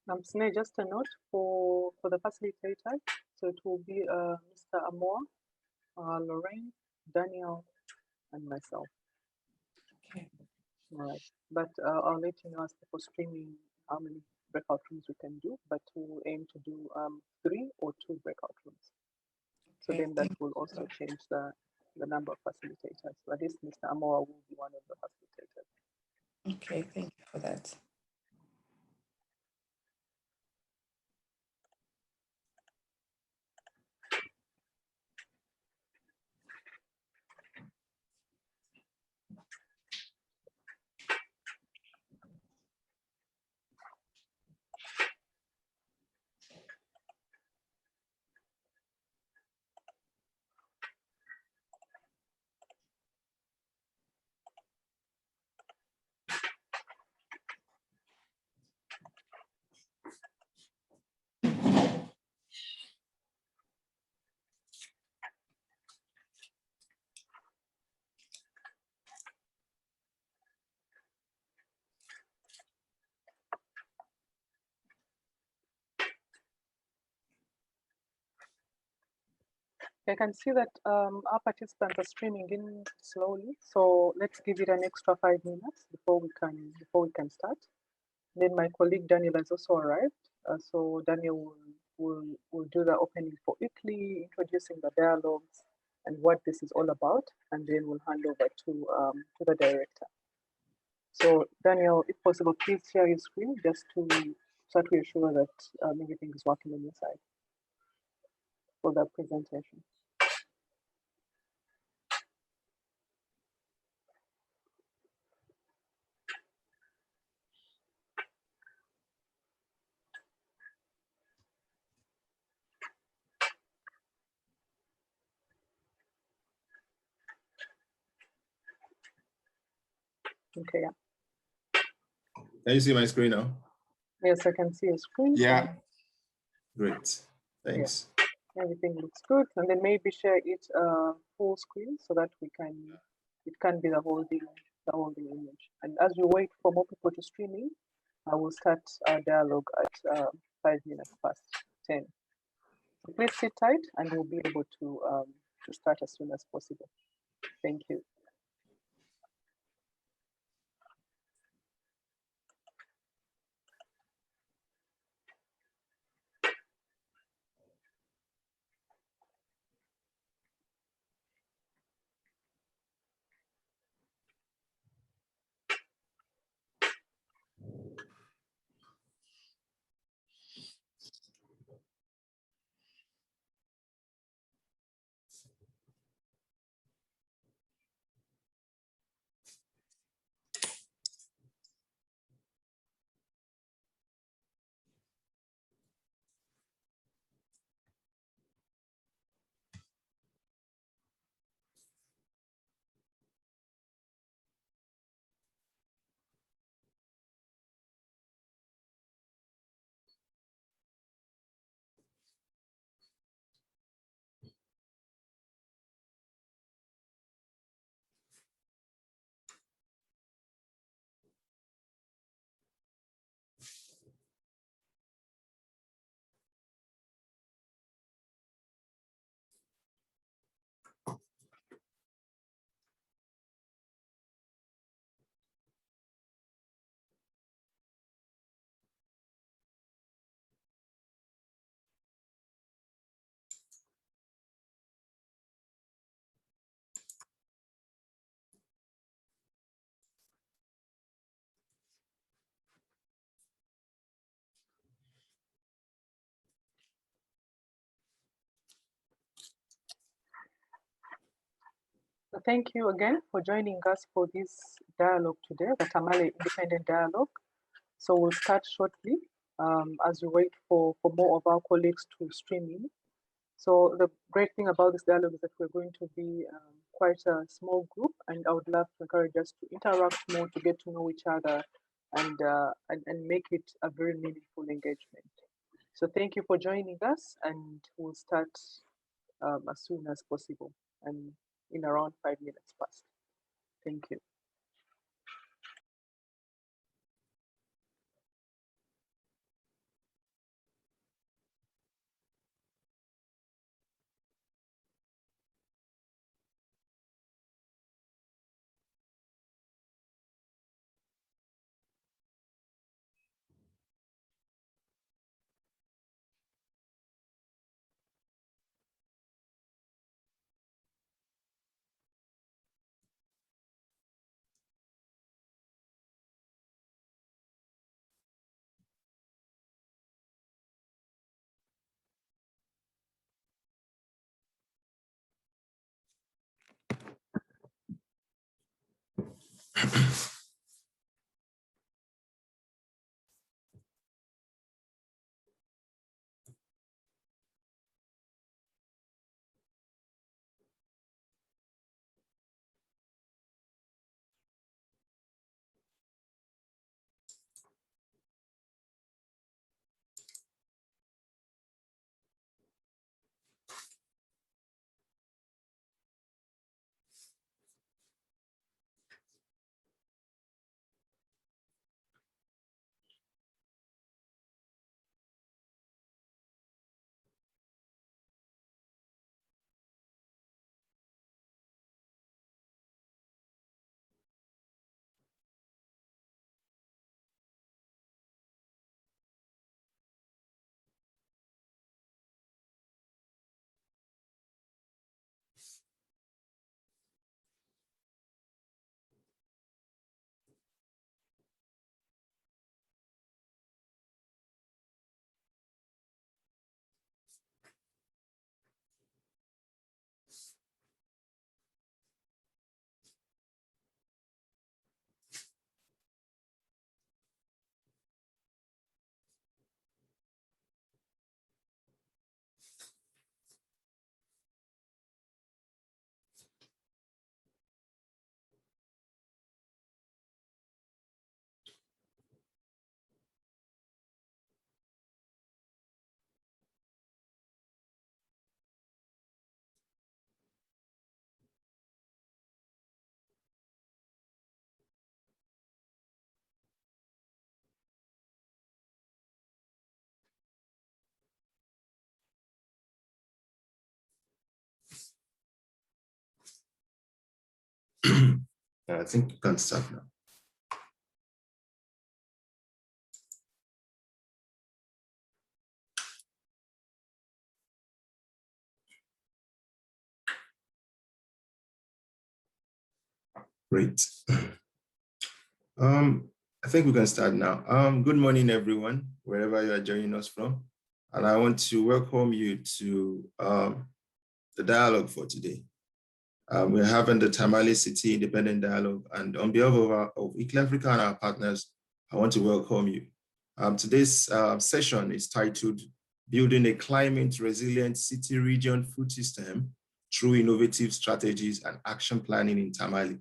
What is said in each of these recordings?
Sneh, just a note for the facilitator. So it will be Mr. Amor, Lorraine, Daniel, and myself. Okay. All right. But I'll let you know as for streaming how many breakout rooms we can do, but we'll aim to do 3 or 2 breakout rooms. So Okay, then that will also change the number of facilitators. So at least Mr. Amor will be one of the facilitators. Okay, thank you for that. I can see that our participants are streaming in slowly. So let's give it an extra 5 minutes before we can start. Then my colleague Daniel has also arrived. So Daniel will do the opening for Italy, introducing the dialogues and what this is all about, and then we'll hand over to the director. So Daniel, if possible, please share your screen just so that we ensure that everything is working on your side for the presentation. Okay, yeah. Can you see my screen now? Yes, I can see your screen. Yeah. Great. Thanks. Yeah. Everything looks good. And then maybe share it full screen so that it can be the holding image. And as we wait for more people to stream in, I will start our dialogue at 5 minutes past 10. So please sit tight and we'll be able to start as soon as possible. Thank you. So thank you again for joining us for this dialogue today, the Tamale Independent Dialogue. So we'll start shortly as we wait for more of our colleagues to stream in. So the great thing about this dialogue is that we're going to be quite a small group, and I would love to encourage us to interact more, to get to know each other, and make it a very meaningful engagement. So thank you for joining us, and we'll start as soon as possible, and in around 5 minutes past. Thank you. I think you can start now. Great. I think we can start now. Good morning, everyone, wherever you are joining us from. And I want to welcome you to the dialogue for today. We're having the Tamale City Independent Dialogue, and on behalf of ICLE Africa and our partners, I want to welcome you. Today's session is titled Building a Climate Resilient City Region Food System Through Innovative Strategies and Action Planning in Tamale.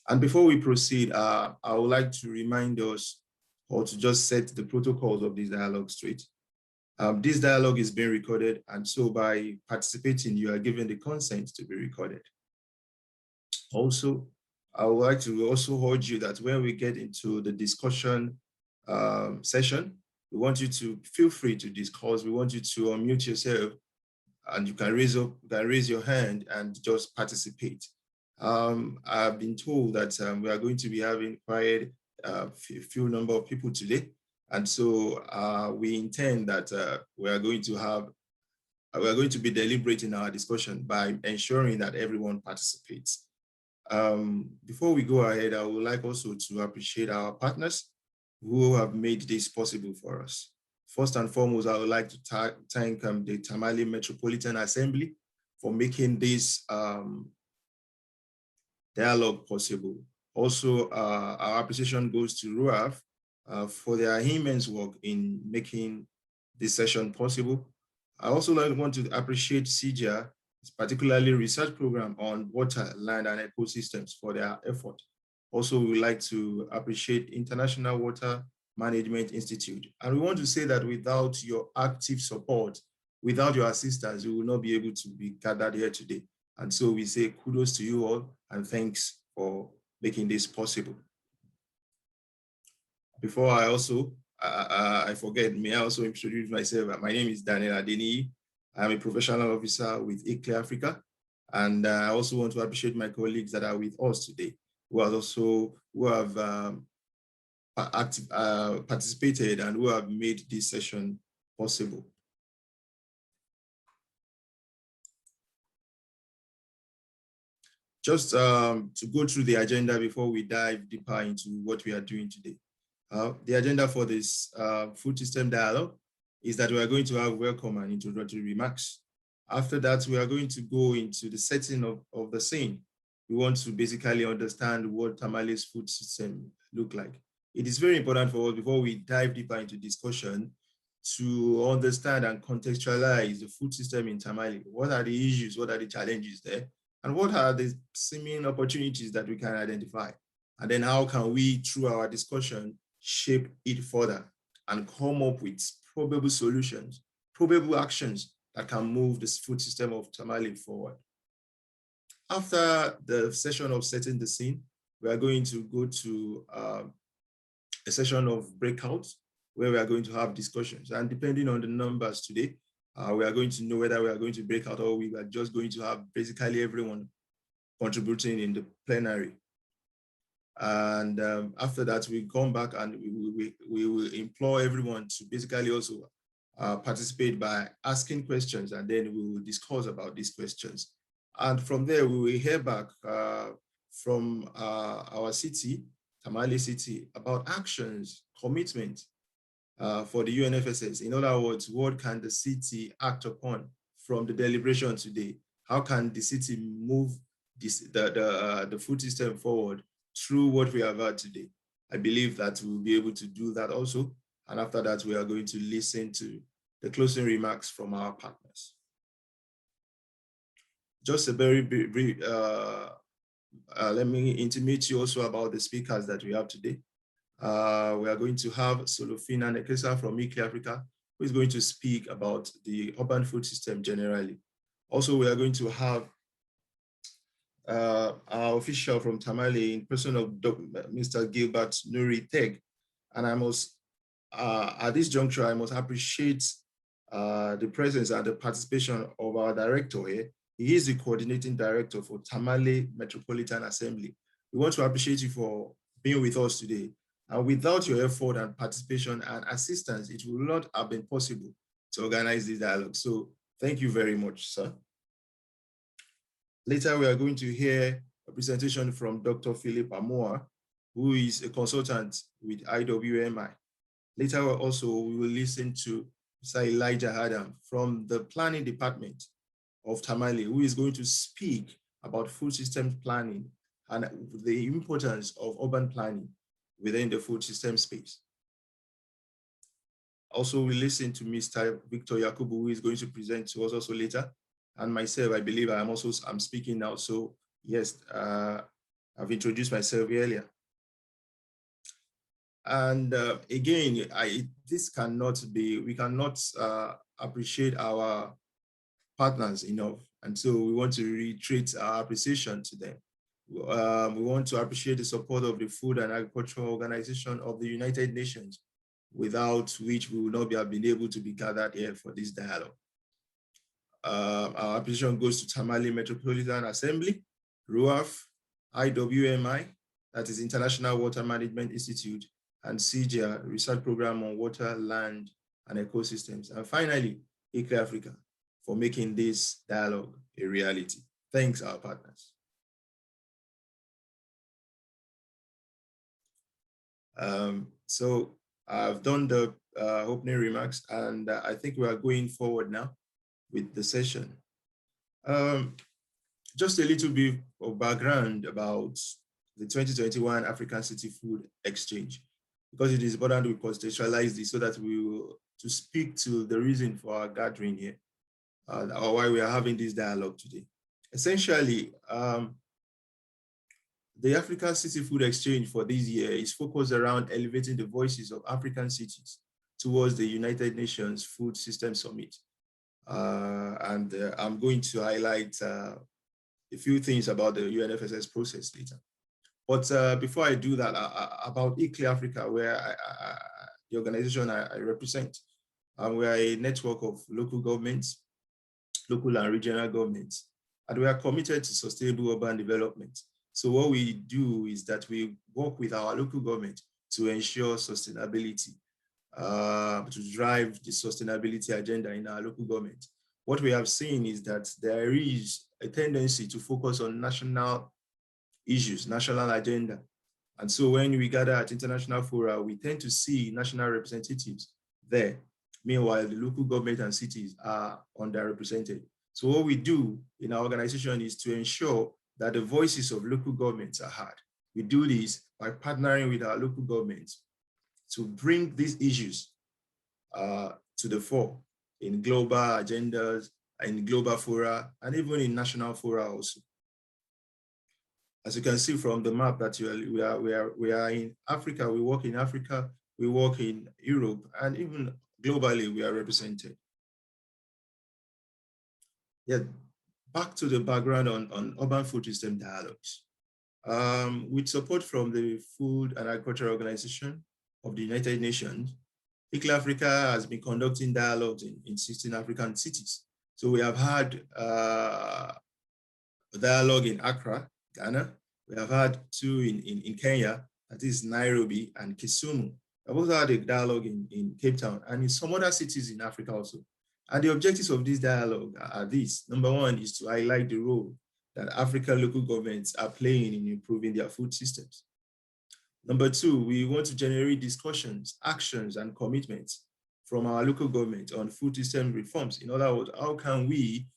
And before we proceed, I would like to remind us, or to just set the protocols of this dialogue straight. This dialogue is being recorded, and so by participating, you are given the consent to be recorded. Also, I would like to also urge you that when we get into the discussion session, we want you to feel free to discuss. We want you to unmute yourself, and you can raise your hand and just participate. I've been told that we are going to be having quite a few number of people today, and so we intend that we are going to be deliberate in our discussion by ensuring that everyone participates. Before we go ahead, I would like also to appreciate our partners who have made this possible for us. First and foremost, I would like to thank the Tamale Metropolitan Assembly for making this dialogue possible. Also, our appreciation goes to RUAF for their immense work in making this session possible. I also want to appreciate CJA, particularly research program on water, land, and ecosystems for their effort. Also, we would like to appreciate International Water Management Institute. And we want to say that without your active support, without your assistance, we will not be able to be gathered here today. And so we say kudos to you all and thanks for making this possible. Before I forget, may I also introduce myself. My name is Daniel Adeni. I'm a professional officer with ICLE Africa. And I also want to appreciate my colleagues that are with us today, who have participated and who have made this session possible. Just to go through the agenda before we dive deeper into what we are doing today. The agenda for this food system dialogue is that we are going to have welcome and introductory remarks. After that, we are going to go into the setting of the scene. we want to basically understand what Tamales food system look like. It is very important for us, before we dive deeper into discussion, to understand and contextualize the food system in Tamale. What are the issues? What are the challenges there? And what are the seeming opportunities that we can identify? And then how can we, through our discussion, shape it further and come up with probable solutions, probable actions that can move this food system of Tamale forward. After the session of setting the scene, we are going to go to a session of breakout, where we are going to have discussions. And depending on the numbers today, we are going to know whether we are going to break out, or we are just going to have basically everyone contributing in the plenary. And after that, we come back and we will implore everyone to basically also participate by asking questions, and then we will discuss about these questions. And from there, we will hear back from our city, Tamale City, about actions, commitment for the UNFSS. In other words, what can the city act upon from the deliberation today? How can the city move the food system forward through what we have had today? I believe that we'll be able to do that also. And after that, we are going to listen to the closing remarks from our partners. Just a very brief, let me intimate you also about the speakers that we have today. We are going to have Solofina Nekesa from Ekley Africa, who is going to speak about the urban food system generally. Also, we are going to have our official from Tamale in person of Mr. Gilbert Nuri Teg. And I must, at this juncture, I must appreciate the presence and the participation of our director here. He is the coordinating director for Tamale Metropolitan Assembly. We want to appreciate you for being with us today. And without your effort and participation and assistance, it would not have been possible to organize this dialogue. So thank you very much, sir. Later, we are going to hear a presentation from Dr. Philip Amoa, who is a consultant with IWMI. Later, also, we will listen to Mr. Elijah Adam from the planning department of Tamale, who is going to speak about food system planning and the importance of urban planning within the food system space. Also, we listen to Mr. Victor Yakubu, who is going to present to us also later. And myself, I believe I'm speaking now. So yes, I've introduced myself earlier. And again, this cannot be, we cannot appreciate our partners enough. And so we want to reiterate our appreciation to them. We want to appreciate the support of the Food and Agricultural Organization of the United Nations, without which we would not have been able to be gathered here for this dialogue. Our appreciation goes to Tamale Metropolitan Assembly, RUAF, IWMI, that is International Water Management Institute, and CGIA, Research Program on Water, Land, and Ecosystems. And finally, Ekley Africa, for making this dialogue a reality. Thanks, our partners. So I've done the opening remarks, and I think we are going forward now with the session. Just a little bit of background about the 2021 African City Food Exchange, because it is important we contextualize this so that we will, to speak to the reason for our gathering here, or why we are having this dialogue today. Essentially, the African City Food Exchange for this year is focused around elevating the voices of African cities towards the United Nations Food System Summit. I'm going to highlight a few things about the UNFSS process later. But before I do that, about Ekley Africa, where the organization I represent, we are a network of local governments, local and regional governments, and we are committed to sustainable urban development. So what we do is that we work with our local government to ensure sustainability, to drive the sustainability agenda in our local government. What we have seen is that there is a tendency to focus on national issues, national agenda. And so when we gather at international fora, we tend to see national representatives there. Meanwhile, the local government and cities are underrepresented. So what we do in our organization is to ensure that the voices of local governments are heard. We do this by partnering with our local governments to bring these issues to the fore in global agendas, in global fora, and even in national fora also. As you can see from the map that we are in Africa, we work in Africa, we work in Europe, and even globally we are represented. Yeah, back to the background on urban food system dialogues. With support from the Food and Agriculture Organization of the United Nations, ICLE Africa has been conducting dialogues in 16 African cities. So we have had a dialogue in Accra, Ghana. We have had two in Kenya, that is Nairobi and Kisumu. I've also had a dialogue in Cape Town and in some other cities in Africa also. And the objectives of this dialogue are these. Number one is to highlight the role that African local governments are playing in improving their food systems. Number two, we want to generate discussions, actions, and commitments from our local government on food system reforms. In other words, how can we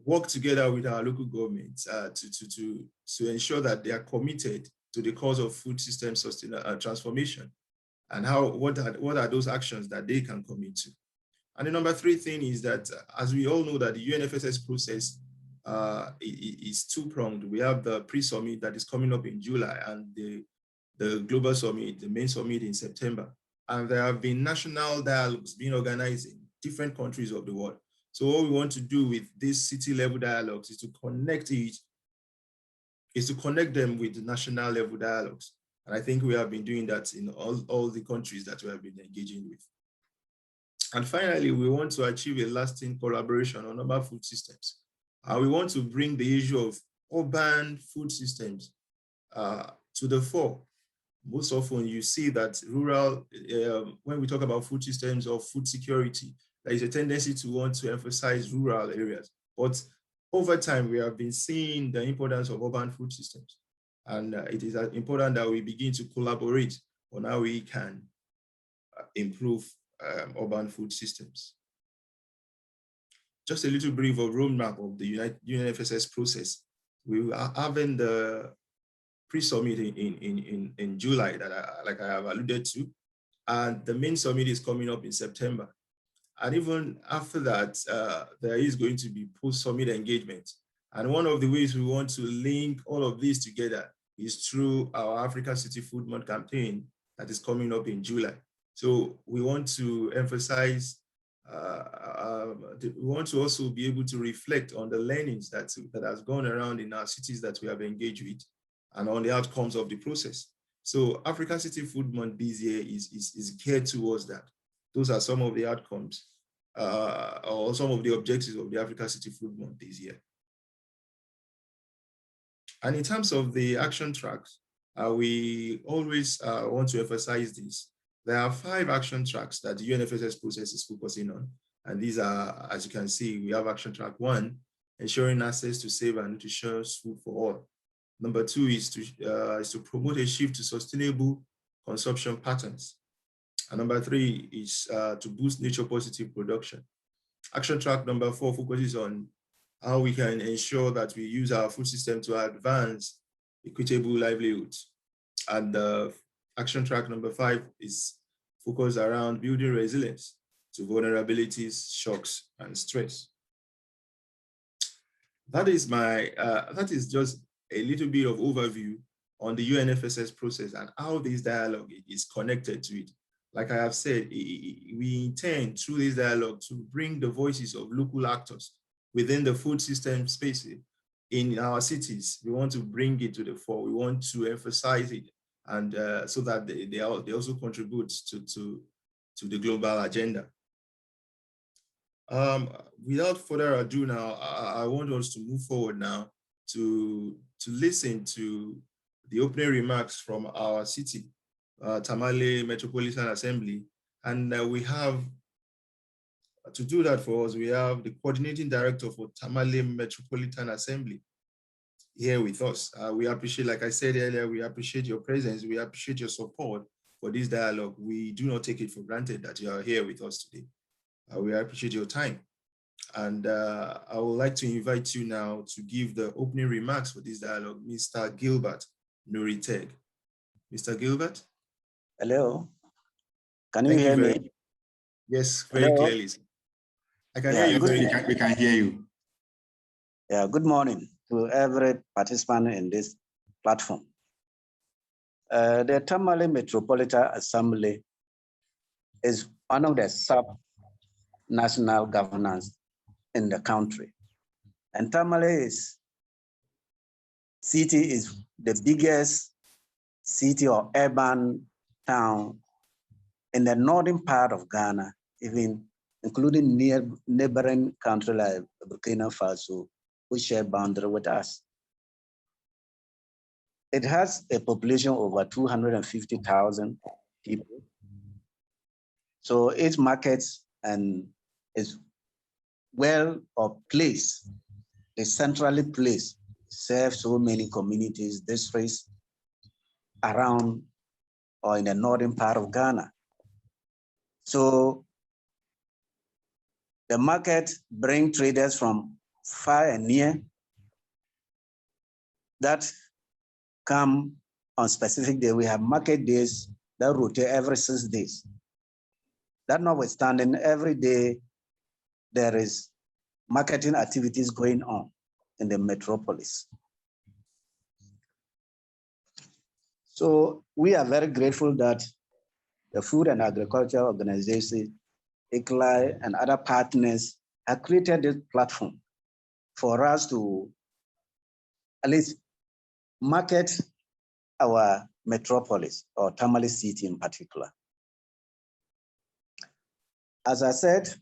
work together with our local governments to ensure that they are committed to the cause of food system transformation, and what are those actions that they can commit to. And the number three thing is that, as we all know, that the UNFSS process is two-pronged. We have the pre-summit that is coming up in July and the global summit, the main summit in September. And there have been national dialogues being organized in different countries of the world. So what we want to do with these city-level dialogues is to connect them with the national level dialogues. And I think we have been doing that in all the countries that we have been engaging with. And finally, we want to achieve a lasting collaboration on urban food systems. We want to bring the issue of urban food systems to the fore. Most often you see that rural, when we talk about food systems or food security, there is a tendency to want to emphasize rural areas. But over time, we have been seeing the importance of urban food systems. And it is important that we begin to collaborate on how we can improve urban food systems. Just a little brief of roadmap of the UNFSS process. We are having the pre-summit in July like I have alluded to, and the main summit is coming up in September. And even after that, there is going to be post-summit engagement. And one of the ways we want to link all of this together is through our Africa City Food Month campaign that is coming up in July. So we want to emphasize, we want to also be able to reflect on the learnings that has gone around in our cities that we have engaged with and on the outcomes of the process. So Africa City Food Month this year is geared towards that. Those are some of the outcomes or some of the objectives of the Africa City Food Month this year. And in terms of the action tracks, we always want to emphasize this. There are 5 action tracks that the UNFSS process is focusing on. And these are, as you can see, we have action track 1, ensuring access to safe and nutritious food for all. Number 2 is to promote a shift to sustainable consumption patterns. And number 3 is to boost nature positive production. Action track number 4 focuses on how we can ensure that we use our food system to advance equitable livelihoods. And action track number 5 is focused around building resilience to vulnerabilities, shocks, and stress. That is just a little bit of overview on the UNFSS process and how this dialogue is connected to it. Like I have said, we intend through this dialogue to bring the voices of local actors within the food system space in our cities. We want to bring it to the fore. We want to emphasize it, and so that they also contribute to the global agenda. Without further ado now, I want us to move forward now to listen to the opening remarks from our city, Tamale Metropolitan Assembly. And we have, to do that for us, we have the coordinating director for Tamale Metropolitan Assembly here with us. We appreciate, like I said earlier, we appreciate your presence. We appreciate your support for this dialogue. We do not take it for granted that you are here with us today. We appreciate your time. And I would like to invite you now to give the opening remarks for this dialogue, Mr. Gilbert Nuriteg. Mr. Gilbert? Hello, can you Thank hear you very me? much. Yes, very Hello? clearly. I can hear Yeah, you good. very clearly. We can hear you. Yeah, good morning to every participant in this platform. The Tamale Metropolitan Assembly is one of the sub-national governance in the country. And Tamale city is the biggest city or urban town in the northern part of Ghana, even including near neighboring country like Burkina Faso, who share boundary with us. It has a population of over 250,000 people. So its markets and is well or placed, is centrally placed, serves so many communities, districts around or in the northern part of Ghana. So the market bring traders from far and near that come on specific day. We have market days that rotate every 6 days. That notwithstanding, every day there is marketing activities going on in the metropolis. So we are very grateful that the Food and Agriculture Organization, ICLAI, and other partners have created this platform for us to at least market our metropolis, or Tamale city in particular. As I said,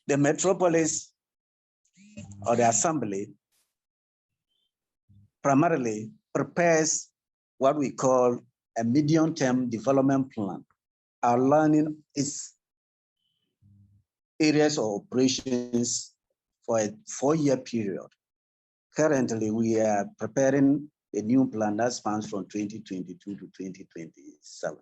the metropolis or the assembly primarily prepares what we call a medium-term development plan, outlining its areas of operations for a 4-year period. Currently, we are preparing a new plan that spans from 2022 to 2027.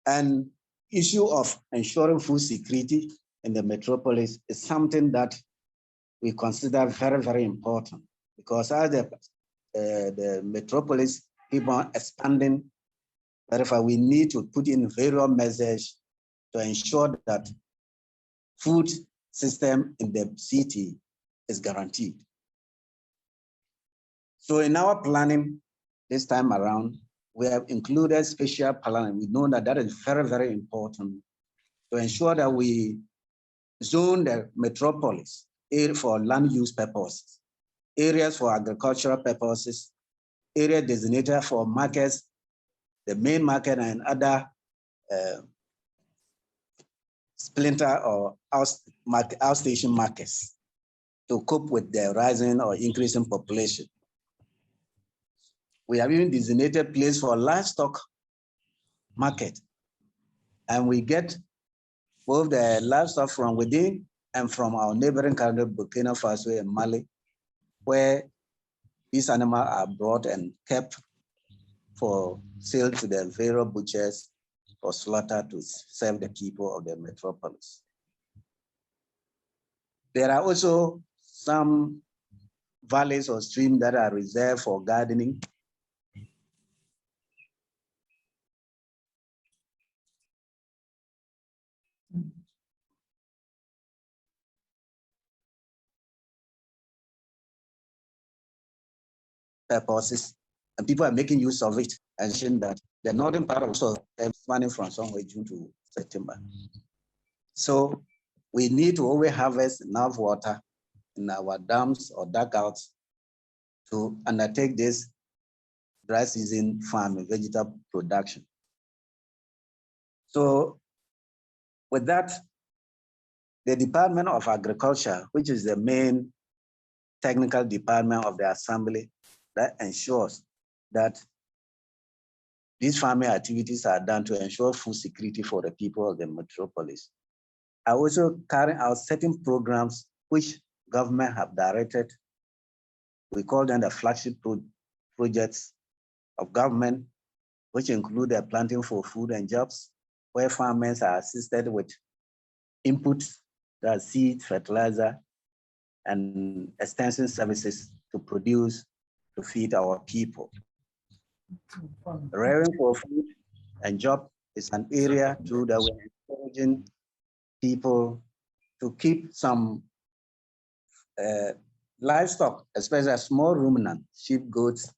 And issue of ensuring food security in the metropolis is something that we consider very, very important, because as the metropolis keep on expanding, therefore we need to put in various measures to ensure that food system in the city is guaranteed. So in our planning this time around, we have included spatial planning. We know that that is very, very important to ensure that we zone the metropolis for land use purposes, areas for agricultural purposes, area designated for markets, the main market and other splinter or outstation markets to cope with the rising or increasing population. We have even designated place for livestock market, and we get both the livestock from within and from our neighboring country, Burkina Faso and Mali, where these animals are brought and kept for sale to the various butchers for slaughter to serve the people of the metropolis. There are also some valleys or streams that are reserved for gardening. Purposes, and people are making use of it, and saying that the northern part also is running from somewhere June to September. So we need to always harvest enough water in our dams or dugouts to undertake this dry season farming, vegetable production. So with that, the Department of Agriculture, which is the main technical department of the assembly, that ensures that these farming activities are done to ensure food security for the people of the metropolis. I also carry out certain programs which government have directed. We call them the flagship projects of government, which include the planting for food and jobs, where farmers are assisted with inputs, the seed, fertilizer, and extension services to produce, to feed our people. Rearing for food and job is an area too that we're encouraging people to keep some livestock, especially small ruminant, sheep, goats,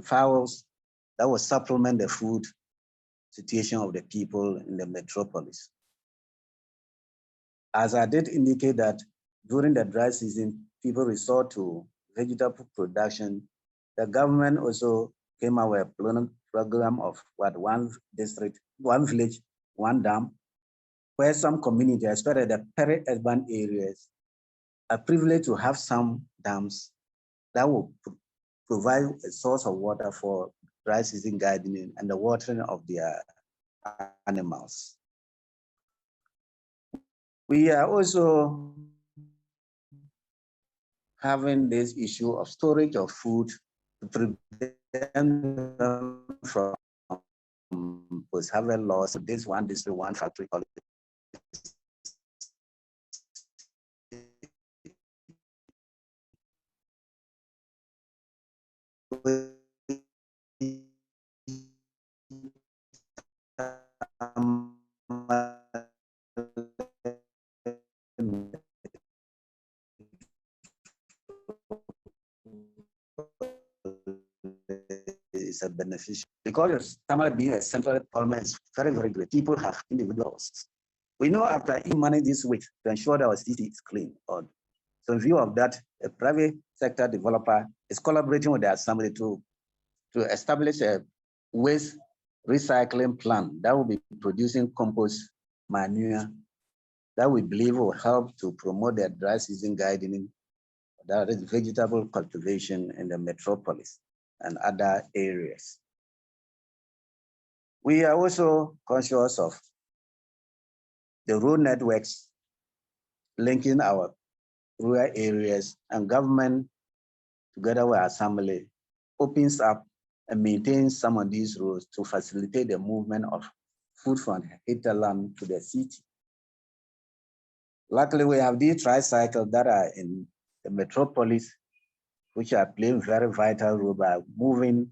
fowls, that will supplement the food situation of the people in the metropolis. As I did indicate that during the dry season, people resort to vegetable production. The government also came out with a program of what, one district, one village, one dam, where some communities, especially the peri-urban areas, are privileged to have some dams that will provide a source of water for dry season gardening and the watering of their animals. We are also having this issue of storage of food to prevent them from post-harvest loss. This one district, one factory policy. Is a beneficial because Tamale being a central parliament is very, very great. People have individuals. We know after you manage this weight to ensure that our city is clean. So in view of that, a private sector developer is collaborating with the assembly to establish a waste recycling plan that will be producing compost manure that we believe will help to promote the dry season gardening, that is vegetable cultivation in the metropolis and other areas. We are also conscious of the road networks linking our rural areas, and government together with assembly opens up and maintains some of these roads to facilitate the movement of food from hinterland to the city. Luckily, we have these tricycles that are in the metropolis, which are playing very vital role by moving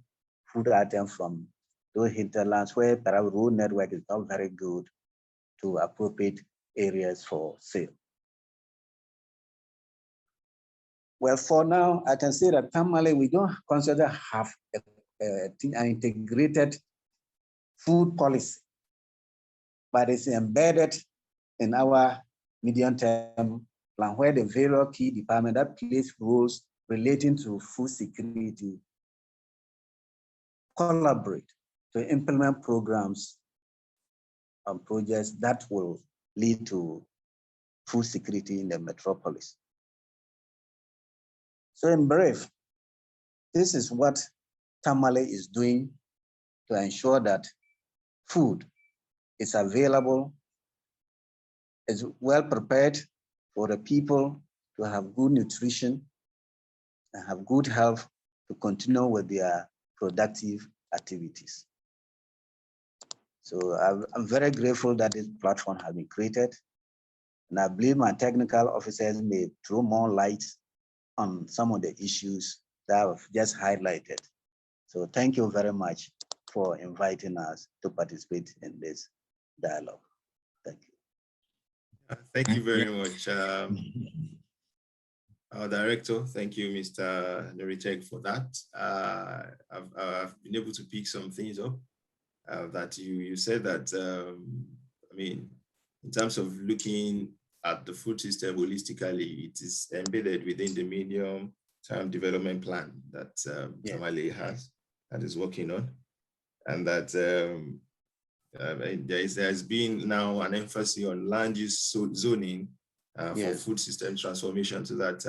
food items from those hinterlands where perhaps road network is not very good to appropriate areas for sale. Well, for now, I can say that Tamale, we don't consider have an integrated food policy, but it's embedded in our medium-term plan where the various key departments that plays roles relating to food security collaborate to implement programs and projects that will lead to food security in the metropolis. So in brief, this is what Tamale is doing to ensure that food is available, is well prepared for the people to have good nutrition and have good health to continue with their productive activities. So I'm very grateful that this platform has been created. And I believe my technical officers may throw more light on some of the issues that I've just highlighted. So thank you very much for inviting us to participate in this dialogue. Thank you. Thank you very much, our director. Thank you, Mr. Noritek, for that. I've been able to pick some things up that you said that, I mean, in terms of looking at the food system holistically, it is embedded within the medium-term development plan that Tamale has and is working on, and that there's been now an emphasis on land use zoning for food system transformation, so that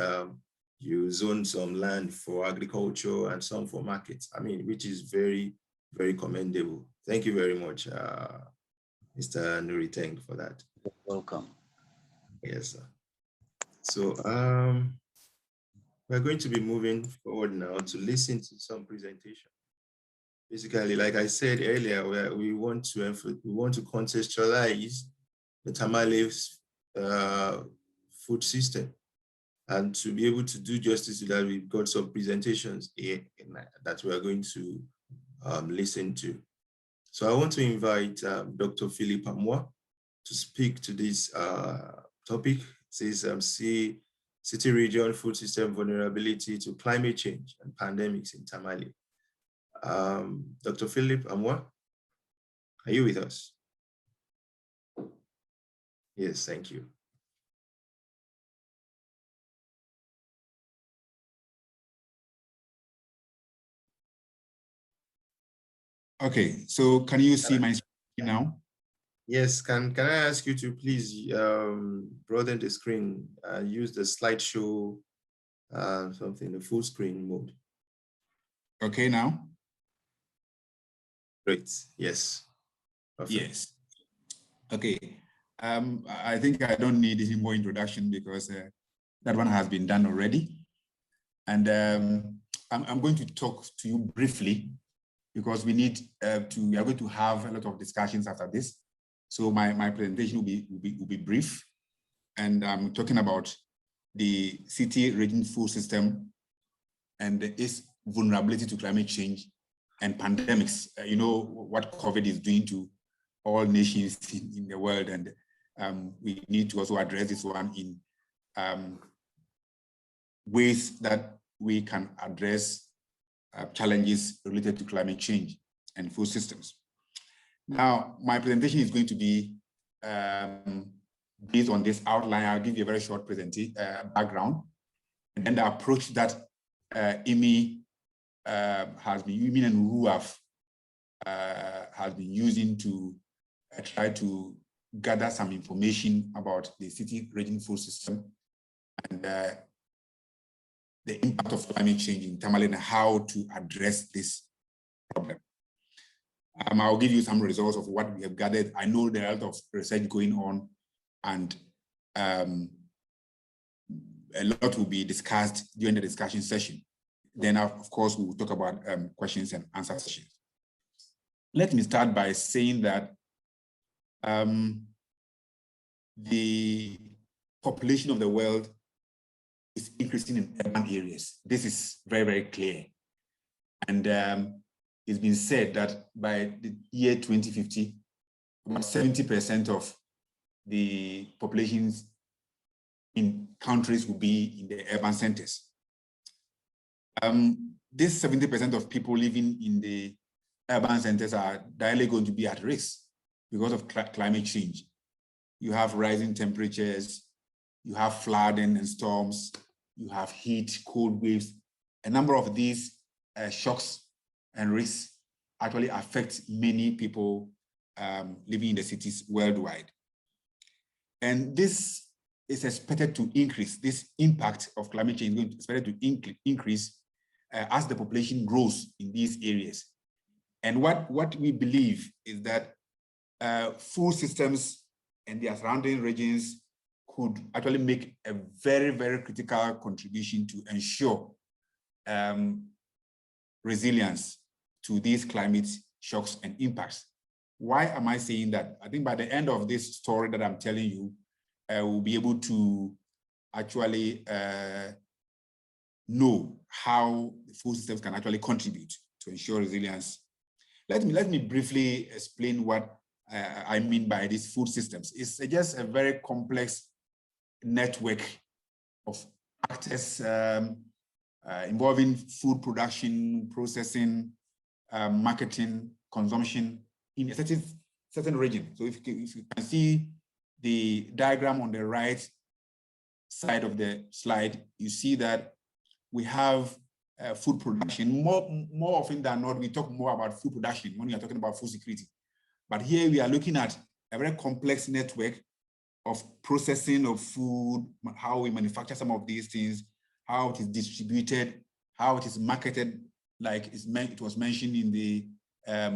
you zone some land for agriculture and some for markets. I mean, which is very, very commendable. Thank you very much, Mr. Noritek, for that. You're welcome. Yes, sir. So we're going to be moving forward now to listen to some presentation. Basically, like I said earlier, we want to contextualize the Tamales food system. And to be able to do justice to that, we've got some presentations here that we are going to listen to. So I want to invite Dr. Philip Amwa to speak to this topic. It says City Region Food System Vulnerability to Climate Change and Pandemics in Tamale. Dr. Philip Amwa, are you with us? Yes, thank you. Okay, so can you see my screen now? Yes, can I ask you to please broaden the screen and use the slideshow something, the full screen mode. Okay, now? Great, yes. Perfect. Yes. Okay, I think I don't need any more introduction because that one has been done already. And I'm going to talk to you briefly because we are going to have a lot of discussions after this. So my presentation will be brief. And I'm talking about the city region food system and its vulnerability to climate change and pandemics. You know what COVID is doing to all nations in the world. And we need to also address this one in ways that we can address challenges related to climate change and food systems. Now, my presentation is going to be based on this outline. I'll give you a very short presentation background, and then the approach that Imi and Ru has been using to try to gather some information about the city region food system and the impact of climate change in Tamale and how to address this problem. I'll give you some results of what we have gathered. I know there are a lot of research going on, and a lot will be discussed during the discussion session. Then, of course, we will talk about questions and answer sessions. Let me start by saying that the population of the world is increasing in urban areas. This is very, very clear. And it's been said that by the year 2050, about 70% of the populations in countries will be in the urban centers. This 70% of people living in the urban centers are directly going to be at risk because of climate change. You have rising temperatures, you have flooding and storms, you have heat, cold waves. A number of these shocks and risks actually affect many people living in the cities worldwide. And this is expected to increase. This impact of climate change is expected to increase as the population grows in these areas. And what we believe is that food systems and their surrounding regions could actually make a very, very critical contribution to ensure resilience to these climate shocks and impacts. Why am I saying that? I think by the end of this story that I'm telling you, we'll be able to actually know how the food systems can actually contribute to ensure resilience. Let me briefly explain what I mean by these food systems. It's just a very complex network of actors involving food production, processing, marketing, consumption in a certain region. So if you can see the diagram on the right side of the slide, you see that we have food production. More often than not, we talk more about food production when we are talking about food security. But here we are looking at a very complex network of processing of food, how we manufacture some of these things, how it is distributed, how it is marketed, like it was mentioned in the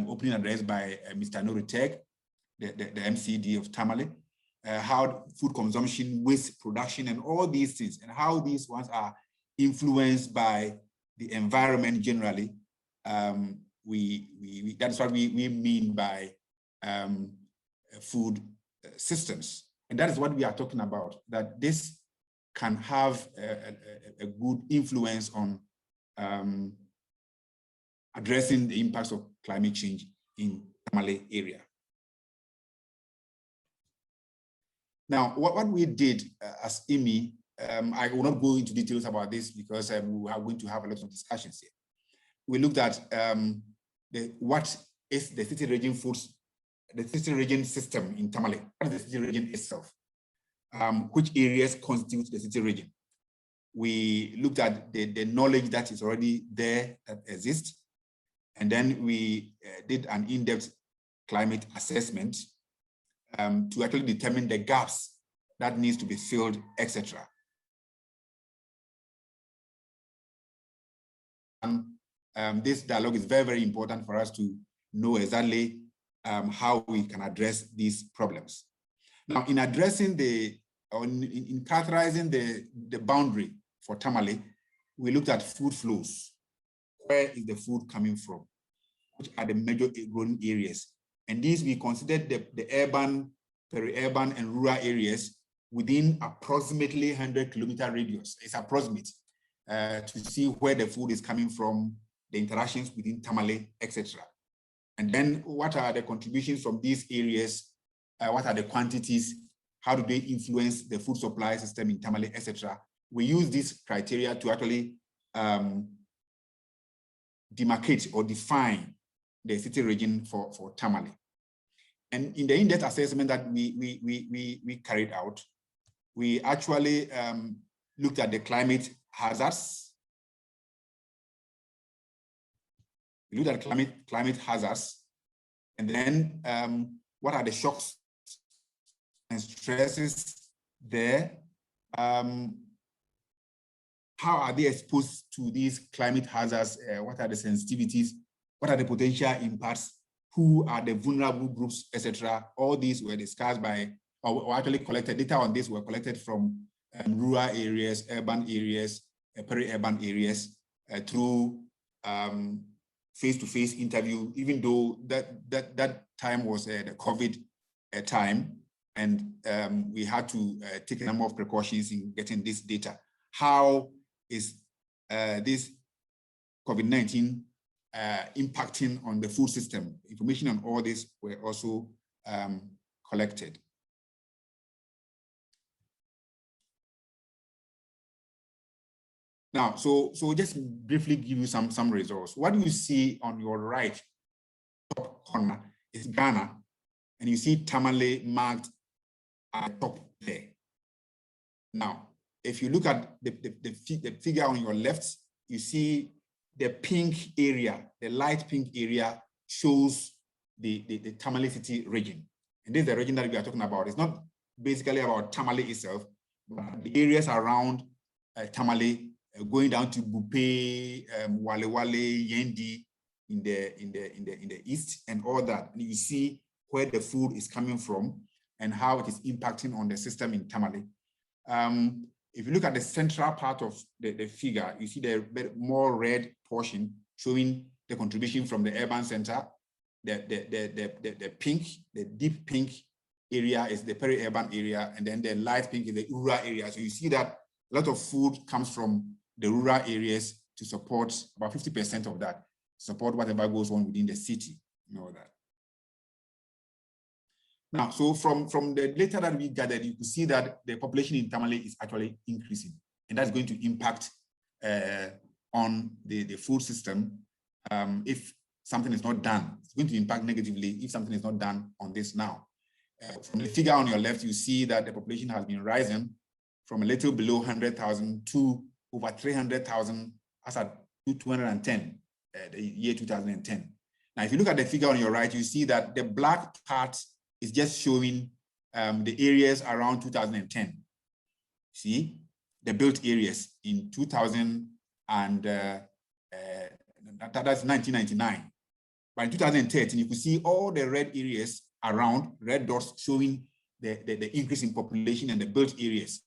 opening address by Mr. Noritek, the MCD of Tamale, how food consumption, waste production, and all these things, and how these ones are influenced by the environment generally. That's what we mean by food systems. And that is what we are talking about, that this can have a good influence on addressing the impacts of climate change in Tamale area. Now, what we did as IMI, I will not go into details about this because we are going to have a lot of discussions here. We looked at what is the city region foods, the city region system in Tamale, what is the city region itself, which areas constitute the city region. We looked at the knowledge that is already there, that exists, and then we did an in-depth climate assessment to actually determine the gaps that needs to be filled, etc. This dialogue is very, very important for us to know exactly how we can address these problems. Now, in addressing in characterizing the boundary for Tamale, we looked at food flows. Where is the food coming from? Which are the major growing areas? And these we considered the urban, peri-urban, and rural areas within approximately 100-kilometer radius. It's approximate to see where the food is coming from, the interactions within Tamale, etc. And then what are the contributions from these areas? What are the quantities? How do they influence the food supply system in Tamale, etc.? We use these criteria to actually demarcate or define the city region for Tamale. And in the in-depth assessment that we carried out, we actually looked at the climate hazards. We looked at climate hazards, and then what are the shocks and stresses there? How are they exposed to these climate hazards? What are the sensitivities? What are the potential impacts? Who are the vulnerable groups, etc.? All these were discussed by, or actually collected, data on this were collected from rural areas, urban areas, peri-urban areas, through face-to-face interview, even though that time was the COVID time, and we had to take a number of precautions in getting this data. How is this COVID-19 impacting on the food system? Information on all this were also collected. Now, so just briefly give you some results. What do you see on your right top corner is Ghana, and you see Tamale marked at the top there. Now, if you look at the figure on your left, you see the pink area, the light pink area shows the Tamale city region. And this is the region that we are talking about. It's not basically about Tamale itself, but the areas around Tamale, going down to Bupe, Wale Wale, Yendi in the east, and all that. And you see where the food is coming from and how it is impacting on the system in Tamale. If you look at the central part of the figure, you see the more red portion showing the contribution from the urban center. The pink, the deep pink area is the peri-urban area, and then the light pink is the rural area. So you see that a lot of food comes from the rural areas to support about 50% of that, support whatever goes on within the city, you know that. Now, so from the data that we gathered, you can see that the population in Tamale is actually increasing, and that's going to impact on the food system if something is not done. It's going to impact negatively if something is not done on this now. From the figure on your left, you see that the population has been rising from a little below 100,000 to over 300,000 as at 210, the year 2010. Now, if you look at the figure on your right, you see that the black part is just showing the areas around 2010. See, the built areas in 2000 and that's 1999. But in 2013, you can see all the red areas around, red dots showing the increase in population and the built areas.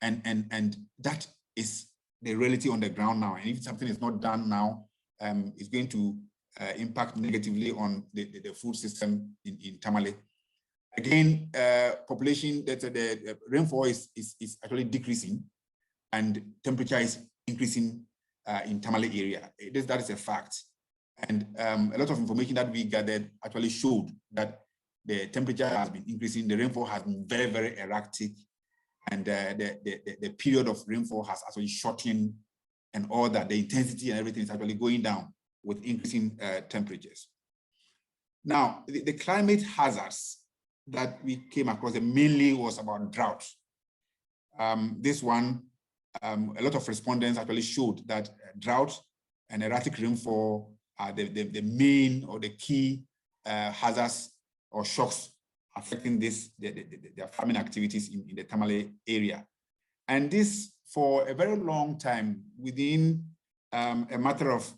And that is the reality on the ground now. And if something is not done now, it's going to impact negatively on the food system in Tamale. Again, population, the rainfall is actually decreasing, and temperature is increasing in Tamale area. That is a fact. And a lot of information that we gathered actually showed that the temperature has been increasing, the rainfall has been very, very erratic, and the period of rainfall has actually shortened, and all that. The intensity and everything is actually going down with increasing temperatures. Now, the climate hazards that we came across mainly was about drought. This one, a lot of respondents actually showed that drought and erratic rainfall are the main or the key hazards or shocks affecting their farming activities in the Tamale area. And this, for a very long time, within a matter of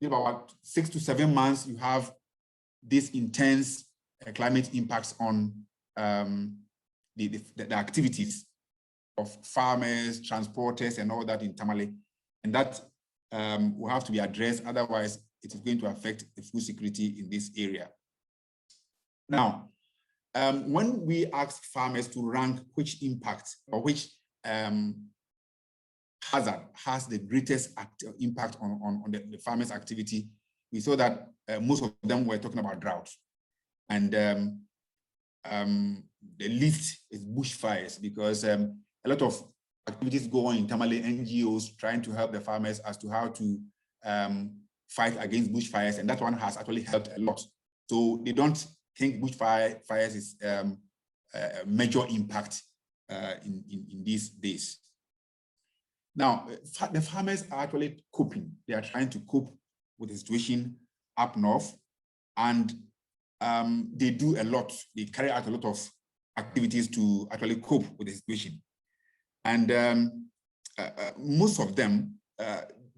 about 6 to 7 months, you have this intense climate impacts on the activities of farmers, transporters, and all that in Tamale. And that will have to be addressed, otherwise it is going to affect the food security in this area. Now, when we asked farmers to rank which impact or which hazard has the greatest impact on the farmers' activity, we saw that most of them were talking about drought. And the least is bushfires, because a lot of activities go on in Tamale, NGOs trying to help the farmers as to how to fight against bushfires, and that one has actually helped a lot. So they don't think bushfires is a major impact in these days. Now, the farmers are actually coping. They are trying to cope with the situation up north, and they do a lot. They carry out a lot of activities to actually cope with the situation. And most of them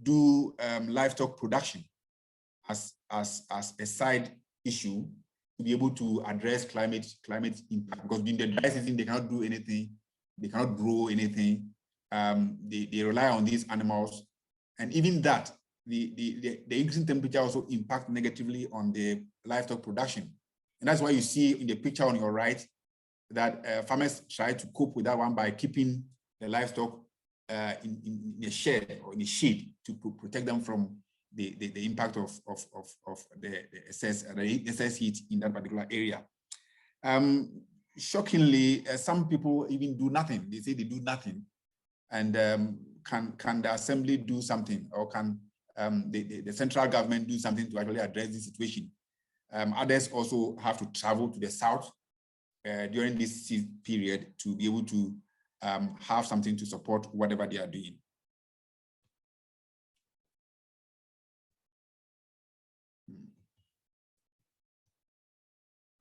do livestock production as a side issue to be able to address climate impact, because during the dry season, they cannot do anything. They cannot grow anything. They rely on these animals. And even that, the increasing temperature also impacts negatively on the livestock production. And that's why you see in the picture on your right that farmers try to cope with that one by keeping the livestock in a shed or in a shade to protect them from the impact of the excess heat in that particular area. Shockingly, some people even do nothing. They say they do nothing. And can the assembly do something, or can the central government do something to actually address this situation? Others also have to travel to the south during this period to be able to have something to support whatever they are doing.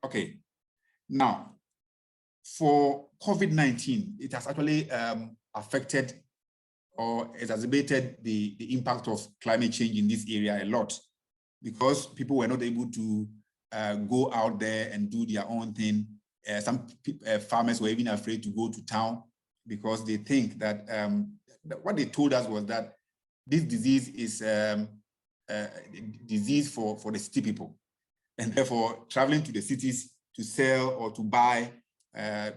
Okay, now for COVID-19, it has actually affected or exacerbated the impact of climate change in this area a lot, because people were not able to go out there and do their own thing. Some farmers were even afraid to go to town because they think that what they told us was that this disease is a disease for the city people, and therefore traveling to the cities to sell or to buy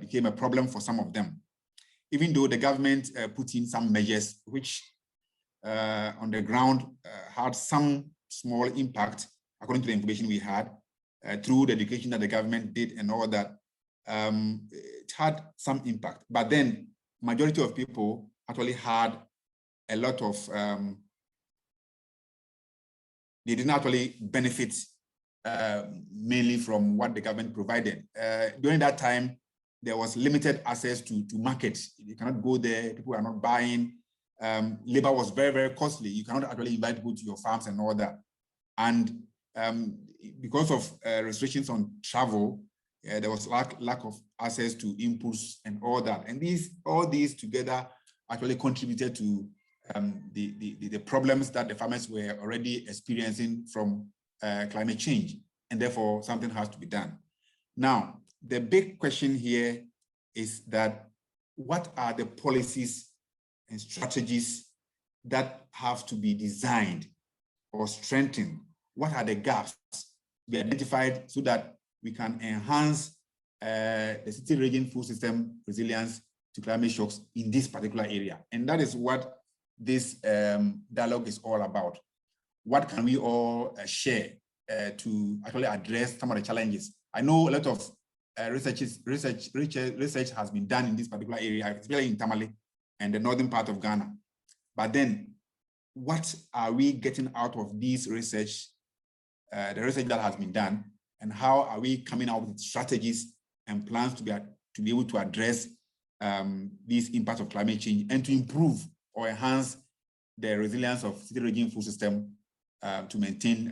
became a problem for some of them. Even though the government put in some measures which on the ground had some small impact, according to the information we had, through the education that the government did and all that, it had some impact. But then majority of people actually had a lot of, they didn't actually benefit mainly from what the government provided. During that time, there was limited access to markets. You cannot go there, people are not buying. Labor was very, very costly. You cannot actually invite people to your farms and all that. And because of restrictions on travel, there was lack of access to inputs and all that. And all these together actually contributed to the problems that the farmers were already experiencing from climate change. And therefore, something has to be done. Now, the big question here is that what are the policies and strategies that have to be designed or strengthened? What are the gaps to be identified so that we can enhance the city region food system resilience to climate shocks in this particular area. And that is what this dialogue is all about. What can we all share to actually address some of the challenges? I know a lot of research has been done in this particular area, especially in Tamale and the northern part of Ghana. But then, what are we getting out of these research, the research that has been done, and how are we coming out with strategies and plans to be able to address these impacts of climate change and to improve or enhance the resilience of city region food system to maintain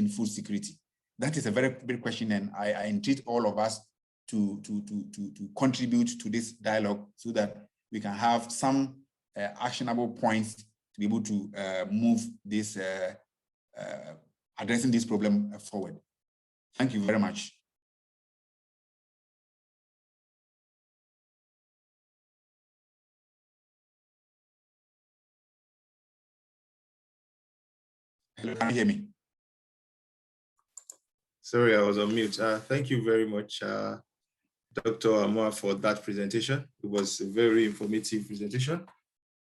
food security? That is a very big question, and I entreat all of us to contribute to this dialogue so that we can have some actionable points to be able to move this addressing this problem forward. Thank you very much. Hello, can you hear me? Sorry, I was on mute. Thank you very much, Dr. Amar, for that presentation. It was a very informative presentation.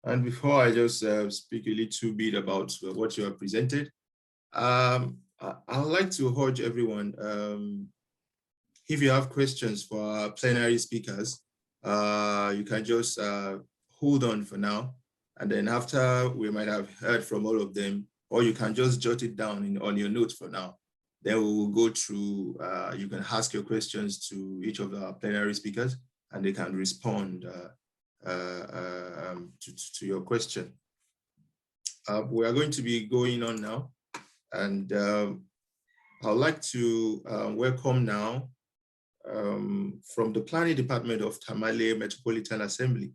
And before I just speak a little bit about what you have presented, I'd like to urge everyone, if you have questions for our plenary speakers, you can just hold on for now. And then after we might have heard from all of them, or you can just jot it down on your notes for now. Then we will go through, you can ask your questions to each of our plenary speakers and they can respond to your question. We are going to be going on now, and I'd like to welcome now from the Planning Department of Tamale Metropolitan Assembly,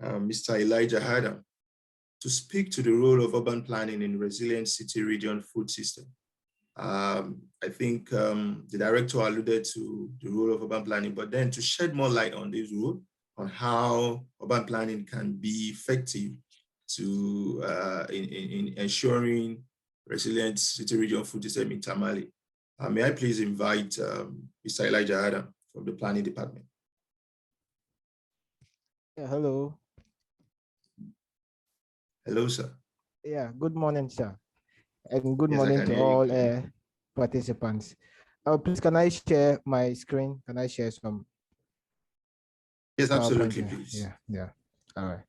Mr. Elijah Adam, to speak to the role of urban planning in resilient city region food system. I think the director alluded to the role of urban planning, but then to shed more light on this role, on how urban planning can be effective to in ensuring resilient city region food system in Tamale. May I please invite Mr. Elijah Adam from the Planning Department. Yeah, hello. Hello, sir. Yeah, good morning, sir. And good Yes, morning to all participants. Please, can I share my screen? Can I share some? Yes, absolutely, PowerPoint? please. Yeah. All right.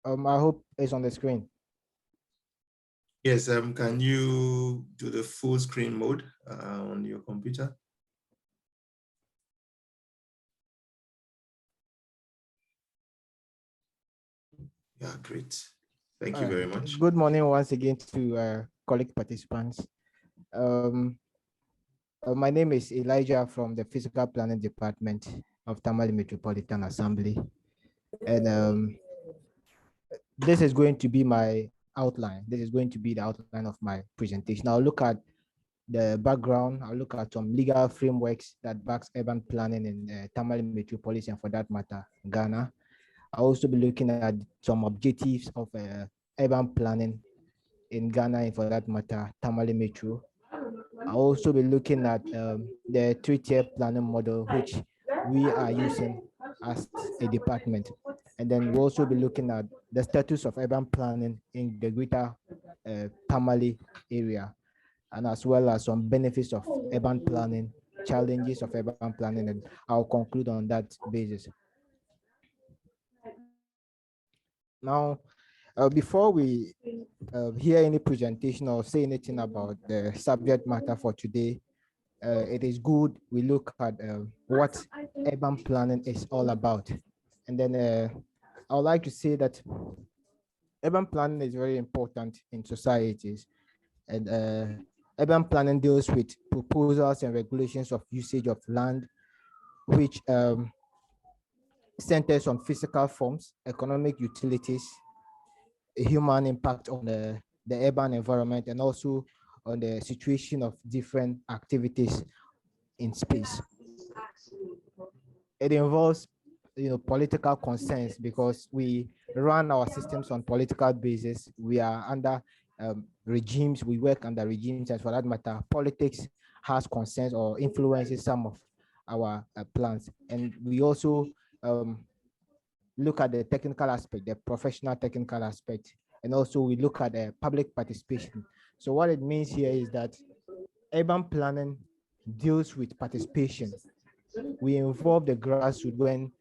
I hope it's on the screen. Yes, can you do the full screen mode on your computer? Yeah, great. Thank you very much. Good morning once again to colleague participants. My name is Elijah from the Physical Planning Department of Tamale Metropolitan Assembly. And this is going to be my outline. This is going to be the outline of my presentation. I'll look at the background. I'll look at some legal frameworks that backs urban planning in Tamale Metropolitan, for that matter, Ghana. I'll also be looking at some objectives of urban planning in Ghana, and for that matter, Tamale Metro. I'll also be looking at the three-tier planning model, which we are using as a department. And then we'll also be looking at the status of urban planning in the greater Tamale area, and as well as some benefits of urban planning, challenges of urban planning, and I'll conclude on that basis. Now, before we hear any presentation or say anything about the subject matter for today, it is good we look at what urban planning is all about. And then I would like to say that urban planning is very important in societies, and urban planning deals with proposals and regulations of usage of land, which centers on physical forms, economic utilities, human impact on the urban environment, and also on the situation of different activities in space. it involves political concerns because we run our systems on political basis. We are under regimes, we work under regimes, and for that matter, politics has concerns or influences some of our plans. And we also look at the technical aspect, the professional technical aspect, and also we look at the public participation. So what it means here is that urban planning deals with participation. We involve the grassroots when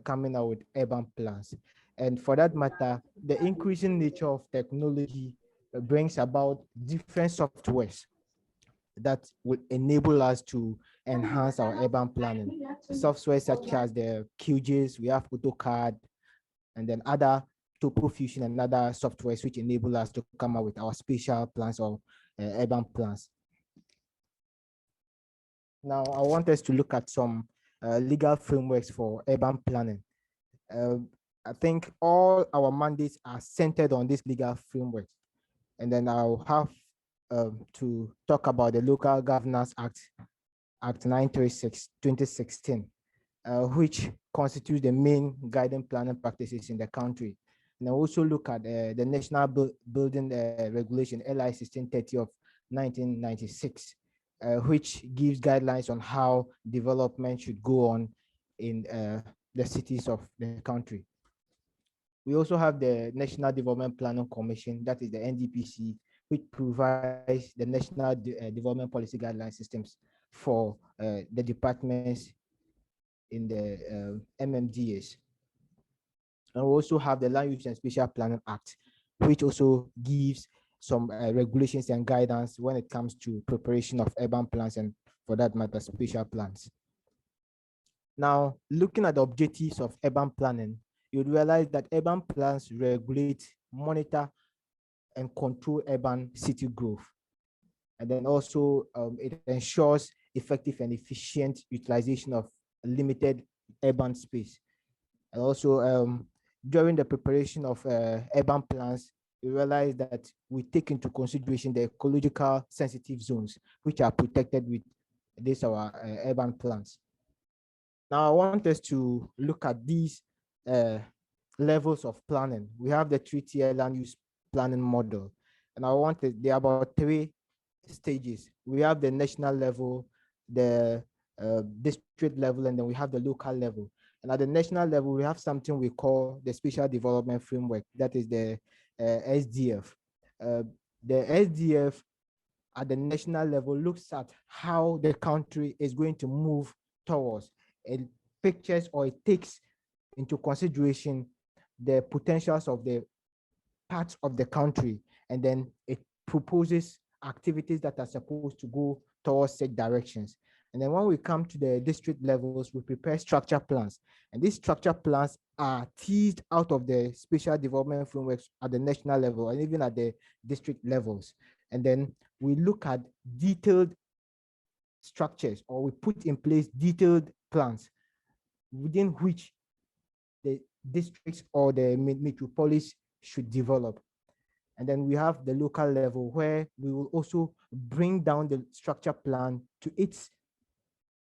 coming out with urban plans. And for that matter, the increasing nature of technology brings about different softwares that will enable us to enhance our urban planning. Software such as the QGIS, we have AutoCAD, and then other Topo Fusion and other softwares which enable us to come up with our spatial plans or urban plans. Now, I want us to look at some legal frameworks for urban planning. I think all our mandates are centered on this legal framework. And then I'll have to talk about the Local Governance Act, Act 936, 2016, which constitutes the main guiding planning practices in the country. And I also look at the National Building Regulation, LI 1630 of 1996, which gives guidelines on how development should go on in the cities of the country. We also have the National Development Planning Commission, that is the NDPC, which provides the National Development Policy Guideline Systems for the departments in the MMDAs. And we also have the Land Use and Spatial Planning Act, which also gives some regulations and guidance when it comes to preparation of urban plans and, for that matter, spatial plans. Now, looking at the objectives of urban planning, you'd realize that urban plans regulate, monitor, and control urban city growth. And then also it ensures effective and efficient utilization of limited urban space. And also during the preparation of urban plans, we realize that we take into consideration the ecological sensitive zones, which are protected with this our urban plans. Now I want us to look at these levels of planning. We have the 3-tier land use planning model, and I want there are about 3 stages. We have the national level, the district level, and then we have the local level. And at the national level, we have something we call the Spatial Development Framework, that is the SDF. The SDF at the national level looks at how the country is going to move towards. It pictures or it takes into consideration the potentials of the parts of the country, and then it proposes activities that are supposed to go towards said directions. And then when we come to the district levels, we prepare structure plans. And these structure plans are teased out of the spatial development frameworks at the national level and even at the district levels. And then we look at detailed structures, or we put in place detailed plans within which the districts or the metropolis should develop. And then we have the local level, where we will also bring down the structure plan to its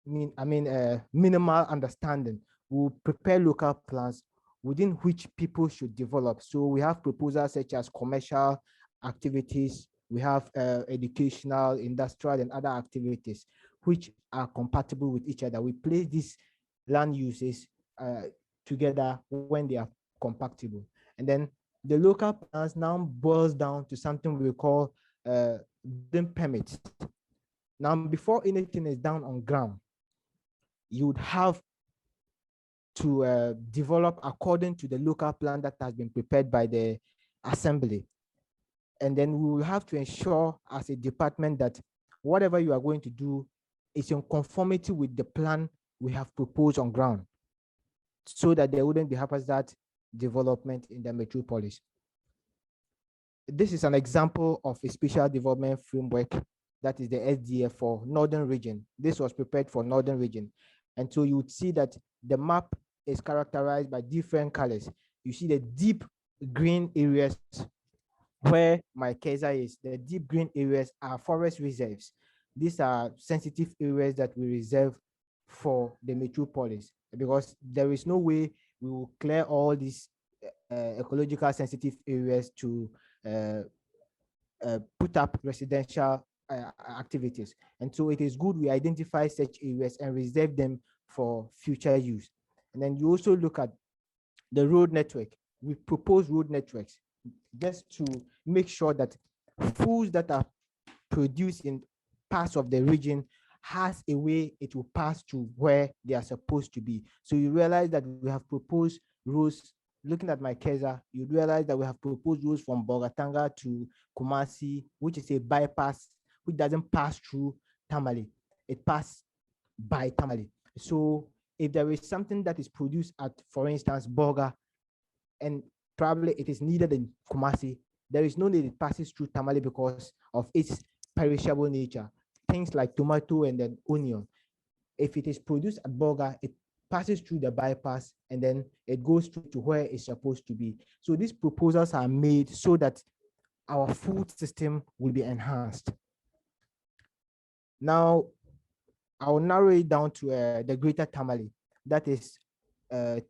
minimal understanding. We'll prepare local plans within which people should develop. So we have proposals such as commercial activities, we have educational, industrial, and other activities which are compatible with each other. We place these land uses together when they are compatible. And then the local plans now boils down to something we call building permits. Now, before anything is done on ground, you would have to develop according to the local plan that has been prepared by the assembly. And then we will have to ensure as a department that whatever you are going to do is in conformity with the plan we have proposed on ground, so that there wouldn't be haphazard development in the metropolis. This is an example of a spatial development framework, that is the SDF for Northern Region. This was prepared for Northern Region. And so you would see that the map is characterized by different colors. You see the deep green areas where my cursor is. The deep green areas are forest reserves. These are sensitive areas that we reserve for the metropolis. because there is no way we will clear all these ecological sensitive areas to put up residential activities. And so it is good we identify such areas and reserve them for future use. And then you also look at the road network. We propose road networks just to make sure that foods that are produced in parts of the region has a way it will pass to where they are supposed to be. So you realize that we have proposed roads. Looking at my Keza, you realize that we have proposed roads from Bogatanga to Kumasi, which is a bypass, which doesn't pass through Tamale. It passes by Tamale. So if there is something that is produced at, for instance, Boga, and probably it is needed in Kumasi, there is no need it passes through Tamale because of its perishable nature. Things like tomato and then onion. If it is produced at Boga, it passes through the bypass and then it goes through to where it's supposed to be. So these proposals are made so that our food system will be enhanced. Now, I'll narrow it down to the greater Tamale. That is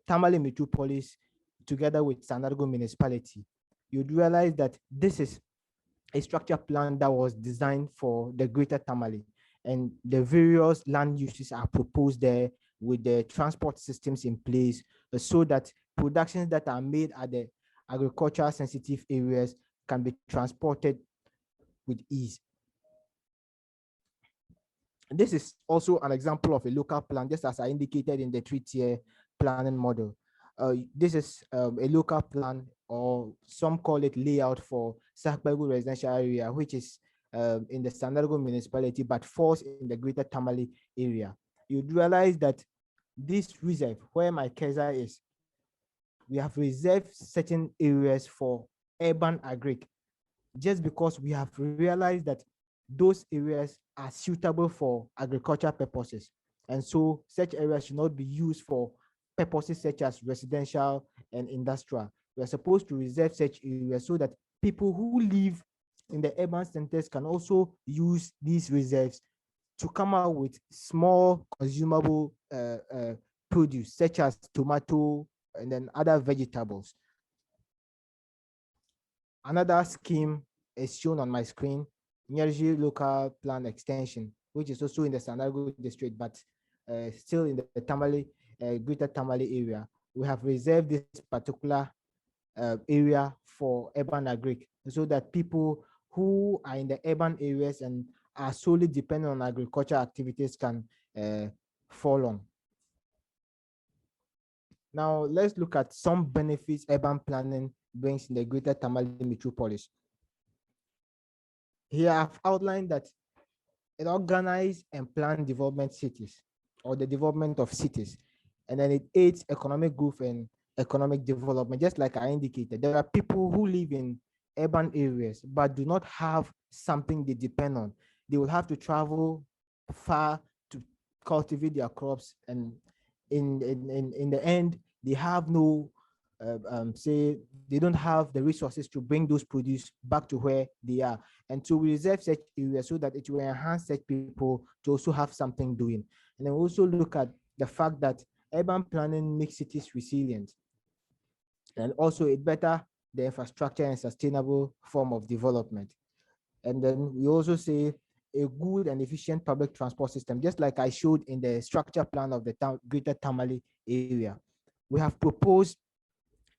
Tamale Metropolis together with Sanargo municipality. You'd realize that this is a structure plan that was designed for the greater Tamale, and the various land uses are proposed there with the transport systems in place so that productions that are made at the agricultural sensitive areas can be transported with ease. This is also an example of a local plan, just as I indicated in the 3-tier planning model. This is a local plan, or some call it layout, for Sakbagu residential area, which is in the Sandargo municipality, but falls in the greater Tamale area. You'd realize that this reserve, where my Keza is, we have reserved certain areas for urban agric, just because we have realized that those areas are suitable for agricultural purposes. And so such areas should not be used for purposes such as residential and industrial. We are supposed to reserve such areas so that people who live in the urban centers can also use these reserves to come out with small consumable produce, such as tomato and then other vegetables. Another scheme is shown on my screen, Nyerji Local Plan Extension, which is also in the Sandago district, but still in the Tamale, greater Tamale area. We have reserved this particular area for urban agric, so that people who are in the urban areas and are solely dependent on agricultural activities can fall on. Now, let's look at some benefits urban planning brings in the greater Tamale metropolis. Here I've outlined that it organizes and plans development cities, or the development of cities, and then it aids economic growth and economic development. Just like I indicated, there are people who live in urban areas but do not have something they depend on. They will have to travel far to cultivate their crops, and in the end, they have no say they don't have the resources to bring those produce back to where they are. And so we reserve such areas so that it will enhance such people to also have something doing. And then we also look at the fact that urban planning makes cities resilient, and also it better the infrastructure and sustainable form of development. And then we also say a good and efficient public transport system, just like I showed in the structure plan of the greater Tamale area. We have proposed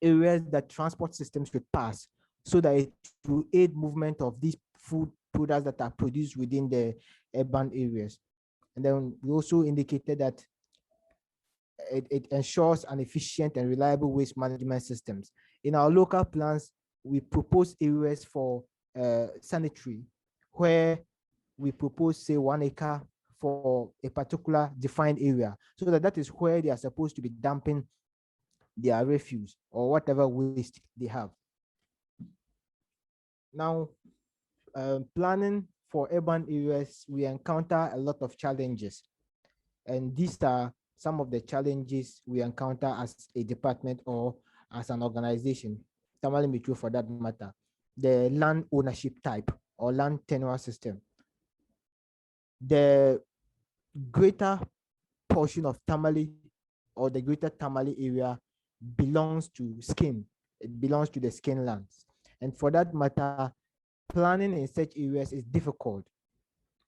areas that transport systems should pass so that it will aid movement of these food products that are produced within the urban areas. And then we also indicated that it ensures an efficient and reliable waste management systems. In our local plans, we propose areas for sanitary, where we propose, say, 1 acre for a particular defined area, so that is where they are supposed to be dumping their refuse or whatever waste they have. Now, planning for urban areas, we encounter a lot of challenges, and these are some of the challenges we encounter as a department or as an organization, Tamale Metro for that matter. The land ownership type or land tenure system. The greater portion of Tamale or the greater Tamale area belongs to skin. It belongs to the skin lands. And for that matter, planning in such areas is difficult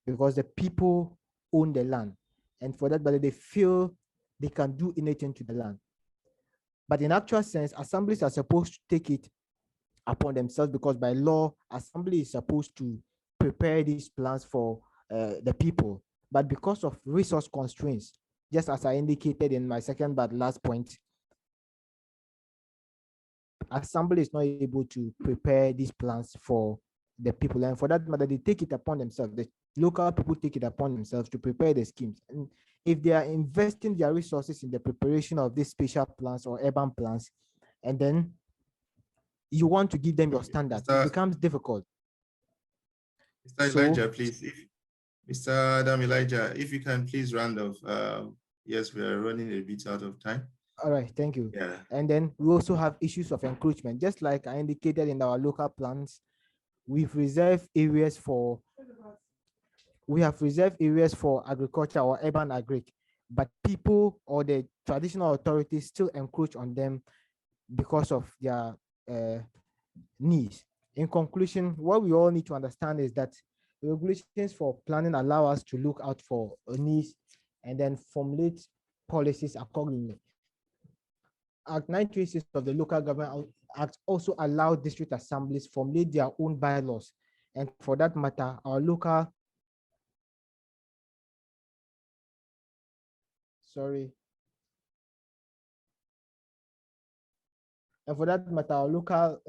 because the people own the land. And for that matter, they feel they can do anything to the land. But in actual sense, assemblies are supposed to take it upon themselves because by law, assembly is supposed to prepare these plans for the people. But because of resource constraints, just as I indicated in my second but last point, assembly is not able to prepare these plans for the people. And for that matter, they take it upon themselves. The local people take it upon themselves to prepare the schemes. And if they are investing their resources in the preparation of these spatial plans or urban plans, and then you want to give them your standards, it becomes difficult. Mr. Elijah, please. Mr. Adam Elijah, if you can please round off. Yes, we are running a bit out of time. All right, thank you. Yeah. And then we also have issues of encroachment. Just like I indicated in our local plans, we've reserved areas for, agriculture or urban agric, but people or the traditional authorities still encroach on them because of their needs. In conclusion, what we all need to understand is that regulations for planning allow us to look out for needs and then formulate policies accordingly. Act 936 of the Local Government Act also allow district assemblies formulate their own bylaws. And for that matter, our local, and for that matter, our local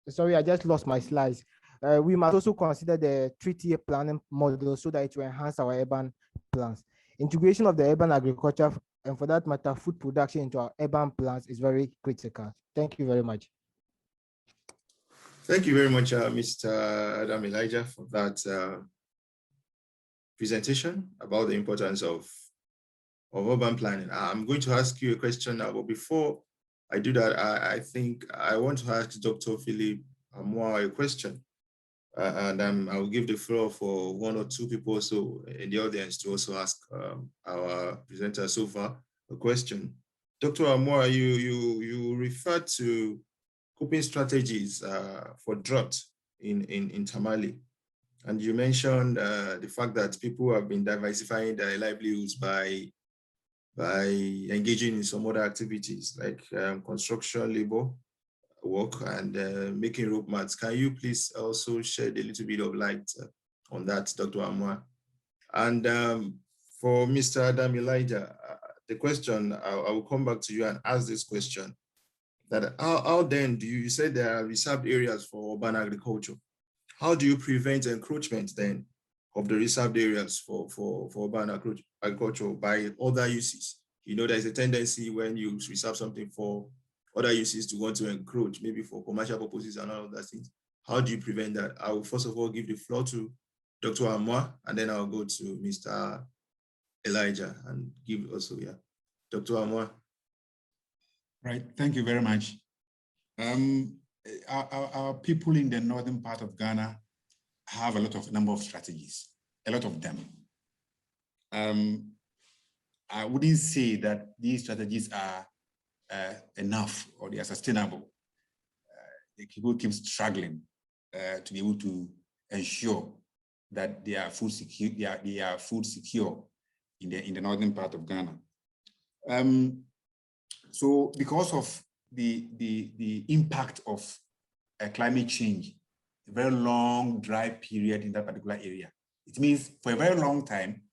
sorry, I just lost my slides. We must also consider the 3-tier planning model so that it will enhance our urban plans. Integration of the urban agriculture and for that matter, food production into our urban plans is very critical. Thank you very much. Thank you very much, Mr. Adam Elijah, for that presentation about the importance of urban planning. I'm going to ask you a question now, but before I do that, I think I want to ask Dr. Philip Amwa a question. And I will give the floor for 1 or 2 people also in the audience to also ask our presenter so far a question. Dr. Amwa, you referred to coping strategies for drought in Tamale. And you mentioned the fact that people have been diversifying their livelihoods by engaging in some other activities like construction, labor, work, and making rope mats. Can you please also shed a little bit of light on that, Dr. Amwa? And for Mr. Adam Elijah, the question, I will come back to you and ask this question. That how then do you say there are reserved areas for urban agriculture? How do you prevent encroachment then of the reserved areas for urban agriculture by other uses? You know, there's a tendency when you reserve something for other uses to want to encroach, maybe for commercial purposes and all of those things. How do you prevent that? I will first of all give the floor to Dr. Amwa, and then I'll go to Mr. Elijah and give also, Dr. Amwa. Right, thank you very much. Our people in the northern part of Ghana have a number of strategies, a lot of them. I wouldn't say that these strategies are enough or they are sustainable. The people keep struggling to be able to ensure that they are food secure. They are food secure in the northern part of Ghana. So because of the impact of climate change, a very long dry period in that particular area, it means for a very long time,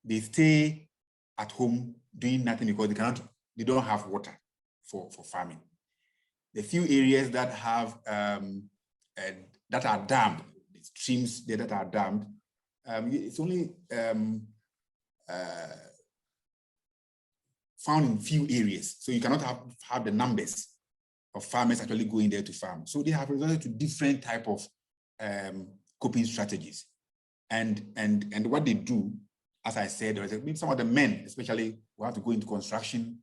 they stay at home doing nothing because they don't have water for farming. The few areas that have that are dammed, the streams there that are dammed, it's only found in few areas. So you cannot have the numbers of farmers actually going there to farm. So they have resorted to different type of coping strategies. And what they do, as I said, some of the men, especially, who have to go into construction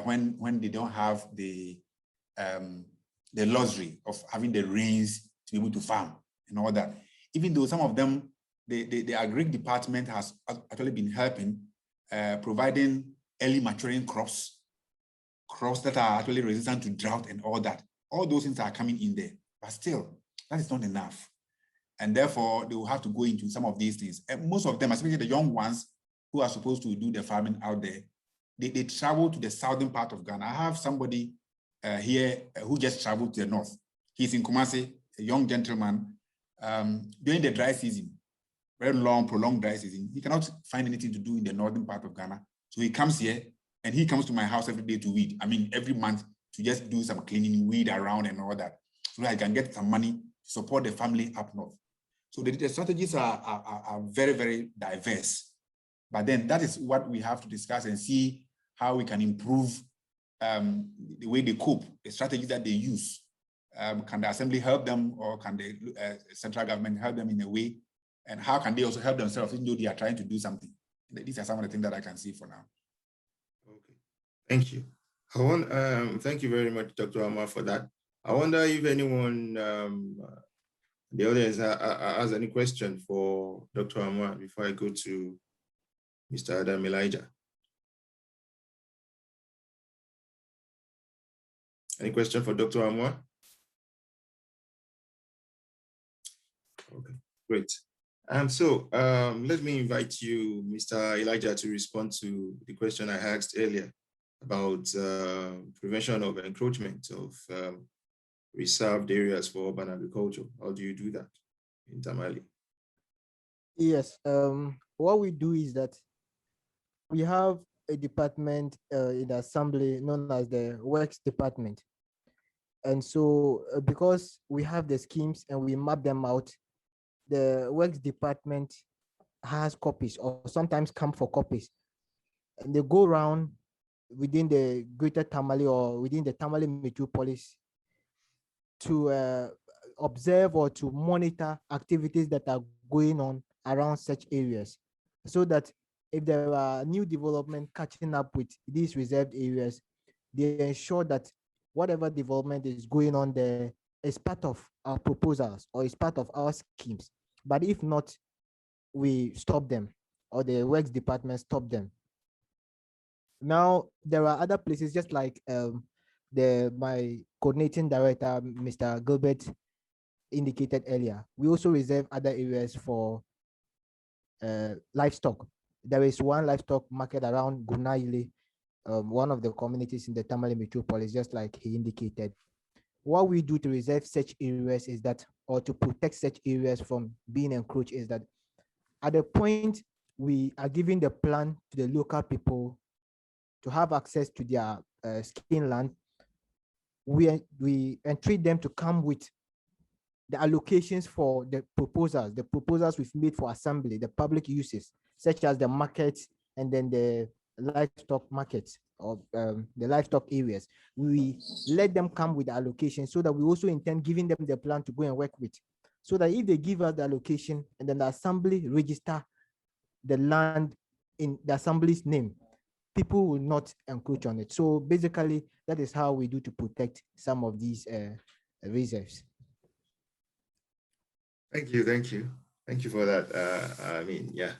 when they don't have the luxury of having the rains to be able to farm and all that. even though some of them, the agric department has actually been helping, providing early maturing crops that are actually resistant to drought and all that. All those things are coming in there, but still, that is not enough. And therefore, they will have to go into some of these things. And most of them, especially the young ones who are supposed to do the farming out there, they travel to the southern part of Ghana. I have somebody here who just traveled to the north. He's in Kumasi, a young gentleman. During the dry season, very long, prolonged dry season, he cannot find anything to do in the northern part of Ghana. So he comes here and he comes to my house every day to weed. I mean, every month to just do some cleaning, weed around and all that, so that I can get some money to support the family up north. So the strategies are very, very diverse. But then that is what we have to discuss and see how we can improve the way they cope, the strategies that they use. Can the assembly help them, or can the central government help them in a way? And how can they also help themselves, even though they are trying to do something? These are some of the things that I can see for now. Okay, thank you. Thank you very much, Dr. Amar, for that. I wonder if anyone, the audience, has any question for Dr. Amar before I go to Mr. Adam Elijah. Any question for Dr. Amar? Okay, great. Let me invite you, Mr. Elijah, to respond to the question I asked earlier about prevention of encroachment of reserved areas for urban agriculture. How do you do that in Tamale? Yes, what we do is that we have a department in the assembly known as the Works Department. And so because we have the schemes and we map them out, the Works Department has copies or sometimes come for copies. And they go around within the greater Tamale or within the Tamale metropolis to observe or to monitor activities that are going on around such areas, so that if there are new development catching up with these reserved areas, they ensure that whatever development is going on there is part of our proposals or is part of our schemes. But if not, we stop them, or the Works Department stop them. Now, there are other places, just like my coordinating director, Mr. Gilbert, indicated earlier. We also reserve other areas for livestock. There is one livestock market around Gunaile, one of the communities in the Tamale metropolis, just like he indicated. What we do to reserve such areas is that, or to protect such areas from being encroached, is that at the point we are giving the plan to the local people to have access to their skin land, we entreat them to come with the allocations for the proposals we've made for assembly, the public uses, such as the markets and then the livestock markets or the livestock areas. We let them come with the allocation, so that we also intend giving them the plan to go and work with, so that if they give us the allocation and then the assembly register the land in the assembly's name, people will not encroach on it. So basically, that is how we do to protect some of these reserves. Thank you for that. I mean, yeah,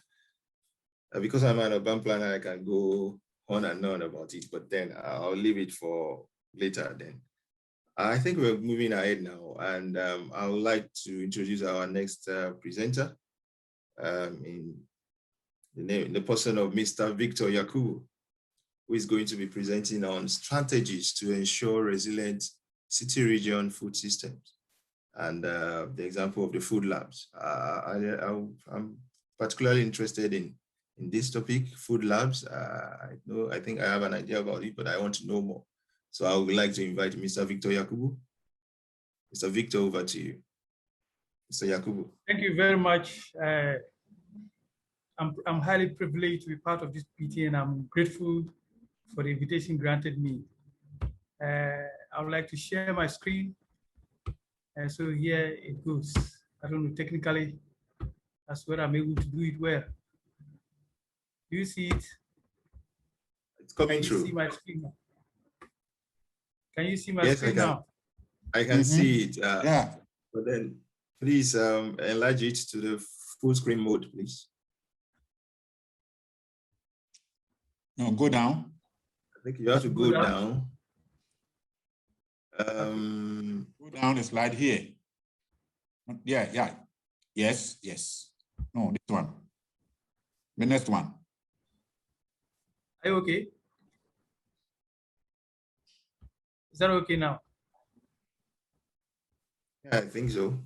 because I'm an urban planner, I can go on and on about it, but then I'll leave it for later. Then I think we're moving ahead now, and I would like to introduce our next presenter, in the person of Mr. Victor Yakubu, who is going to be presenting on strategies to ensure resilient city region food systems, and the example of the food labs. I'm particularly interested in this topic, food labs. I think I have an idea about it, but I want to know more. So I would like to invite Mr. Victor Yakubu. Mr. Victor, over to you. Mr. Yakubu. Thank you very much. I'm highly privileged to be part of this PT, and I'm grateful for the invitation granted me. I would like to share my screen. And so here it goes. I don't know, technically, that's where I'm able to do it well. Do you see it? It's coming through. Can you see my screen now? Can you see my Yes, screen now? I can see it. Yeah. But then Please enlarge it to the full screen mode, please. No, go down. I think you have to go down. Go down the slide here. Yeah, yeah. Yes, yes. No, this one. The next one. Are you okay? Is that okay now? Yeah, I think so.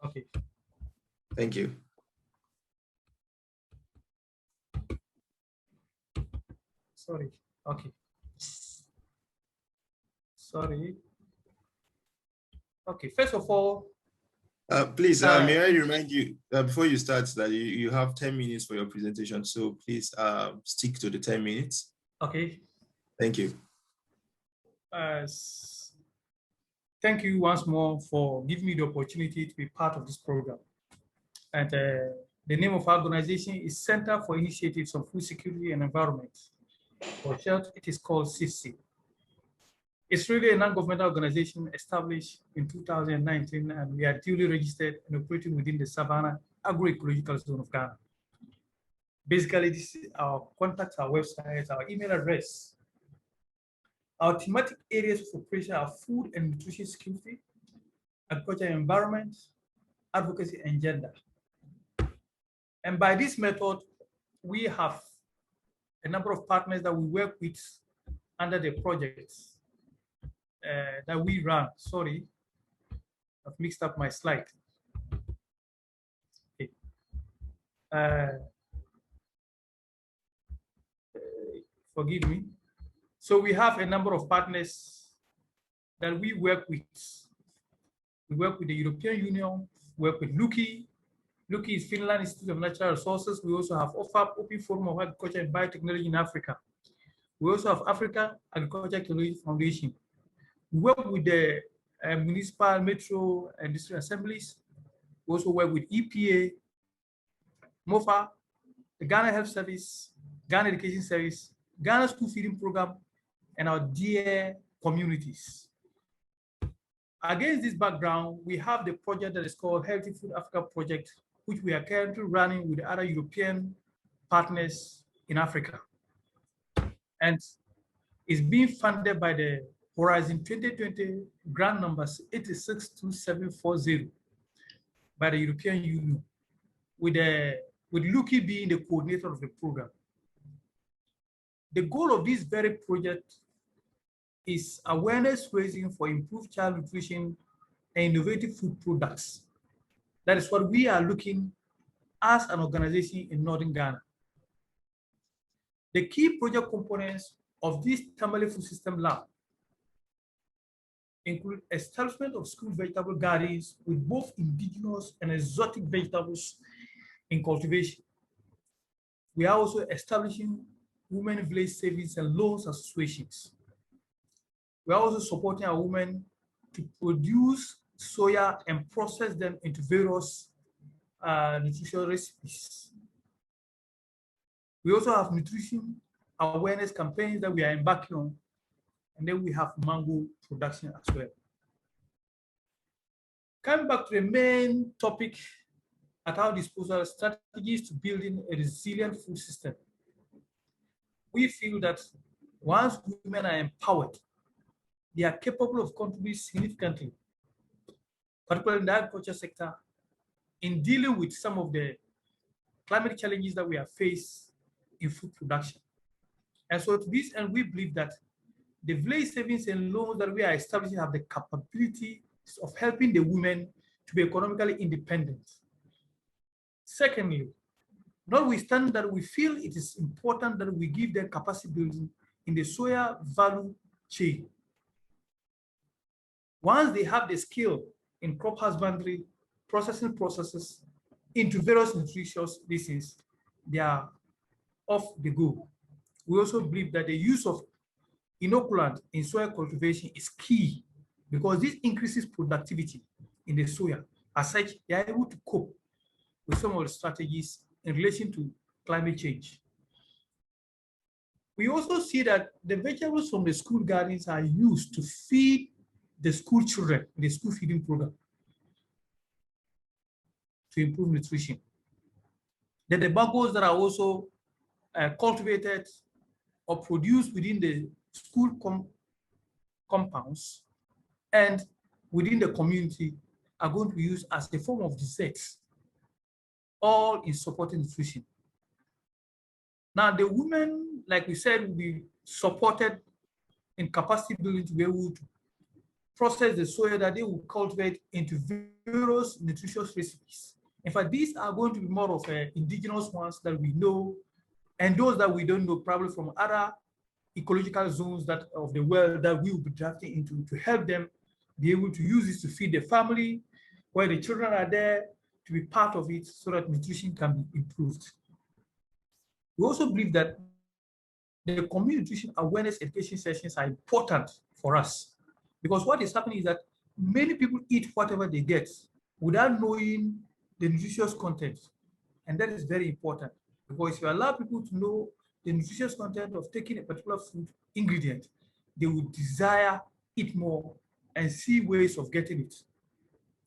Okay. Thank you. Sorry. Okay. Sorry. Okay. First of all, please, may I remind you before you start that you have 10 minutes for your presentation. So please stick to the 10 minutes. Okay. Thank you. Thank you once more for giving me the opportunity to be part of this program. And the name of our organization is Center for Initiatives on Food Security and Environment. For short, it is called CIFSI. It's really a non-governmental organization established in 2019, and we are duly registered and operating within the Savannah Agroecological Zone of Ghana. Basically, this is our contact, our website, our email address. Our thematic areas of operation are food and nutrition security, agriculture and environment, advocacy, and gender. And by this method, we have a number of partners that we work with under the projects that we run. Sorry, I've mixed up my slide. Okay. Forgive me. So we have a number of partners that we work with. We work with the European Union, work with LUCI. LUCI is Finland Institute of Natural Resources. We also have OFAP, Open Forum of Agriculture and Biotechnology in Africa. We also have Africa Agriculture Technology Foundation. We work with the municipal, metro, and district assemblies. We also work with EPA, MOFA, the Ghana Health Service, Ghana Education Service, Ghana School Feeding Program, and our dear communities. Against this background, we have the project that is called Healthy Food Africa Project, which we are currently running with other European partners in Africa. And it's being funded by the Horizon 2020 grant numbers 862740 by the European Union, with LUCI being the coordinator of the program. The goal of this very project is awareness raising for improved child nutrition and innovative food products. That is what we are looking as an organization in Northern Ghana. The key project components of this Tamale Food System Lab include establishment of school vegetable gardens with both indigenous and exotic vegetables in cultivation. We are also establishing women village savings and loans associations. We are also supporting our women to produce soya and process them into various nutritional recipes. We also have nutrition awareness campaigns that we are embarking on, and then we have mango production as well. Coming back to the main topic at our disposal, strategies to building a resilient food system. We feel that once women are empowered, they are capable of contributing significantly, particularly in the agriculture sector, in dealing with some of the climate challenges that we have faced in food production. And so to this end, we believe that the village savings and loans that we are establishing have the capability of helping the women to be economically independent. Secondly, notwithstanding that we feel it is important that we give them capacity building in the soya value chain. Once they have the skill in crop husbandry, processing processes into various nutritious diseases, they are off the go. We also believe that the use of inoculant in soya cultivation is key because this increases productivity in the soya. As such, they are able to cope with some of the strategies in relation to climate change. We also see that the vegetables from the school gardens are used to feed the school children in the school feeding program. to improve nutrition. Then the mangoes that are also cultivated or produced within the school compounds and within the community are going to be used as a form of desserts, all in supporting nutrition. Now, the women, like we said, will be supported in capacity building to be able to process the soil that they will cultivate into various nutritious recipes. In fact, these are going to be more of indigenous ones that we know, and those that we don't know, probably from other ecological zones that of the world that we will be drafting into to help them be able to use this to feed the family, where the children are there to be part of it so that nutrition can be improved. We also believe that the community nutrition awareness education sessions are important for us, because what is happening is that many people eat whatever they get without knowing the nutritious content. And that is very important, because if you allow people to know the nutritious content of taking a particular food ingredient, they will desire it more and see ways of getting it.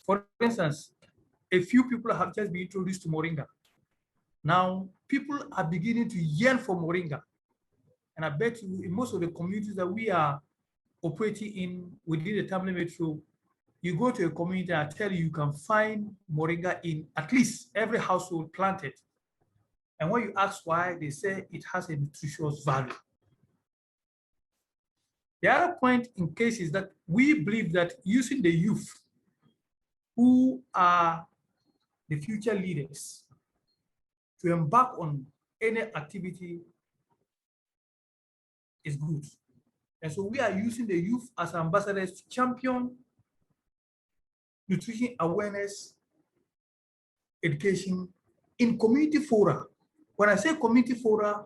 For instance, a few people have just been introduced to moringa. Now, people are beginning to yearn for moringa. And I bet you in most of the communities that we are operating in within the Tamale Metro, you go to a community, I tell you, you can find moringa in at least every household planted. And when you ask why, they say it has a nutritious value. The other point in case is that we believe that using the youth, who are the future leaders, to embark on any activity is good. And so we are using the youth as ambassadors to champion nutrition awareness education in community fora. When I say community fora,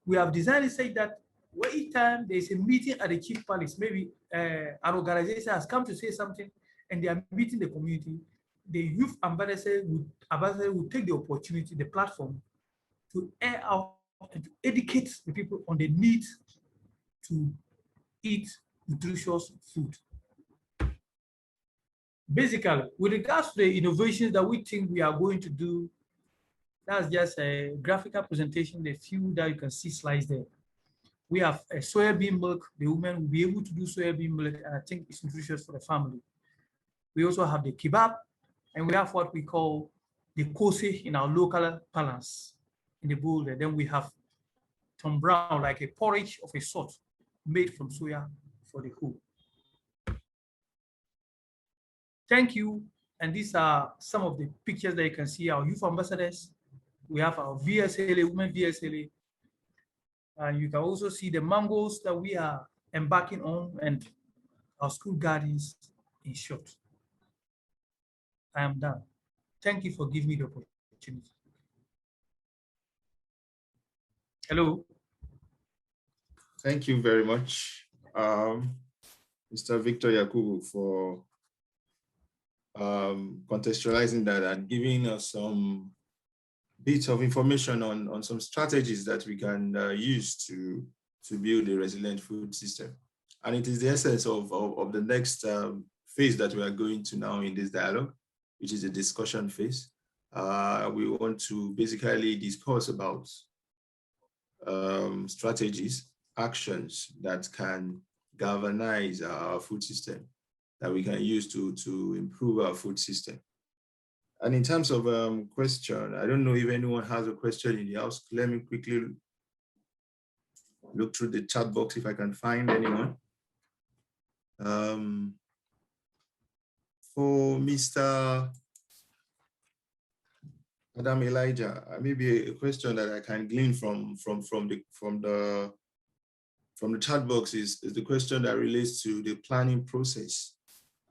we have designed it such that each time there's a meeting at the chief palace, maybe an organization has come to say something and they are meeting the community, the youth ambassador would take the opportunity, the platform, to air out and to educate the people on the need to eat nutritious food. Basically, with regards to the innovations that we think we are going to do, that's just a graphical presentation, the few that you can see slides there. We have a soybean milk. The women will be able to do soybean milk, and I think it's nutritious for the family. We also have the kebab, and we have what we call the kose in our local parlance in the bowl there. Then we have Tom Brown, like a porridge of a sort made from soya for the whole. Thank you. And these are some of the pictures that you can see, our youth ambassadors. We have our VSLA, women VSLA. You can also see the mangoes that we are embarking on and our school gardens in short. I am done. Thank you for giving me the opportunity. Hello. Thank you very much, Mr. Victor Yakubu, for contextualizing that and giving us some bits of information on some strategies that we can use to build a resilient food system. And it is the essence of the next phase that we are going to now in this dialogue, which is a discussion phase. We want to basically discuss about strategies, actions that can galvanize our food system, that we can use to improve our food system. And in terms of question, I don't know if anyone has a question in the house. Let me quickly look through the chat box if I can find anyone. For Mr. Adam Elijah, maybe a question that I can glean from the chat box is the question that relates to the planning process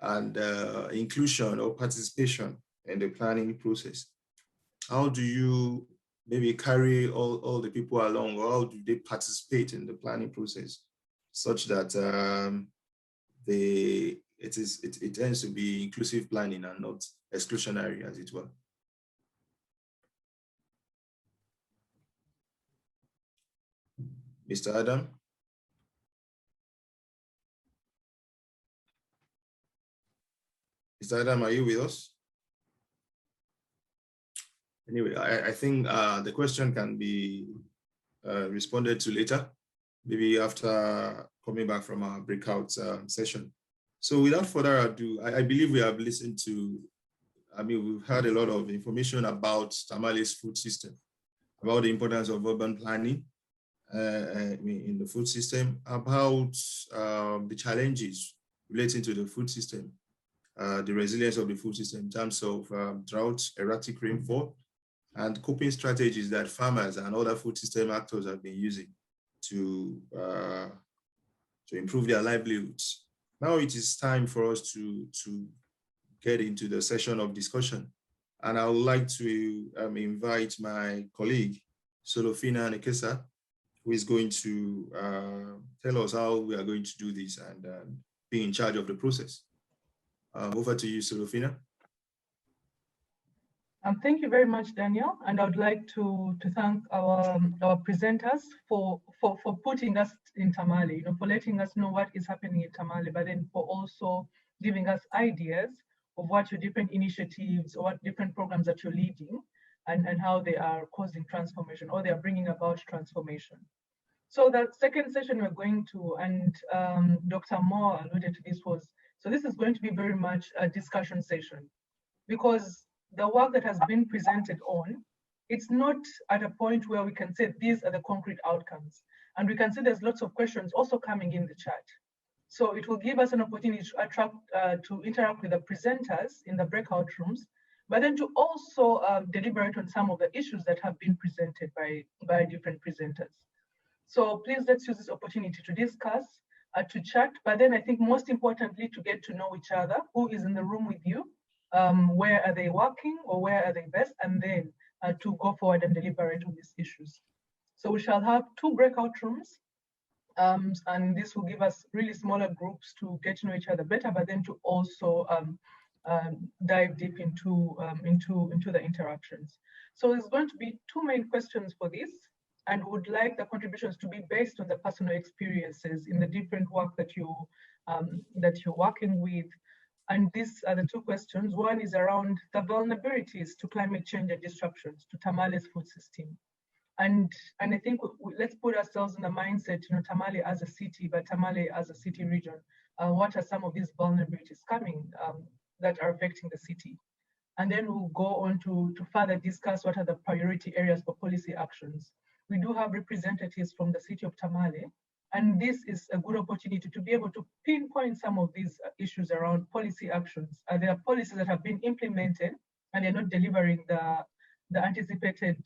and inclusion or participation in the planning process. How do you maybe carry all the people along, or how do they participate in the planning process such that it tends to be inclusive planning and not exclusionary, as it were? Mr. Adam? Mr. Adam, are you with us? Anyway, I think the question can be responded to later, maybe after coming back from our breakout session. So without further ado, I believe we have listened to, we've heard a lot of information about Tamales food system, about the importance of urban planning in the food system, about the challenges relating to the food system, the resilience of the food system in terms of drought, erratic rainfall, and coping strategies that farmers and other food system actors have been using to improve their livelihoods. Now it is time for us to get into the session of discussion. And I would like to invite my colleague, Solofina Nekesa, who is going to tell us how we are going to do this and be in charge of the process. Over to you, Solofina. Thank you very much, Daniel. And I would like to thank our presenters for putting us in Tamale, for letting us know what is happening in Tamale, but then for also giving us ideas of what your different initiatives or what different programs that you're leading and how they are causing transformation or they are bringing about transformation. So the second session we're going to, and Dr. Moore alluded to this, was, so this is going to be very much a discussion session, because the work that has been presented on, it's not at a point where we can say these are the concrete outcomes. And we can see there's lots of questions also coming in the chat. So it will give us an opportunity to interact with the presenters in the breakout rooms, but then to also deliberate on some of the issues that have been presented by different presenters. So please let's use this opportunity to discuss, to chat, but then I think most importantly to get to know each other, who is in the room with you, where are they working or where are they best, and then to go forward and deliberate on these issues. So we shall have 2 breakout rooms, and this will give us really smaller groups to get to know each other better, but then to also dive deep into the interactions. So there's going to be 2 main questions for this, and would like the contributions to be based on the personal experiences in the different work that you're working with. And these are the 2 questions. One is around the vulnerabilities to climate change and disruptions to Tamale's food system. And I think let's put ourselves in the mindset, Tamale as a city, but Tamale as a city region. What are some of these vulnerabilities coming that are affecting the city? And then we'll go on to further discuss what are the priority areas for policy actions. We do have representatives from the city of Tamale, and this is a good opportunity to be able to pinpoint some of these issues around policy actions. There are policies that have been implemented and they're not delivering the anticipated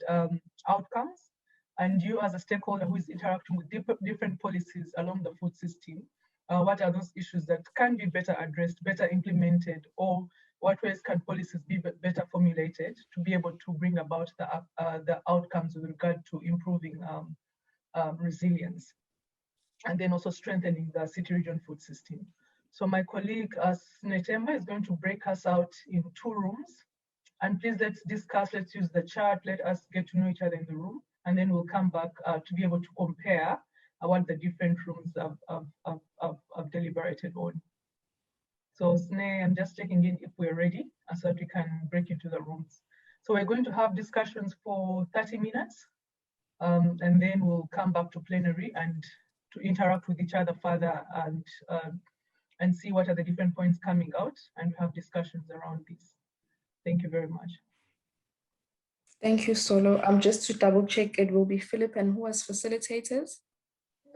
outcomes. And you as a stakeholder who is interacting with different policies along the food system, what are those issues that can be better addressed, better implemented, or what ways can policies be better formulated to be able to bring about the outcomes with regard to improving resilience, and then also strengthening the city region food system. So my colleague Netemba is going to break us out in 2 rooms, and please let's discuss, let's use the chat, let us get to know each other in the room, and then we'll come back to be able to compare what the different rooms have deliberated on. So Sneh, I'm just checking in if we're ready so that we can break into the rooms. So we're going to have discussions for 30 minutes, and then we'll come back to plenary and to interact with each other further and see what are the different points coming out, and have discussions around this. Thank you very much. Thank you, Solo. Just to double check, it will be Philip and who as facilitators?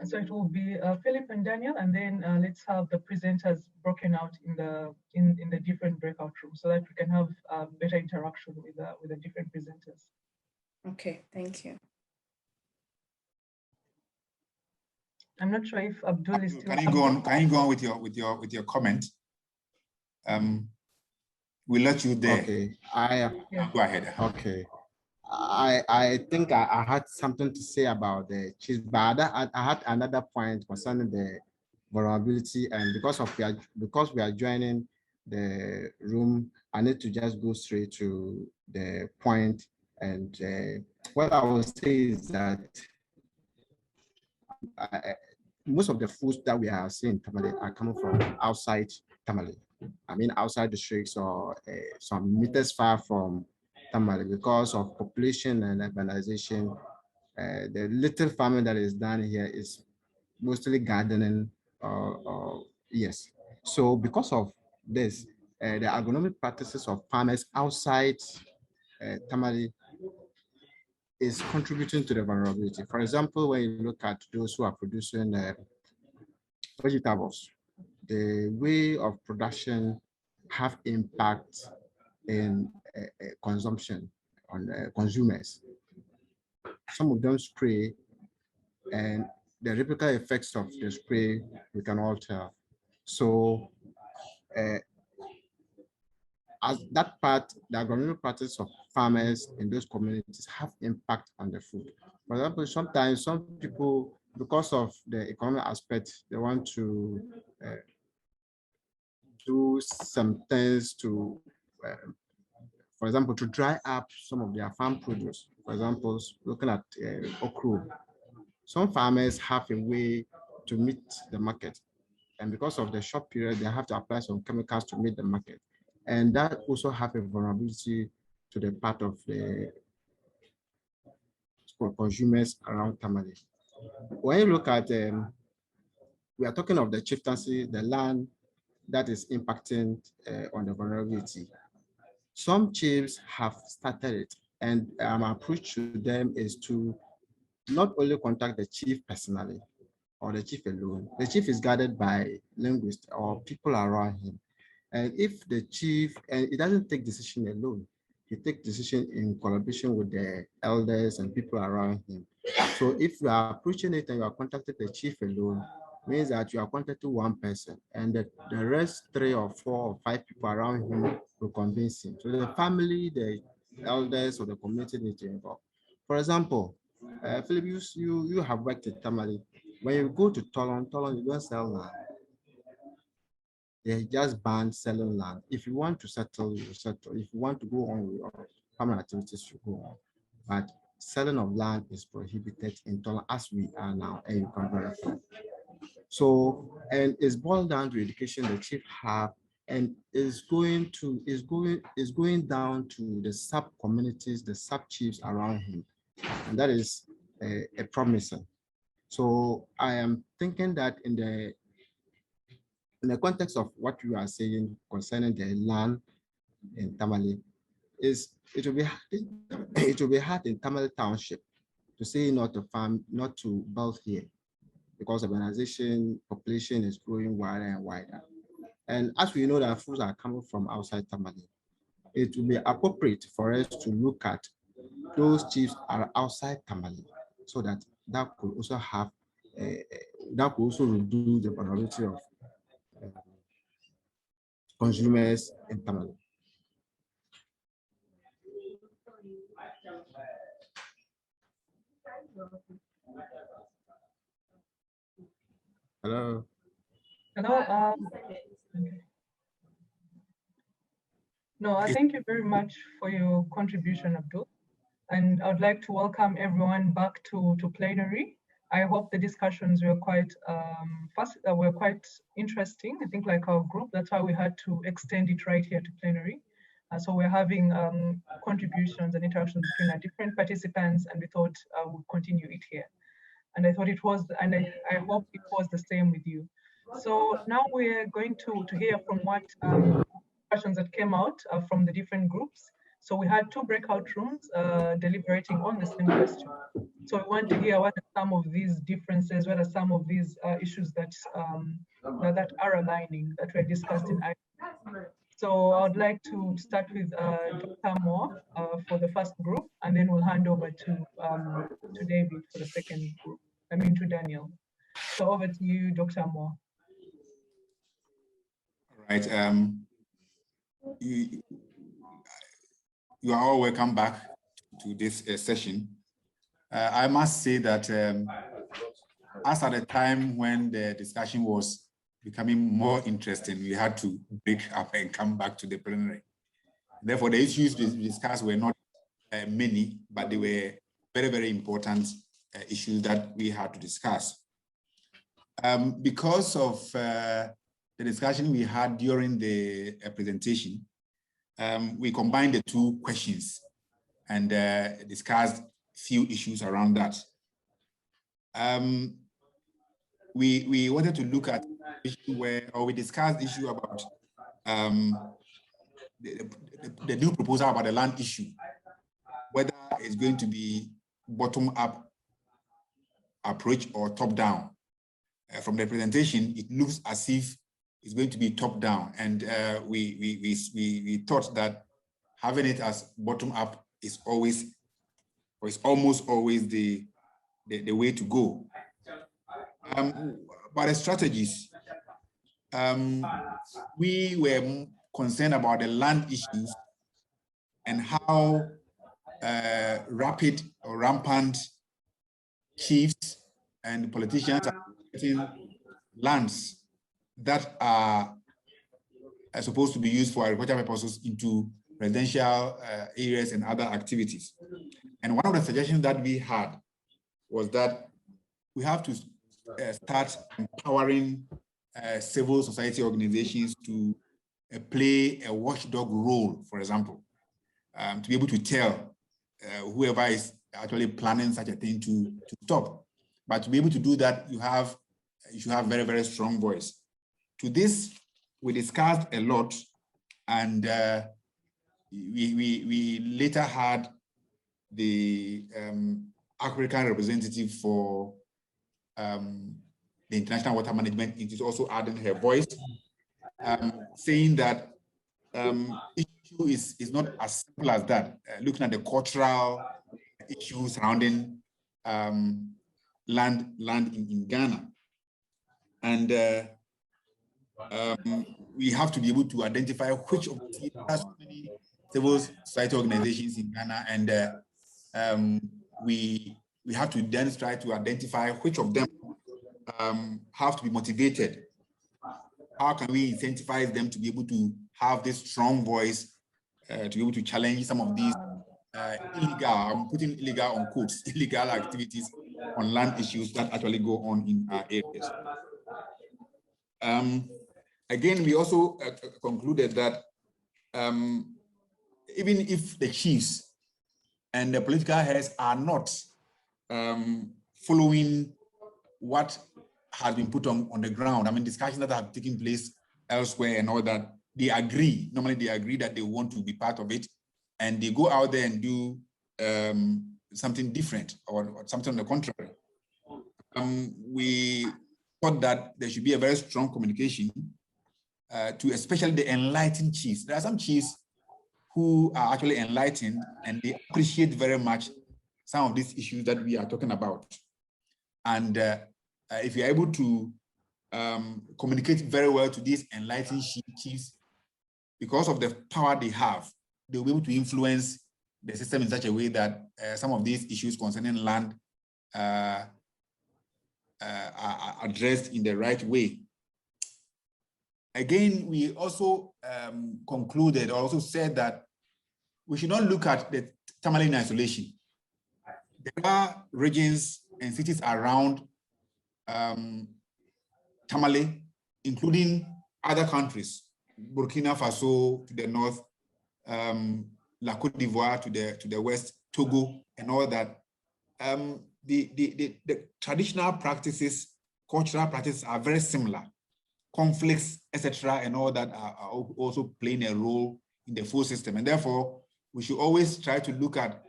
So it will be Philip and Daniel, and then let's have the presenters broken out in the different breakout rooms so that we can have better interaction with the different presenters. Okay, thank you. I'm not sure if Abdul is still. Can you go on? Can you go on with your comment? We'll let you there. Okay, Go ahead. Okay. I think I had something to say about the cheese, but I had another point concerning the vulnerability, and because we are joining the room, I need to just go straight to the point. And what I will say is that most of the foods that we are seeing in Tamale are coming from outside Tamale. I mean, outside the streets or some meters far from Tamale because of population and urbanization. The little farming that is done here is mostly gardening. Yes. So because of this, the agronomic practices of farmers outside Tamale is contributing to the vulnerability. For example, when you look at those who are producing vegetables, the way of production have impact in consumption on consumers. Some of them spray, and the ripple effects of the spray we can all tell. So as that part, the agronomic practice of farmers in those communities have impact on the food. For example, sometimes some people, because of the economic aspect, they want to do some things to, for example, to dry up some of their farm produce. For example, looking at okra, some farmers have a way to meet the market. And because of the short period, they have to apply some chemicals to meet the market. And that also have a vulnerability to the part of the consumers around Tamale. When you look at, we are talking of the chieftaincy, the land that is impacting on the vulnerability. Some chiefs have started it, and my approach to them is to not only contact the chief personally or the chief alone. The chief is guided by linguists or people around him. And if the chief, and it doesn't take decision alone, he takes decision in collaboration with the elders and people around him. So if you are approaching it and you are contacting the chief alone, means that you are contacting one person, and the rest 3 or 4 or 5 people around him will convince him. So the family, the elders, or the community need to involve. For example, Philip, you have worked at Tamale. When you go to Tolon, you don't sell land. They just ban selling land. If you want to settle, you settle. If you want to go on with your farming activities, you go on. But selling of land is prohibited in Tolon as we are now, and you can verify. So, and it's boiled down to education the chief have, and is going down to the sub communities, the sub chiefs around him, and that is a promising. So I am thinking that in the context of what you are saying concerning the land in Tamale, it will be hard in Tamale Township to say not to farm, not to build here, because urbanization, population is growing wider and wider. And as we know that foods are coming from outside Tamale, it will be appropriate for us to look at those chiefs are outside Tamale, so that could also have, that could also reduce the vulnerability of consumers in Tamale. Hello. Hello. No, I thank you very much for your contribution, Abdul. And I would like to welcome everyone back to plenary. I hope the discussions were quite quite interesting. I think like our group, that's why we had to extend it right here to plenary. So we're having contributions and interactions between our different participants, and we thought we'll continue it here. And I thought it was, and I hope it was the same with you. So now we're going to hear from what questions that came out from the different groups. So we had 2 breakout rooms deliberating on the same question. So we want to hear what are some of these differences, what are some of these issues that that are aligning, that were discussed in. So I would like to start with Dr. Moore for the first group, and then we'll hand over to David for the second group. I mean to Daniel. So over to you, Dr. Moore. All right. You are all welcome back to this session. I must say that as at the time when the discussion was becoming more interesting, we had to break up and come back to the plenary. Therefore, the issues we discussed were not many, but they were very, very important issues that we had to discuss. Because of the discussion we had during the presentation, we combined the 2 questions and discussed few issues around that. We wanted to look at issue we discussed issue about the new proposal about the land issue, whether it's going to be bottom-up approach or top-down. From the presentation, it looks as if it's going to be top-down, and we thought that having it as bottom-up is always, or is almost always the way to go. But the strategies, we were concerned about the land issues and how rapid or rampant chiefs and politicians are getting lands that are supposed to be used for agricultural purposes into residential areas and other activities. And one of the suggestions that we had was that we have to start empowering civil society organizations to play a watchdog role, for example, to be able to tell whoever is actually planning such a thing to stop. But to be able to do that, you should have very, very strong voice. To this, we discussed a lot, and we later had the African representative for the International Water Management Institute also adding her voice, saying that issue is not as simple as that. Looking at the cultural issues surrounding land in Ghana, and we have to be able to identify which of the so many civil society organizations in Ghana, and we have to then try to identify which of them have to be motivated. How can we incentivize them to be able to have this strong voice, to be able to challenge some of these illegal, I'm putting illegal on quotes, illegal activities on land issues that actually go on in our areas. Again, we also concluded that even if the chiefs and the political heads are not following what has been put on the ground, I mean, discussions that have taken place elsewhere and all that, they agree, normally they agree that they want to be part of it, and they go out there and do something different or something on the contrary. We thought that there should be a very strong communication to especially the enlightened chiefs. There are some chiefs who are actually enlightened and they appreciate very much some of these issues that we are talking about. And if you're able to communicate very well to these enlightened chiefs, because of the power they have, they'll be able to influence the system in such a way that some of these issues concerning land are addressed in the right way. Again, we also concluded, also said that we should not look at the Tamale in isolation. There are regions and cities around Tamale, including other countries, Burkina Faso to the north, La Côte d'Ivoire to the west, Togo, and all that. The traditional practices, cultural practices are very similar. Conflicts, etc., and all that are also playing a role in the full system. And therefore, we should always try to look at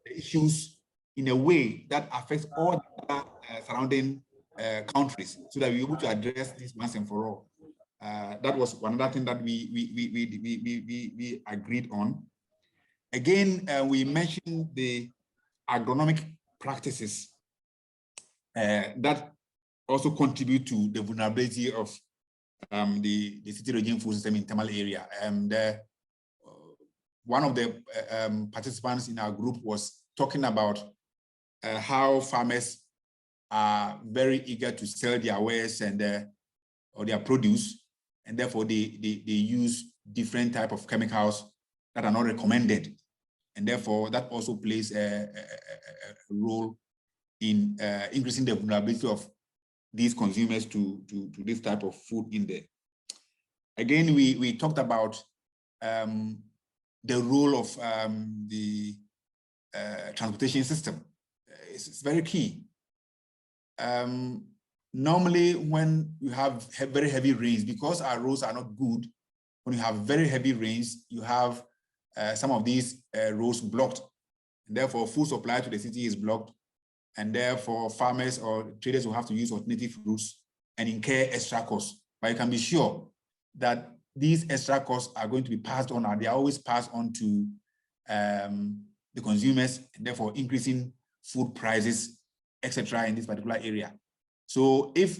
issues in a way that affects all the surrounding countries, so that we're able to address this once and for all. That was another thing that we agreed on. Again, we mentioned the agronomic practices that also contribute to the vulnerability of the city region food system in Tamale area. And one of the participants in our group was talking about how farmers are very eager to sell their wares and or their produce, and therefore they use different type of chemicals that are not recommended, and therefore that also plays a role in increasing the vulnerability of these consumers to this type of food in there. Again, we talked about the role of the transportation system. It's very key. Normally, when you have very heavy rains, because our roads are not good, when you have very heavy rains, you have some of these roads blocked. And therefore, food supply to the city is blocked. And therefore, farmers or traders will have to use alternative routes and incur extra costs. But you can be sure that these extra costs are going to be passed on, or they are always passed on to the consumers, and therefore increasing food prices, etc., in this particular area. So if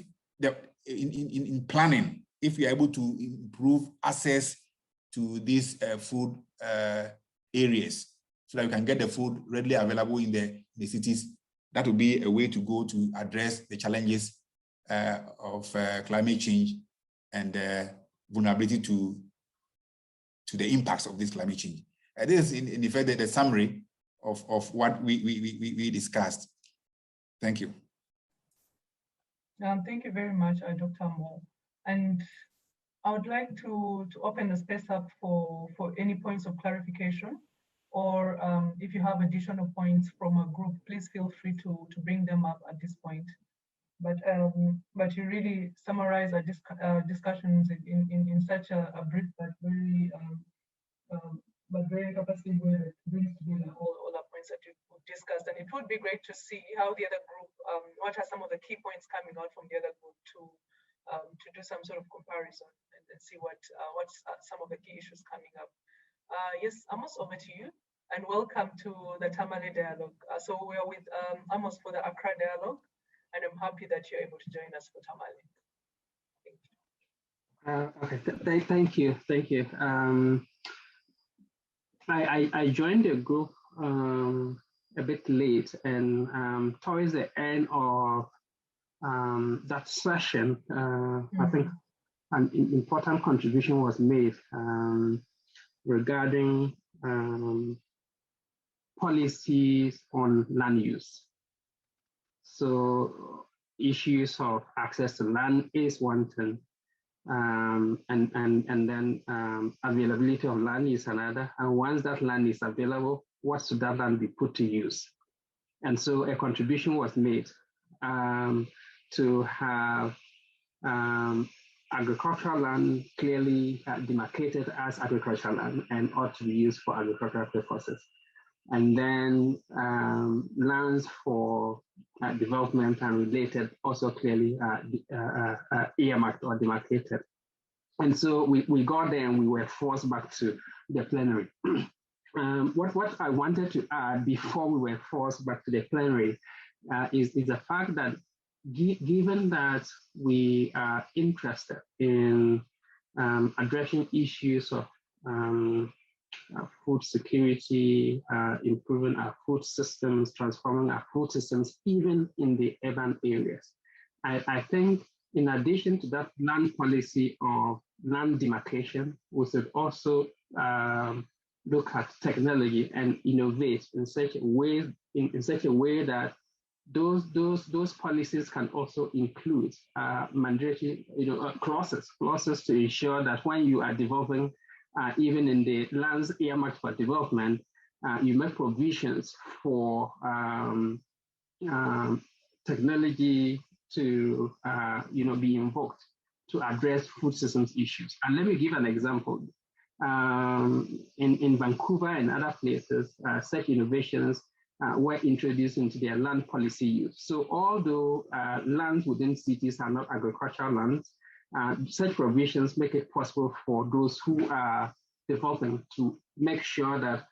in planning, if we are able to improve access to these food areas, so that we can get the food readily available in the cities, that would be a way to go to address the challenges of climate change and vulnerability to the impacts of this climate change. This is in effect the summary of what we discussed. Thank you. Thank you very much, Dr. Moore. And I would like to open the space up for any points of clarification, or if you have additional points from a group, please feel free to bring them up at this point. But you really summarize our discussions in such a brief but very capacity way that brings together all the points that you've discussed. And it would be great to see how the other group, what are some of the key points coming out from the other group to do some sort of comparison and see what's some of the key issues coming up. Yes, Amos, over to you, and welcome to the Tamale Dialogue. So we are with Amos for the Accra Dialogue, and I'm happy that you're able to join us for Tamale. Thank you. Thank you. I joined the group a bit late, and towards the end of that session, I think an important contribution was made regarding policies on land use. So issues of access to land is one thing, and then availability of land is another. And once that land is available, what should that land be put to use? And so a contribution was made to have agricultural land clearly demarcated as agricultural land and ought to be used for agricultural purposes. And then lands for development and related also clearly earmarked or demarcated. And so we got there and we were forced back to the plenary. What I wanted to add before we were forced back to the plenary is the fact that given that we are interested in addressing issues of food security, improving our food systems, transforming our food systems, even in the urban areas, I think in addition to that land policy of land demarcation, we should also look at technology and innovate in such a way that those policies can also include mandatory clauses to ensure that when you are developing, even in the lands earmarked for development, you make provisions for technology to be invoked to address food systems issues. And let me give an example. In Vancouver and other places, such innovations were introduced into their land policy use. So although lands within cities are not agricultural lands, such provisions make it possible for those who are developing to make sure that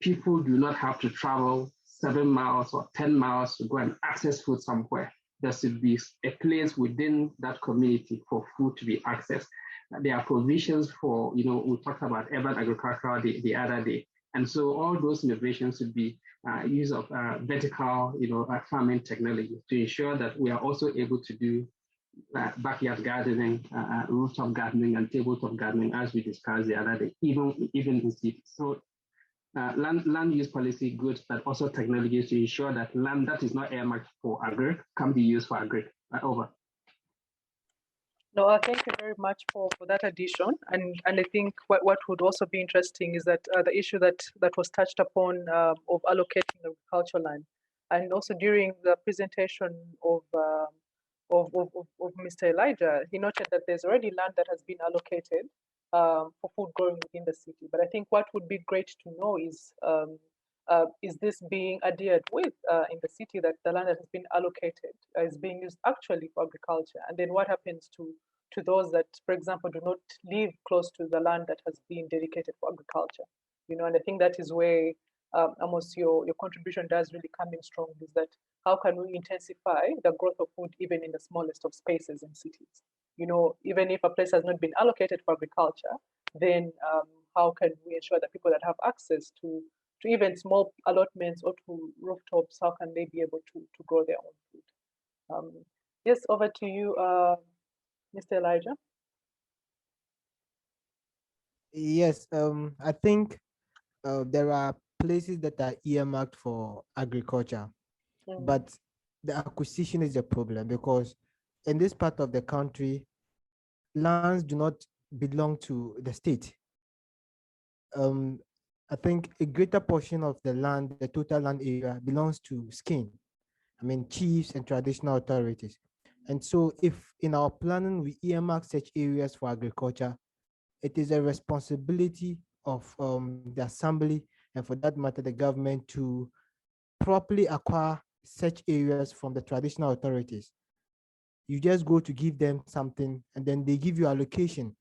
people do not have to travel 7 miles or 10 miles to go and access food somewhere. There should be a place within that community for food to be accessed. There are provisions for, we talked about urban agriculture the other day. And so all those innovations should be use of vertical, farming technology to ensure that we are also able to do backyard gardening, rooftop gardening, and tabletop gardening, as we discussed the other day, even in cities. So land use policy good, but also technologies to ensure that land that is not earmarked for agri can be used for agri. Over. No, thank you very much for that addition. And I think what would also be interesting is that the issue that was touched upon of allocating agricultural land, and also during the presentation of Mr. Elijah, he noted that there's already land that has been allocated for food growing within the city. But I think what would be great to know is this being adhered with in the city, that the land that has been allocated is being used actually for agriculture? And then what happens to those that, for example, do not live close to the land that has been dedicated for agriculture? And I think that is where Amos, your contribution does really come in strong, is that how can we intensify the growth of food even in the smallest of spaces in cities? Even if a place has not been allocated for agriculture, then how can we ensure that people that have access to even small allotments or to rooftops, how can they be able to grow their own food? Yes, over to you, Mr. Elijah. Yes, I think there are places that are earmarked for agriculture, but the acquisition is a problem, because in this part of the country, lands do not belong to the state. I think a greater portion of the land, the total land area, belongs to skin. I mean, chiefs and traditional authorities. And so if in our planning we earmark such areas for agriculture, it is a responsibility of the assembly, and for that matter, the government, to properly acquire such areas from the traditional authorities. You just go to give them something, and then they give you allocation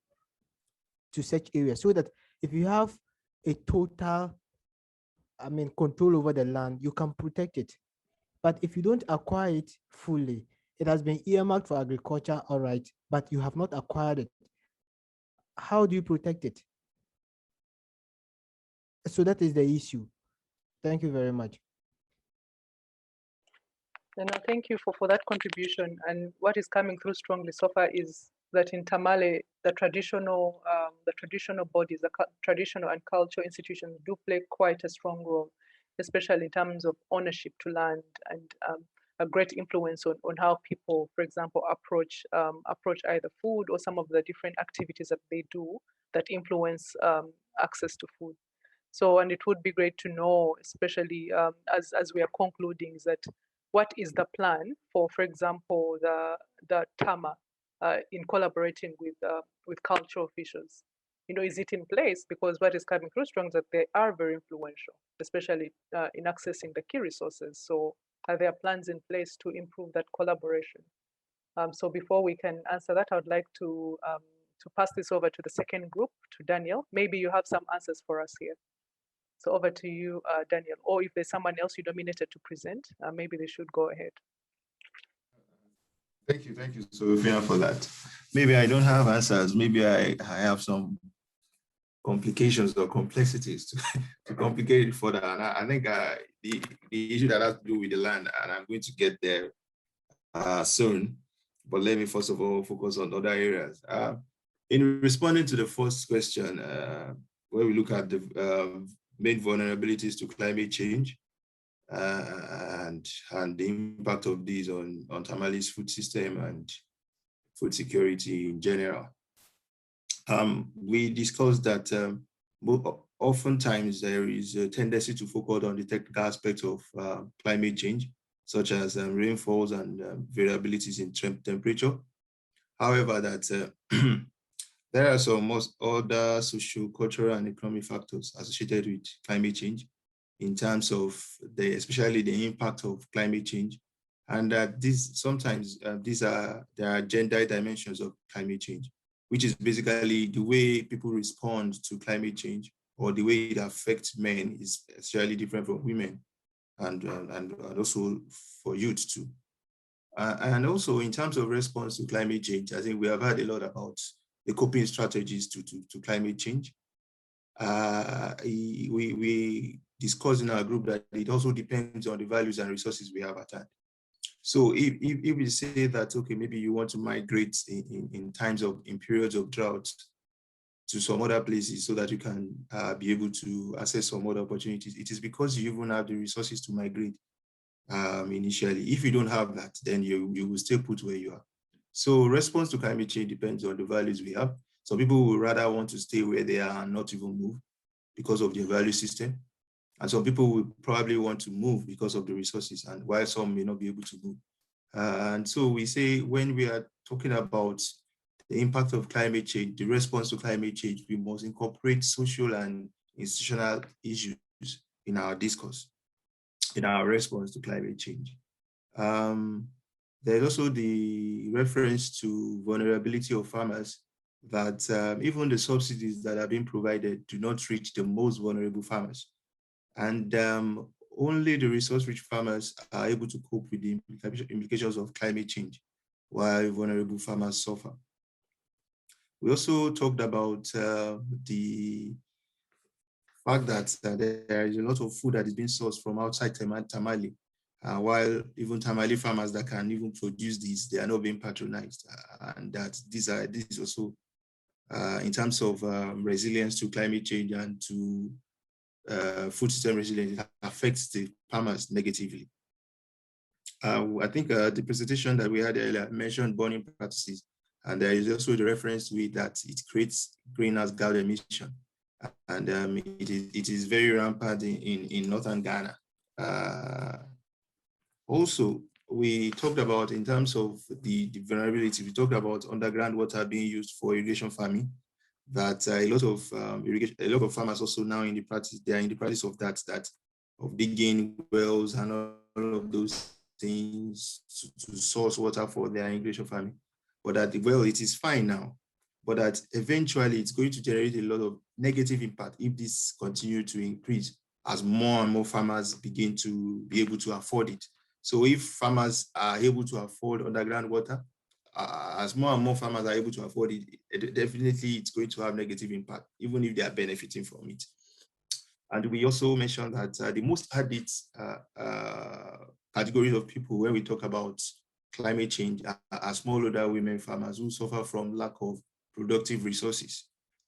to such areas, so that if you have a total, control over the land, you can protect it. But if you don't acquire it fully, it has been earmarked for agriculture, all right, but you have not acquired it. How do you protect it? So that is the issue. Thank you very much. And thank you for that contribution. And what is coming through strongly so far is that in Tamale, the traditional bodies, the traditional and cultural institutions do play quite a strong role, especially in terms of ownership to land, and a great influence on how people, for example, approach either food or some of the different activities that they do that influence access to food. So, and it would be great to know, especially as we are concluding, is that what is the plan for example, the TAMA in collaborating with cultural officials? Is it in place? Because what is coming through strong is that they are very influential, especially in accessing the key resources. So are there plans in place to improve that collaboration? So before we can answer that, I would like to pass this over to the second group, to Daniel. Maybe you have some answers for us here. So over to you, Daniel, or if there's someone else you nominated to present, maybe they should go ahead. Thank you, Sophia, for that. Maybe I don't have answers. Maybe I have some complications or complexities to complicate it further. And I think the issue that has to do with the land, and I'm going to get there soon, but let me first of all focus on other areas. In responding to the first question, where we look at the main vulnerabilities to climate change and the impact of these on Tamale's food system and food security in general. We discussed that oftentimes there is a tendency to focus on the technical aspects of climate change, such as rainfalls and variabilities in temperature. However, that there are some other social, cultural, and economic factors associated with climate change in terms of especially the impact of climate change. And that there are gender dimensions of climate change, which is basically the way people respond to climate change, or the way it affects men is actually different from women, and also for youth too. And also in terms of response to climate change, I think we have heard a lot about the coping strategies to climate change. We discussed in our group that it also depends on the values and resources we have at hand. So if we say that, okay, maybe you want to migrate in periods of drought to some other places so that you can be able to access some other opportunities, it is because you even have the resources to migrate initially. If you don't have that, then you will stay put where you are. So response to climate change depends on the values we have. Some people would rather want to stay where they are and not even move because of their value system. And some people will probably want to move because of the resources, and while some may not be able to move. And so we say when we are talking about the impact of climate change, the response to climate change, we must incorporate social and institutional issues in our discourse, in our response to climate change. There's also the reference to vulnerability of farmers, that even the subsidies that are being provided do not reach the most vulnerable farmers. And only the resource-rich farmers are able to cope with the implications of climate change, while vulnerable farmers suffer. We also talked about the fact that there is a lot of food that is being sourced from outside Tamale, while even Tamale farmers that can even produce these, they are not being patronized. And that this is also in terms of resilience to climate change and to food system resilience, it affects the farmers negatively. I think the presentation that we had earlier mentioned burning practices, and there is also the reference to it that it creates greenhouse gas emission, and it is very rampant in northern Ghana. Also, we talked about, in terms of the vulnerability, we talked about underground water being used for irrigation farming, that a lot of farmers also now in the practice, they are in the practice of of digging wells and all of those things to source water for their irrigation farming. But that it is fine now, but that eventually it's going to generate a lot of negative impact if this continues to increase as more and more farmers begin to be able to afford it. So if farmers are able to afford underground water, as more and more farmers are able to afford it, definitely it's going to have negative impact, even if they are benefiting from it. And we also mentioned that the most hardest categories of people when we talk about climate change are smallholder women farmers who suffer from lack of productive resources.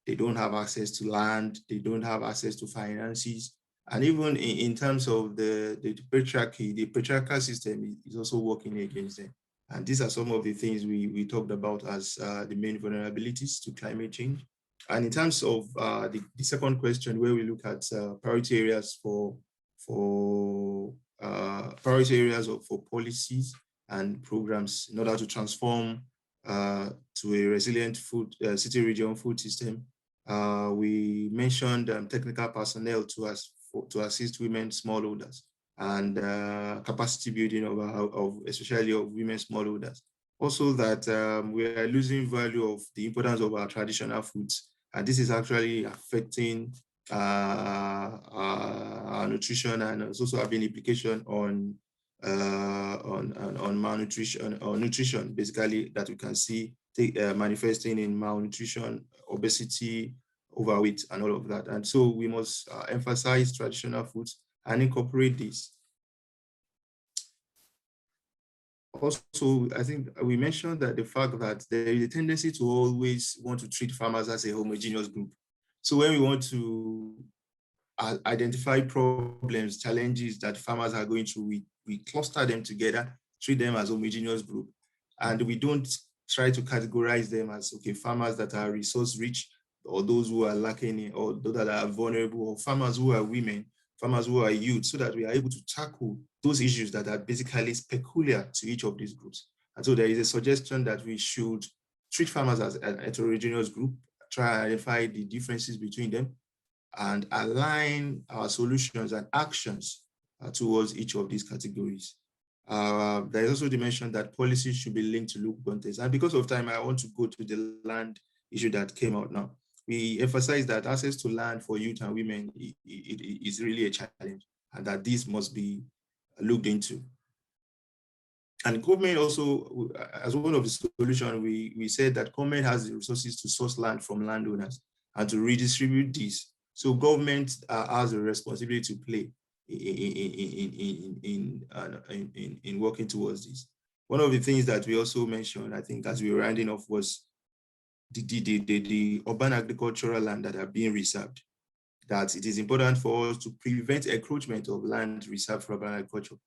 They don't have access to land, they don't have access to finances. And even in terms of the patriarchy, the patriarchal system is also working against them. And these are some of the things we talked about as the main vulnerabilities to climate change. And in terms of the second question, where we look at priority areas for policies and programs in order to transform to a resilient food city region food system, we mentioned technical personnel to assist women smallholders, and capacity building of especially of women smallholders. Also that we are losing value of the importance of our traditional foods, and this is actually affecting our nutrition, and it's also having implication on malnutrition or nutrition, basically, that we can see manifesting in malnutrition, obesity, overweight, and all of that. And so we must emphasize traditional foods and incorporate this. Also, I think we mentioned that the fact that there is a tendency to always want to treat farmers as a homogeneous group. So when we want to identify problems, challenges that farmers are going through, we cluster them together, treat them as a homogeneous group. And we don't try to categorize them as, okay, farmers that are resource rich, or those who are lacking, or those that are vulnerable, or farmers who are women, farmers who are youth, so that we are able to tackle those issues that are basically peculiar to each of these groups. And so there is a suggestion that we should treat farmers as an heterogeneous group, try and identify the differences between them, and align our solutions and actions towards each of these categories. There is also the mention that policies should be linked to local context. And because of time, I want to go to the land issue that came out now. We emphasize that access to land for youth and women is really a challenge, and that this must be looked into. And government also, as one of the solutions, we said that government has the resources to source land from landowners and to redistribute this. So government has a responsibility to play in working towards this. One of the things that we also mentioned, I think, as we were rounding off, was the urban agricultural land that are being reserved. That it is important for us to prevent encroachment of land reserved for urban agriculture.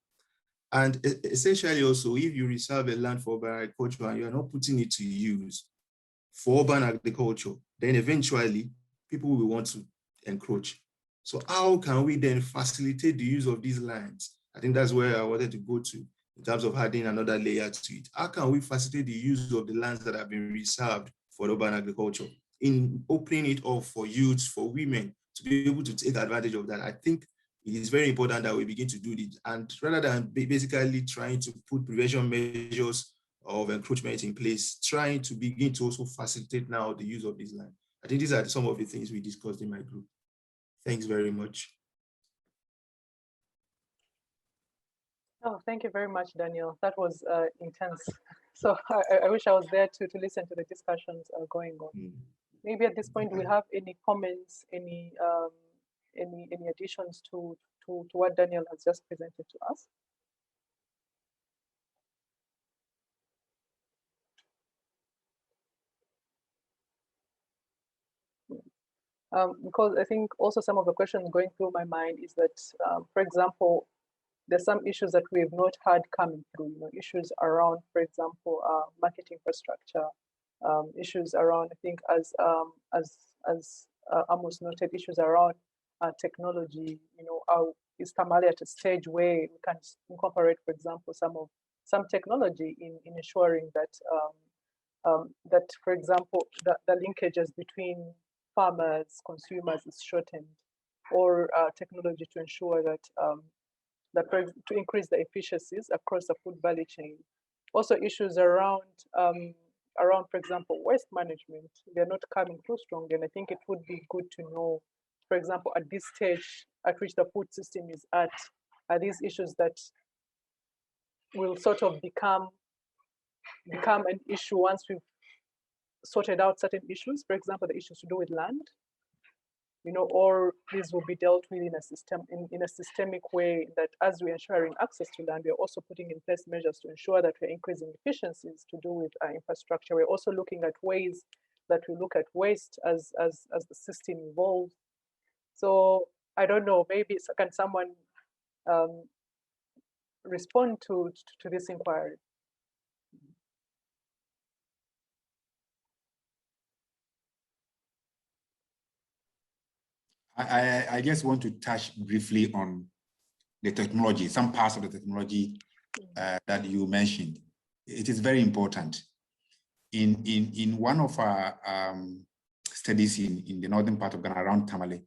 And essentially also, if you reserve a land for urban agriculture and you're not putting it to use for urban agriculture, then eventually people will want to encroach. So how can we then facilitate the use of these lands? I think that's where I wanted to go to in terms of adding another layer to it. How can we facilitate the use of the lands that have been reserved for urban agriculture in opening it up for youths, for women to be able to take advantage of that? I think it is very important that we begin to do this. And rather than basically trying to put prevention measures of encroachment in place, trying to begin to also facilitate now the use of this land. I think these are some of the things we discussed in my group. Thanks very much. Oh, thank you very much, Daniel. That was intense. So I wish I was there to listen to the discussions going on. Mm. Maybe at this point, do we have any comments, any additions to what Daniel has just presented to us? Because I think also some of the questions going through my mind is that, for example, there's some issues that we have not had coming through, issues around, for example, market infrastructure, issues around, I think as Amos noted, issues around technology, how is Tamale at a stage where we can incorporate, for example, some technology in ensuring that, that, for example, the linkages between farmers, consumers is shortened, or technology to ensure that to increase the efficiencies across the food value chain. Also issues around, for example, waste management. They're not coming through strongly, and I think it would be good to know, for example, at this stage at which the food system is at, are these issues that will sort of become an issue once we've sorted out certain issues, for example, the issues to do with land, or these will be dealt with in a systemic way, that as we're ensuring access to land, we're also putting in place measures to ensure that we're increasing efficiencies to do with infrastructure. We're also looking at ways that we look at waste as the system evolves. So I don't know, maybe can someone respond to this inquiry? I just want to touch briefly on the technology, some parts of the technology that you mentioned. It is very important. In one of our studies in the northern part of Ghana around Tamale,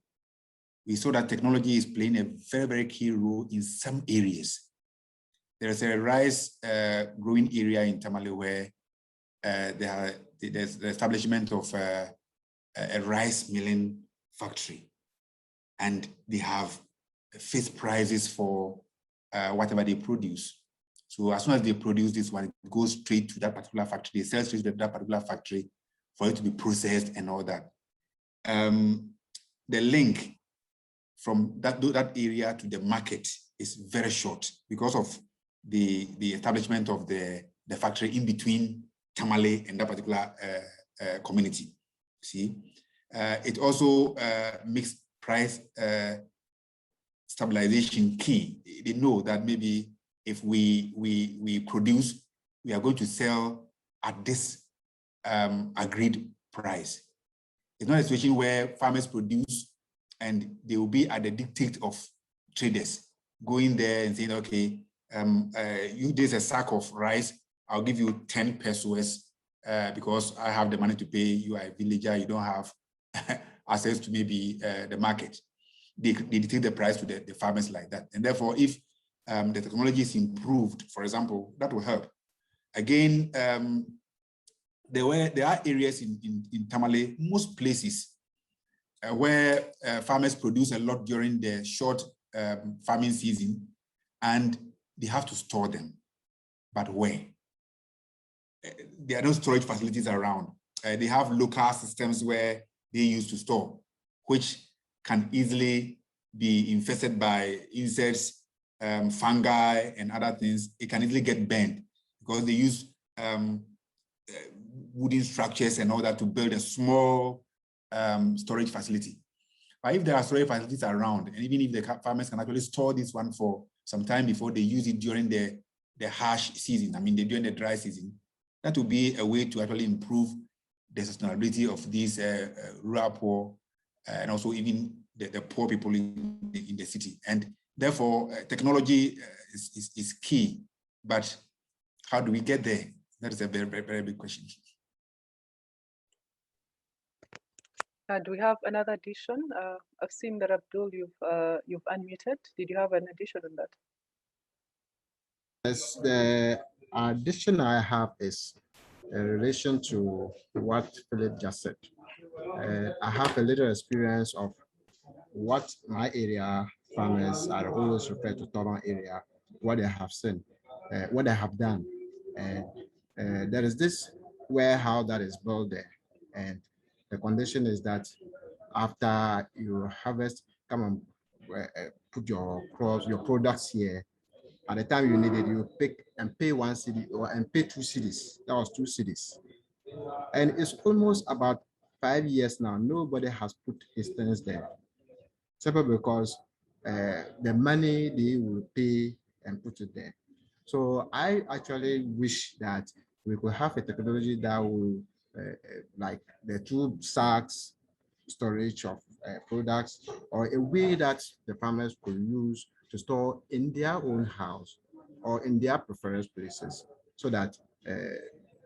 we saw that technology is playing a very, very key role in some areas. There is a rice growing area in Tamale where there's the establishment of a rice milling factory, and they have fixed prices for whatever they produce. So as soon as they produce this one, it goes straight to that particular factory. They sell straight to that particular factory for it to be processed and all that. The link from that area to the market is very short because of the establishment of the factory in between Tamale and that particular community. See, it also makes price stabilization key. They know that maybe if we produce, we are going to sell at this agreed price. It's not a situation where farmers produce and they will be at the dictate of traders going there and saying, okay, there's a sack of rice, I'll give you 10 pesos because I have the money to pay. You are a villager, you don't have access to maybe the market. They dictate the price to the farmers like that. And therefore, if the technology is improved, for example, that will help. Again, there are areas in Tamale, most places where farmers produce a lot during the short farming season, and they have to store them. But where? There are no storage facilities around. They have local systems where they use to store, which can easily be infested by insects, fungi, and other things. It can easily get burned because they use wooden structures and all that to build a small storage facility. But if there are storage facilities around, and even if the farmers can actually store this one for sometime before they use it during the harsh season, I mean, during the dry season. That would be a way to actually improve the sustainability of these rural poor and also even the poor people in the city. And therefore, technology is key. But how do we get there? That is a very, very, very big question. Do we have another addition? I've seen that Abdul, you've unmuted. Did you have an addition on that? Yes, the addition I have is in relation to what Philip just said. I have a little experience of what my area farmers are always referred to urban area, what they have seen, what they have done. There is this warehouse that is built there, and the condition is that after you harvest, come and put your crops, your products here. At the time you need it, you pick and pay 1 cedi and pay 2 cedis. That was 2 cedis. And it's almost about 5 years now. Nobody has put his things there. Simply because the money they will pay and put it there. So I actually wish that we could have a technology that will, like the 2 sacks storage of products, or a way that the farmers could use to store in their own house or in their preferred places, so that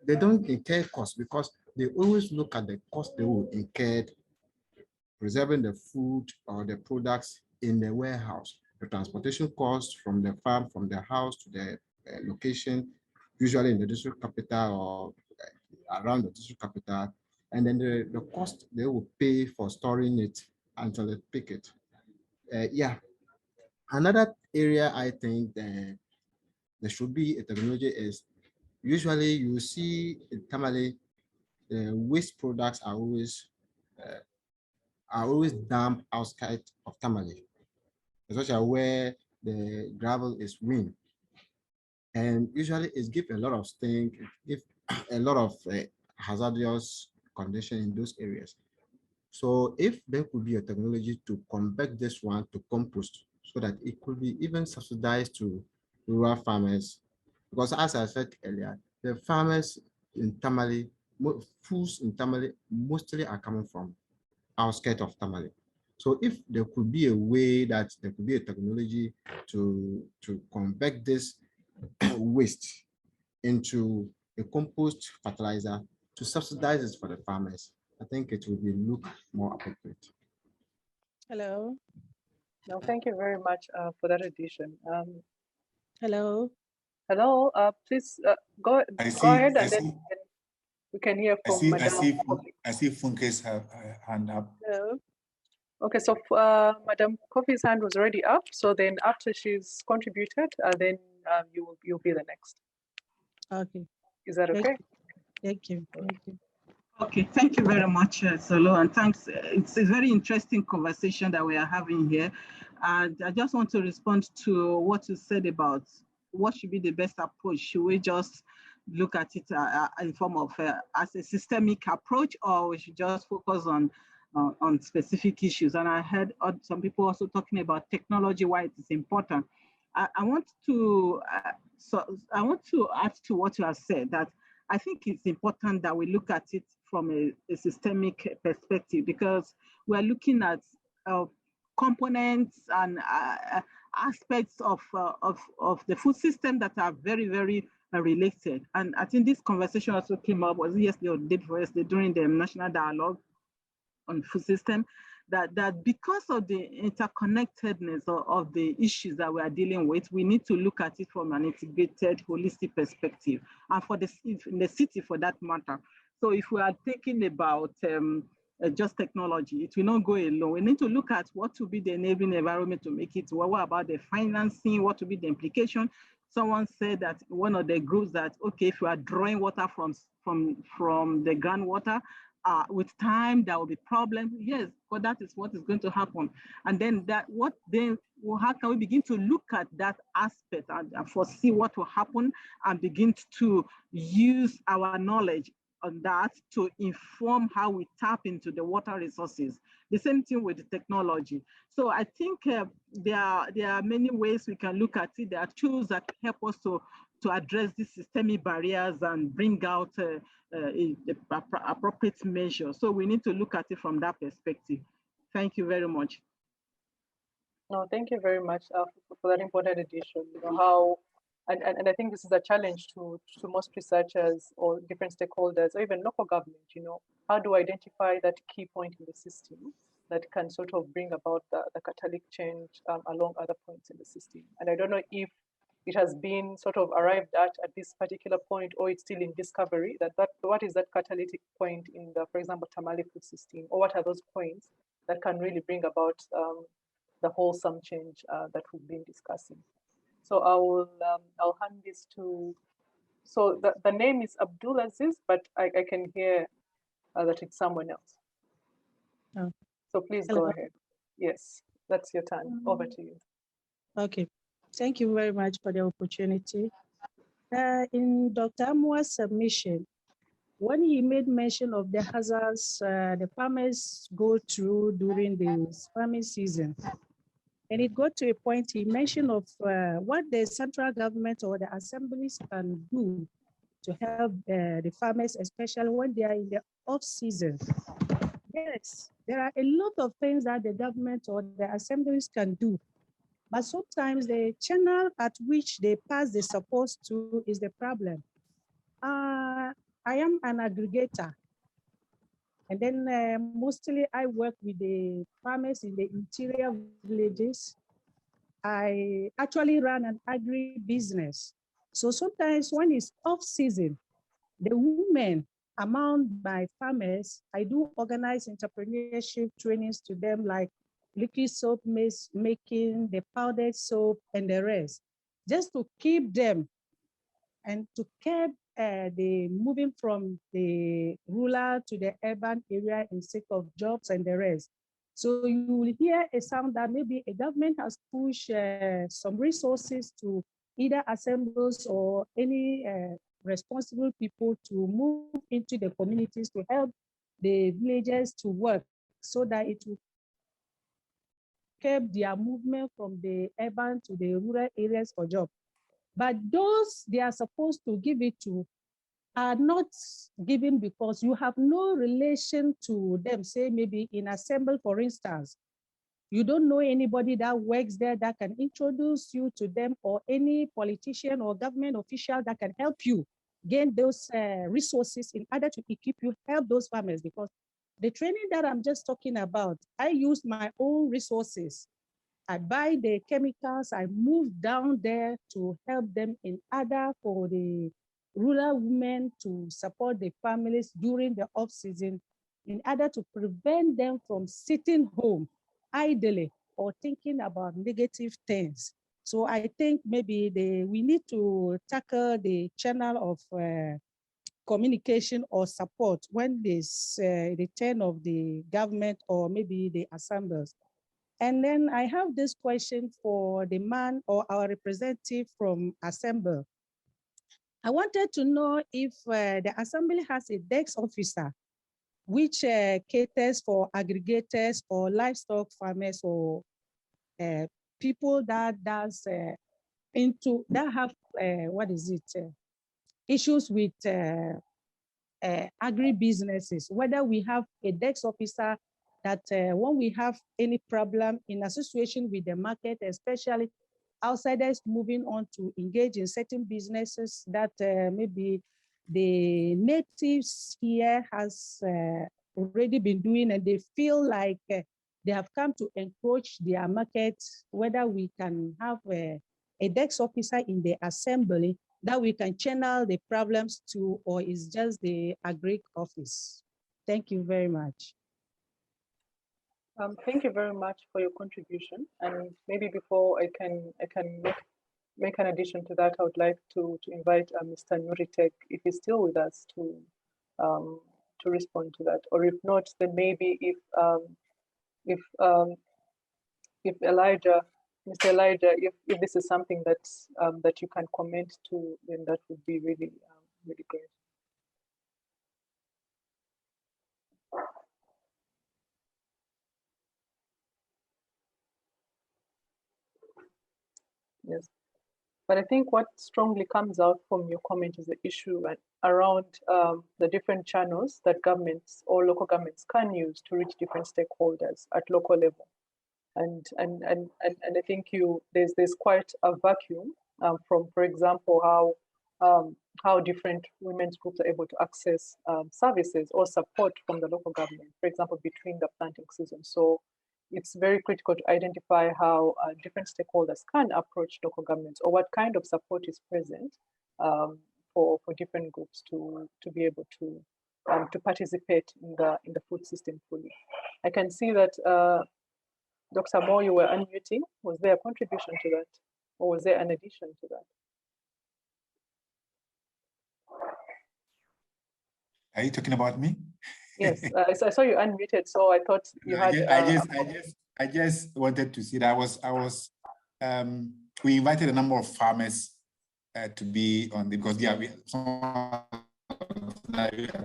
they don't incur costs, because they always look at the cost they will incur preserving the food or the products in the warehouse, the transportation costs from the farm, from the house to the location, usually in the district capital or around the district capital, and then the cost they will pay for storing it until they pick it. Yeah. Another area I think there should be a technology is, usually you see in Tamale, the waste products are always dumped outside of Tamale, especially where the gravel is green. And usually it's give a lot of stink, give a lot of hazardous condition in those areas. So if there could be a technology to convert this one to compost, so that it could be even subsidized to rural farmers, because as I said earlier, the farmers in Tamale, foods in Tamale mostly are coming from outskirts of Tamale. So if there could be a way that there could be a technology to convert this waste into a compost fertilizer to subsidize it for the farmers, I think it will be look more appropriate. Hello. No, thank you very much for that addition. Hello. Hello. Please go ahead, and then we can hear from Madam. I see Funke's hand up. Hello. Okay, so Madam Kofi's hand was already up. So then, after she's contributed, then you'll be the next. Okay. Is that okay? Thank you. Thank you. Okay, thank you very much, Solo, and thanks. It's a very interesting conversation that we are having here. And I just want to respond to what you said about what should be the best approach. Should we just look at it in form of as a systemic approach, or we should just focus on specific issues? And I heard some people also talking about technology, why it is important. I want to add to what you have said, that I think it's important that we look at it from a systemic perspective, because we're looking at components and aspects of the food system that are very, very related. And I think this conversation also came up, was yesterday or the day before yesterday, during the national dialogue on food system, that because of the interconnectedness of the issues that we are dealing with, we need to look at it from an integrated, holistic perspective, and in the city for that matter. So if we are thinking about just technology, it will not go alone. We need to look at what will be the enabling environment to make it. What about the financing? What will be the implication? Someone said that one of the groups that, okay, if you are drawing water from the groundwater, with time there will be problems. Yes, but that is what is going to happen. And then how can we begin to look at that aspect and foresee what will happen, and begin to use our knowledge on that to inform how we tap into the water resources. The same thing with the technology. So I think there are many ways we can look at it. There are tools that help us to address these systemic barriers and bring out appropriate measures. So we need to look at it from that perspective. Thank you very much. No, thank you very much for that important addition. You know how, and I think this is a challenge to most researchers or different stakeholders or even local government. You know, how do I identify that key point in the system that can sort of bring about the catalytic change along other points in the system? And I don't know if it has been sort of arrived at this particular point, or it's still in discovery. That what is that catalytic point in the, for example, Tamale food system, or what are those points that can really bring about the wholesome change that we've been discussing? So I'll hand this to. So the name is Abdulaziz, but I can hear that it's someone else. Oh. So please Hello. go ahead. Yes, that's your turn. Over to you. Okay, thank you very much for the opportunity. In Dr. Amua's submission, when he made mention of the hazards the farmers go through during the farming season, and it got to a point he mentioned of what the central government or the assemblies can do to help the farmers, especially when they are in the off season. Yes, there are a lot of things that the government or the assemblies can do, but sometimes the channel at which they pass the support to is the problem. I am an aggregator, and then mostly I work with the farmers in the interior villages. I actually run an agri-business. So sometimes when it's off season, the women among my farmers, I do organize entrepreneurship trainings to them, like liquid soap making, the powdered soap, and the rest, just to keep them and to keep the moving from the rural to the urban area in sake of jobs and the rest. So you will hear a sound that maybe a government has pushed some resources to either assemblies or any responsible people to move into the communities to help the villagers to work so that it will keep their movement from the urban to the rural areas for job. But those they are supposed to give it to are not given because you have no relation to them. Say maybe in Assemble, for instance, you don't know anybody that works there that can introduce you to them, or any politician or government official that can help you gain those resources in order to equip you, help those farmers. Because the training that I'm just talking about, I use my own resources. I buy the chemicals, I move down there to help them in order for the rural women to support the families during the off season, in order to prevent them from sitting home idly or thinking about negative things. So I think maybe we need to tackle the channel of communication or support when there's the turn of the government or maybe the assemblies. And then I have this question for the man or our representative from Assemble. I wanted to know if the Assembly has a DEX officer which caters for aggregators or livestock farmers or people that have issues with agri-businesses, whether we have a DEX officer that when we have any problem in association with the market, especially outsiders moving on to engage in certain businesses that maybe the natives here has already been doing, and they feel like they have come to encroach their market, whether we can have a DEX officer in the assembly that we can channel the problems to, or is just the agri office. Thank you very much. Thank you very much for your contribution. And maybe before I can make an addition to that, I would like to invite Mr. Nuritek, if he's still with us, to respond to that. Or if not, then maybe if Elijah, Mr. Elijah, if this is something that you can comment to, then that would be really really great. Yes. But I think what strongly comes out from your comment is the issue around the different channels that governments or local governments can use to reach different stakeholders at local level. And I think there's quite a vacuum from, for example, how different women's groups are able to access services or support from the local government, for example, between the planting season. So it's very critical to identify how different stakeholders can approach local governments, or what kind of support is present for different groups to be able to participate in the food system fully. I can see that Dr. Moore, you were unmuting. Was there a contribution to that, or was there an addition to that? Are you talking about me? Yes, I saw you unmuted, so I thought you had. I just wanted to see that we invited a number of farmers to be on because we are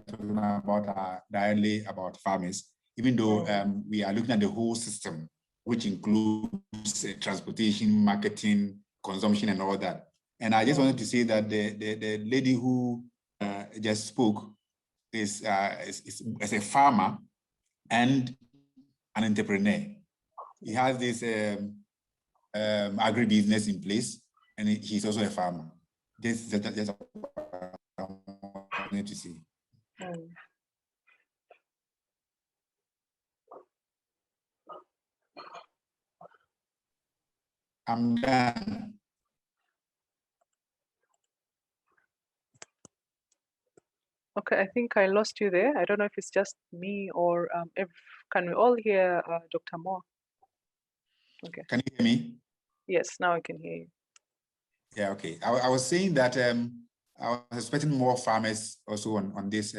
talking about directly about farmers, even though we are looking at the whole system, which includes transportation, marketing, consumption, and all that. And I just wanted to say that the lady who just spoke is a farmer and an entrepreneur. He has this agribusiness in place, and he's also a farmer. That's what I wanted to see. I'm done. Okay, I think I lost you there. I don't know if it's just me or can we all hear Dr. Moore? Okay. Can you hear me? Yes, now I can hear you. Yeah, okay. I was saying that I was expecting more farmers also on this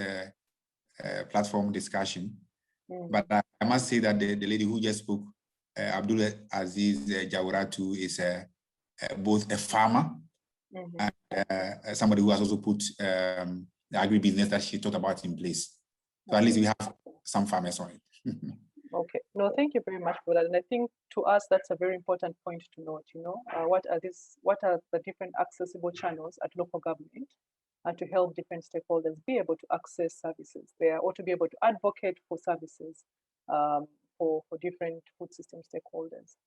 platform discussion. But I must say that the lady who just spoke, Abdul Aziz Jawratu, is both a farmer and somebody who has also put the agribusiness that she talked about in place. So at least we have some farmers on it. Okay. No, thank you very much for that. And I think to us, that's a very important point to note, what are the different accessible channels at local government to help different stakeholders be able to access services there, or to be able to advocate for services for different food system stakeholders.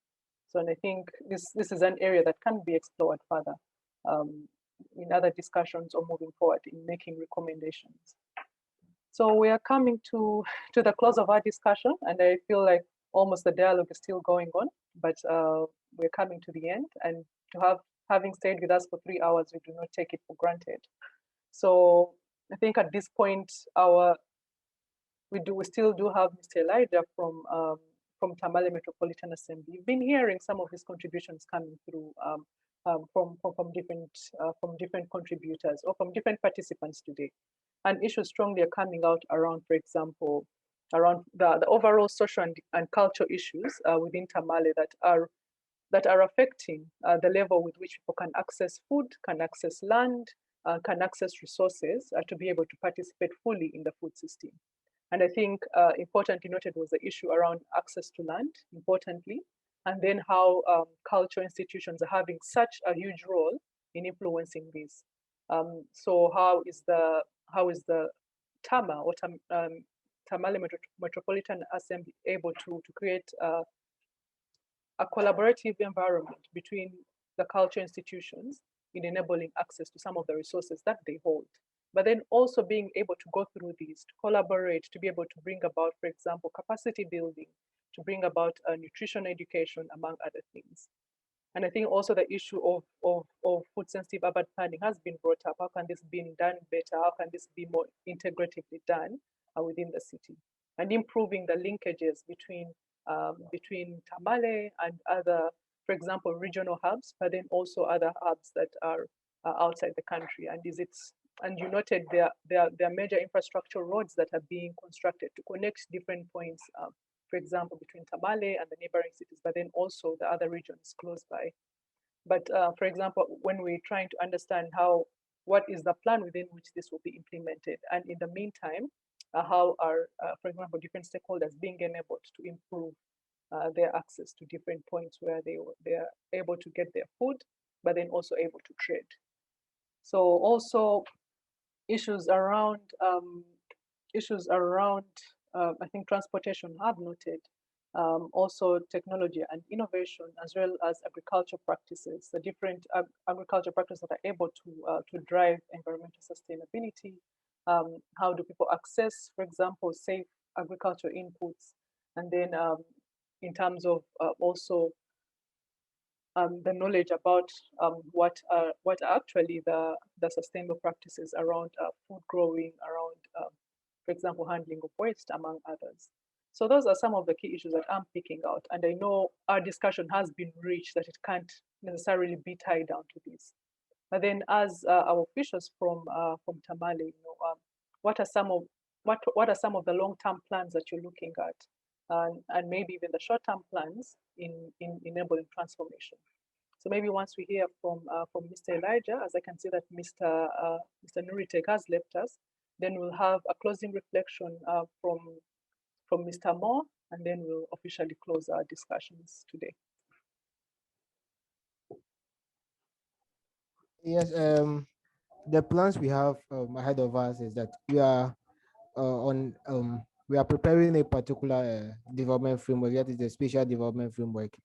So, and I think this is an area that can be explored further in other discussions or moving forward in making recommendations. So we are coming to the close of our discussion, and I feel like almost the dialogue is still going on, but we're coming to the end. And having stayed with us for 3 hours, we do not take it for granted. So I think at this point, we still do have Mr. Elijah from Tamale Metropolitan Assembly. You've been hearing some of his contributions coming through from different contributors or from different participants today. And issues strongly are coming out around, for example, around the overall social and cultural issues within Tamale that are affecting the level with which people can access food, can access land, can access resources to be able to participate fully in the food system. And I think importantly noted was the issue around access to land, importantly, and then how cultural institutions are having such a huge role in influencing this. So how is the TAMA or Tamale Metropolitan Assembly able to create a collaborative environment between the culture institutions in enabling access to some of the resources that they hold, but then also being able to go through these, to collaborate, to be able to bring about, for example, capacity building, to bring about nutrition education, among other things. And I think also the issue of food sensitive urban planning has been brought up. How can this be done better? How can this be more integratively done within the city? And improving the linkages between Tamale and other, for example, regional hubs, but then also other hubs that are outside the country. And you noted there are major infrastructure roads that are being constructed to connect different points, for example, between Tamale and the neighboring cities, but then also the other regions close by. But for example, when we're trying to understand what is the plan within which this will be implemented, and in the meantime, how are, for example, different stakeholders being enabled to improve their access to different points where they are able to get their food, but then also able to trade. So also issues around I think transportation have noted, also technology and innovation, as well as agriculture practices, the different agriculture practices that are able to drive environmental sustainability. How do people access, for example, safe agriculture inputs? And then in terms of also the knowledge about what are actually the sustainable practices around food growing, around, for example, handling of waste, among others. So those are some of the key issues that I'm picking out. And I know our discussion has been reached that it can't necessarily be tied down to this. But then, as our officials from Tamale, what are some of the long-term plans that you're looking at, and maybe even the short-term plans in enabling transformation? So maybe once we hear from Mr. Elijah, as I can see that Mr. Nuritek has left us, then we'll have a closing reflection from Mr. Moore, and then we'll officially close our discussions today. Yes, the plans we have ahead of us is that we are we are preparing a particular development framework, that is the spatial development framework,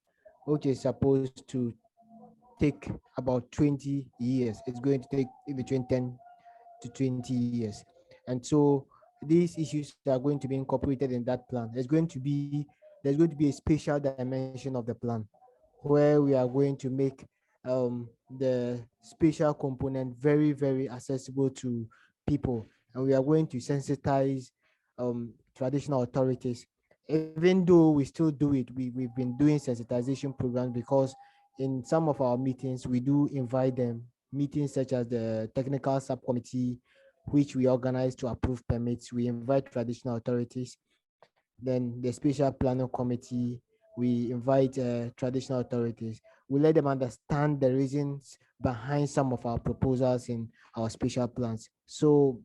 which is supposed to take about 20 years. It's going to take between 10 to 20 years. And so these issues are going to be incorporated in that plan. There's going to be a spatial dimension of the plan, where we are going to make the spatial component very, very accessible to people. And we are going to sensitize traditional authorities. Even though we still do it, we've been doing sensitization programs, because in some of our meetings, we do invite them, meetings such as the technical subcommittee, which we organize to approve permits. We invite traditional authorities. Then the spatial planning committee, we invite traditional authorities. We let them understand the reasons behind some of our proposals in our spatial plans. So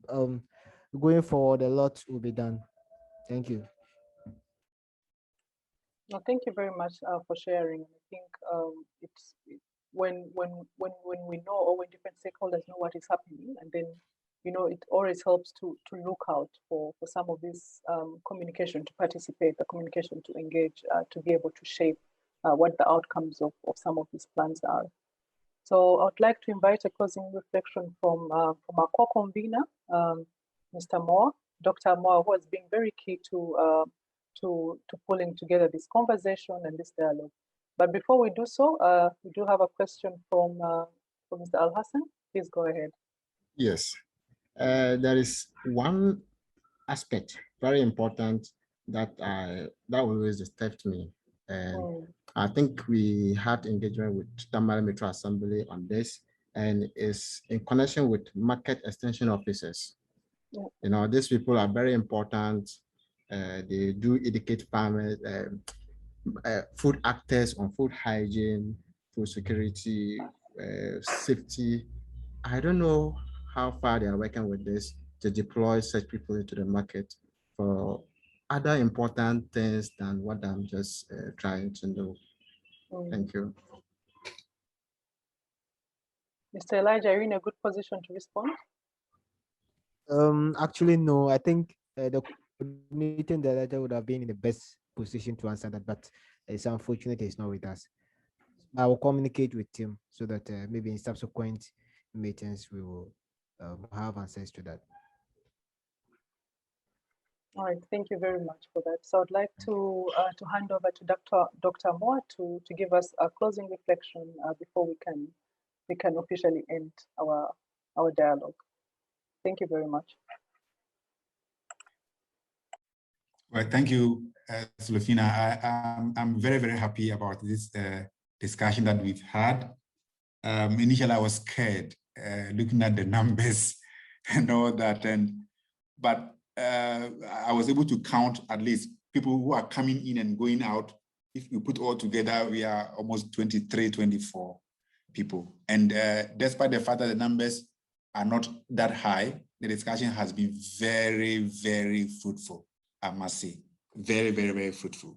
going forward, a lot will be done. Thank you. No, thank you very much for sharing. I think when we know, or when different stakeholders know what is happening, and then it always helps to look out for some of this communication to participate, the communication to engage, to be able to shape what the outcomes of some of these plans are. So I would like to invite a closing reflection from our co-convener, Mr. Moore, Dr. Moore, who has been very key to pulling together this conversation and this dialogue. But before we do so, we do have a question from Mr. Al-Hassan. Please go ahead. Yes, there is one aspect very important that always disturbed me. And I think we had engagement with Tamale Metro Assembly on this, and it's in connection with market extension officers. Yeah. These people are very important. They do educate farmers, food actors on food hygiene, food security, safety. I don't know how far they are working with this to deploy such people into the market for other important things than what I'm just trying to know. Thank you. Mr. Elijah, are you in a good position to respond? Actually, no. I think the coordinating director would have been in the best position to answer that, but it's unfortunate he's not with us. I will communicate with him so that maybe in subsequent meetings we will have answers to that. All right, thank you very much for that. So I'd like to hand over to Dr. Moore to give us a closing reflection before we can officially end our dialogue. Thank you very much. Well, thank you, Solofina. I'm very, very happy about this discussion that we've had. Initially, I was scared looking at the numbers and all that, but I was able to count at least people who are coming in and going out. If you put all together, we are almost 23, 24 people. And despite the fact that the numbers are not that high, the discussion has been very, very fruitful, I must say. Very, very, very fruitful.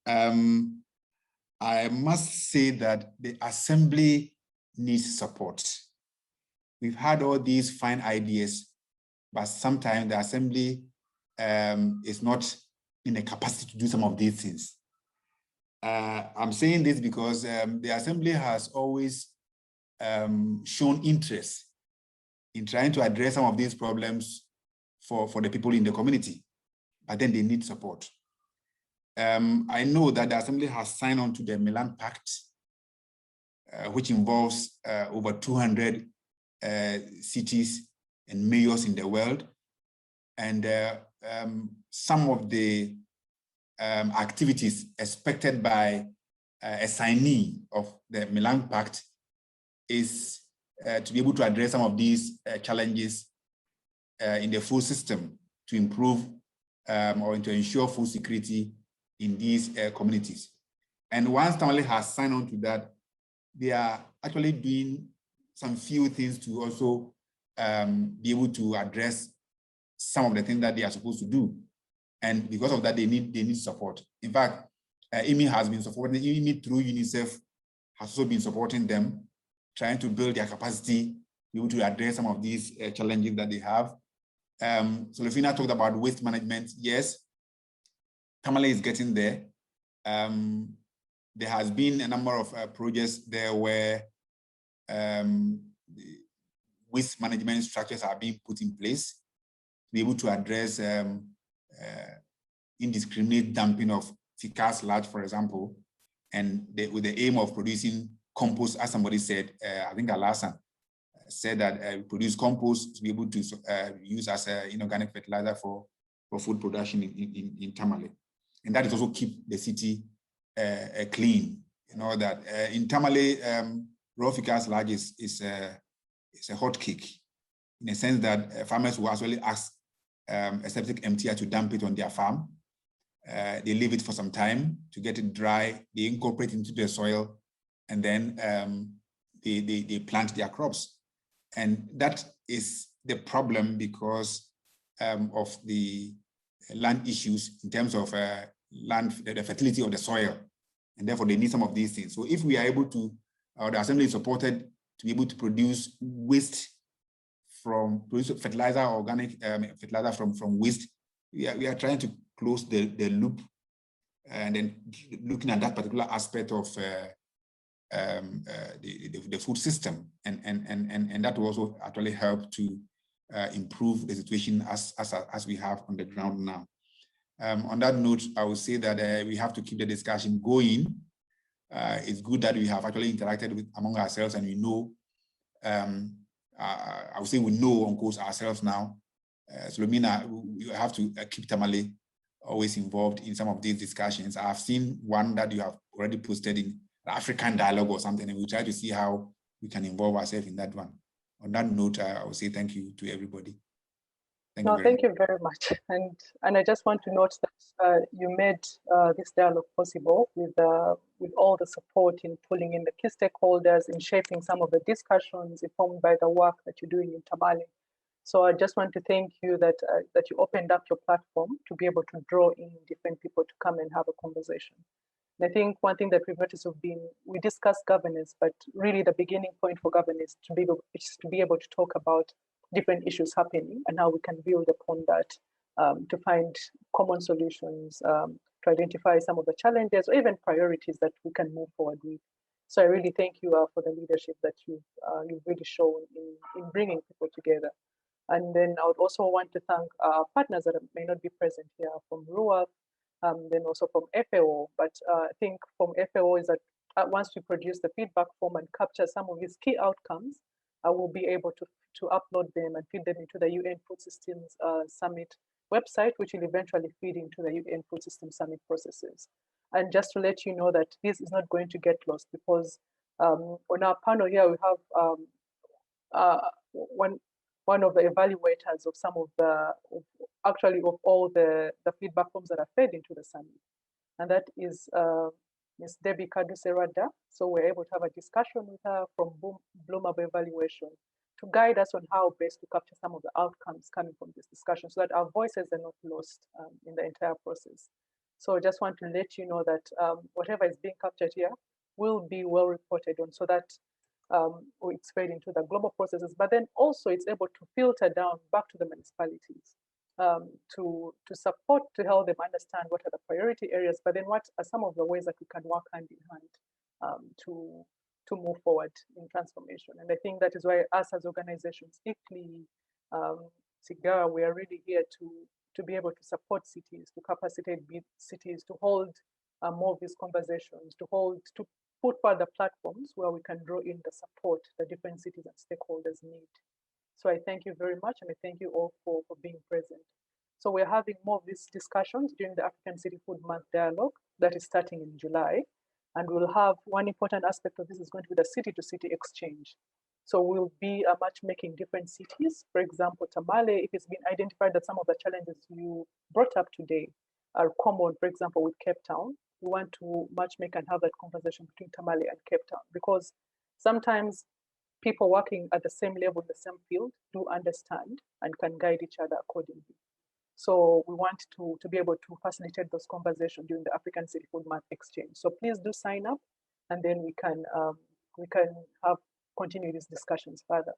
I must say that the assembly needs support. We've had all these fine ideas, but sometimes the assembly is not in the capacity to do some of these things. I'm saying this because the assembly has always shown interest in trying to address some of these problems for the people in the community, but then they need support. I know that the assembly has signed on to the Milan Pact, which involves over 200 cities and mayors in the world. And some of the activities expected by a signee of the Milan Pact is to be able to address some of these challenges in the food system to improve or to ensure food security in these communities. And once Tamale has signed on to that, they are actually doing some few things to also be able to address some of the things that they are supposed to do. And because of that, they need support. In fact, IMI has been supporting, IMI through UNICEF has also been supporting them, trying to build their capacity, be able to address some of these challenges that they have. So Lufina talked about waste management. Yes, Tamale is getting there. There has been a number of projects there where the waste management structures are being put in place to be able to address indiscriminate dumping of fecal sludge, for example, and with the aim of producing compost, as somebody said, I think Alasan said that produce compost to be able to use as an inorganic fertilizer for food production in Tamale. And that is also keep the city clean. You know that in Tamale, raw fecal sludge is a hot cake, in a sense that farmers will actually ask a septic emptier to dump it on their farm. They leave it for some time to get it dry. They incorporate it into the soil, and then they plant their crops. And that is the problem because of the land issues in terms of the fertility of the soil. And therefore, they need some of these things. So if we are able to, or the assembly is supported to be able to produce fertilizer, organic fertilizer from waste, we are trying to close the loop, and then looking at that particular aspect of the food system, and that will also actually help to improve the situation as we have on the ground now. On that note, I would say that we have to keep the discussion going. It's good that we have actually interacted among ourselves, and we know, I would say we know, on course, ourselves now. So Lumina, we have to keep Tamale always involved in some of these discussions. I've seen one that you have already posted in the African Dialogue or something, and we try to see how we can involve ourselves in that one. On that note, I would say thank you to everybody. Thank you very much. And I just want to note that you made this dialogue possible with all the support in pulling in the key stakeholders, in shaping some of the discussions informed by the work that you're doing in Tamale. So I just want to thank you that you opened up your platform to be able to draw in different people to come and have a conversation. And I think one thing that we've noticed we discussed governance, but really the beginning point for governance is to be able to talk about different issues happening and how we can build upon that to find common solutions, to identify some of the challenges or even priorities that we can move forward with. So I really thank you for the leadership that you've really shown in bringing people together. And then I would also want to thank our partners that may not be present here from RUAP, then also from FAO. But I think from FAO is that once we produce the feedback form and capture some of these key outcomes, I will be able to upload them and feed them into the UN Food Systems Summit website, which will eventually feed into the UN Food Systems Summit processes. And just to let you know that this is not going to get lost, because on our panel here, we have one of the evaluators of some of all the feedback forms that are fed into the summit. And that is Ms. Debbie Kaduserada. So we're able to have a discussion with her from Bloomberg Evaluation to guide us on how best to capture some of the outcomes coming from this discussion so that our voices are not lost in the entire process. So I just want to let you know that whatever is being captured here will be well reported on, so that or it's fed into the global processes, but then also it's able to filter down back to the municipalities to support, to help them understand what are the priority areas, but then what are some of the ways that we can work hand in hand to move forward in transformation. And I think that is why us as organizations, ICLEI, SIGARA, we are really here to be able to support cities, to capacitate cities, to hold more of these conversations, to put further platforms where we can draw in the support the different cities and stakeholders need. So I thank you very much, and I thank you all for being present. So we're having more of these discussions during the African City Food Month Dialogue that is starting in July. And we'll have one important aspect of this is going to be the city-to-city exchange. So we'll be matchmaking different cities. For example, Tamale, it has been identified that some of the challenges you brought up today are common, for example, with Cape Town. We want to matchmake and have that conversation between Tamale and Cape Town, because sometimes people working at the same level in the same field do understand and can guide each other accordingly. So we want to be able to facilitate those conversations during the African City Food Month exchange. So please do sign up, and then we can continue these discussions further.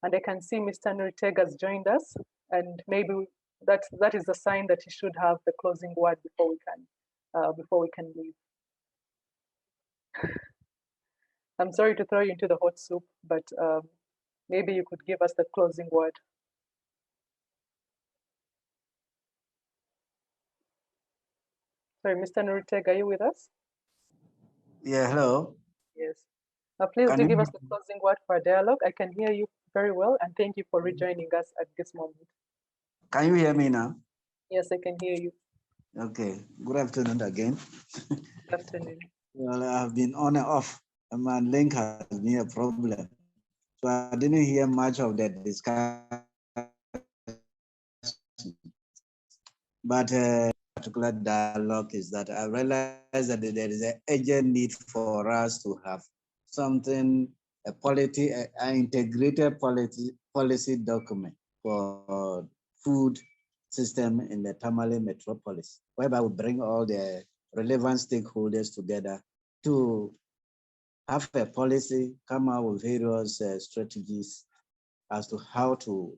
And I can see Mr. Nuritega has joined us, and maybe that is a sign that he should have the closing word before we can leave. I'm sorry to throw you into the hot soup, but maybe you could give us the closing word. Sorry, Mr. Nuritega, are you with us? Yeah, hello. Yes. Please do give us the closing word for our dialogue. I can hear you very well, and thank you for rejoining us at this moment. Can you hear me now? Yes, I can hear you. Okay. Good afternoon again. Good afternoon. Well, I've been on and off, and my link has been a problem. So I didn't hear much of that discussion. But particular dialogue is that I realize that there is an urgent need for us to have something, an integrated policy document for food system in the Tamale metropolis, whereby we bring all the relevant stakeholders together to have a policy, come out with various strategies as to how to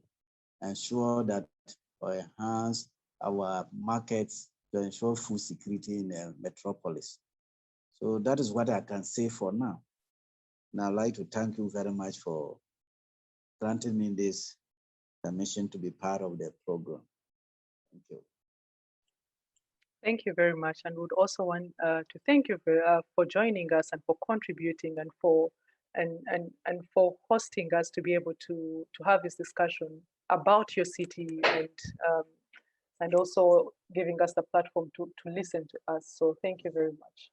ensure that or enhance our markets to ensure food security in the metropolis. So that is what I can say for now. And I'd like to thank you very much for granting me this permission to be part of the program. Thank you. Thank you very much, and would also want to thank you for joining us and for contributing and for hosting us to be able to have this discussion about your city and also giving us the platform to listen to us. So thank you very much.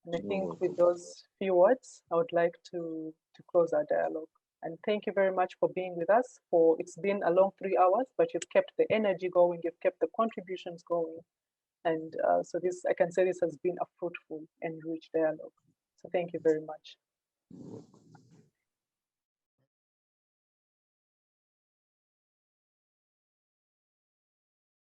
And I think with those few words, I would like to close our dialogue. And thank you very much for being with us. It's been a long 3 hours, but you've kept the energy going, you've kept the contributions going. And so I can say this has been a fruitful and rich dialogue. So thank you very much.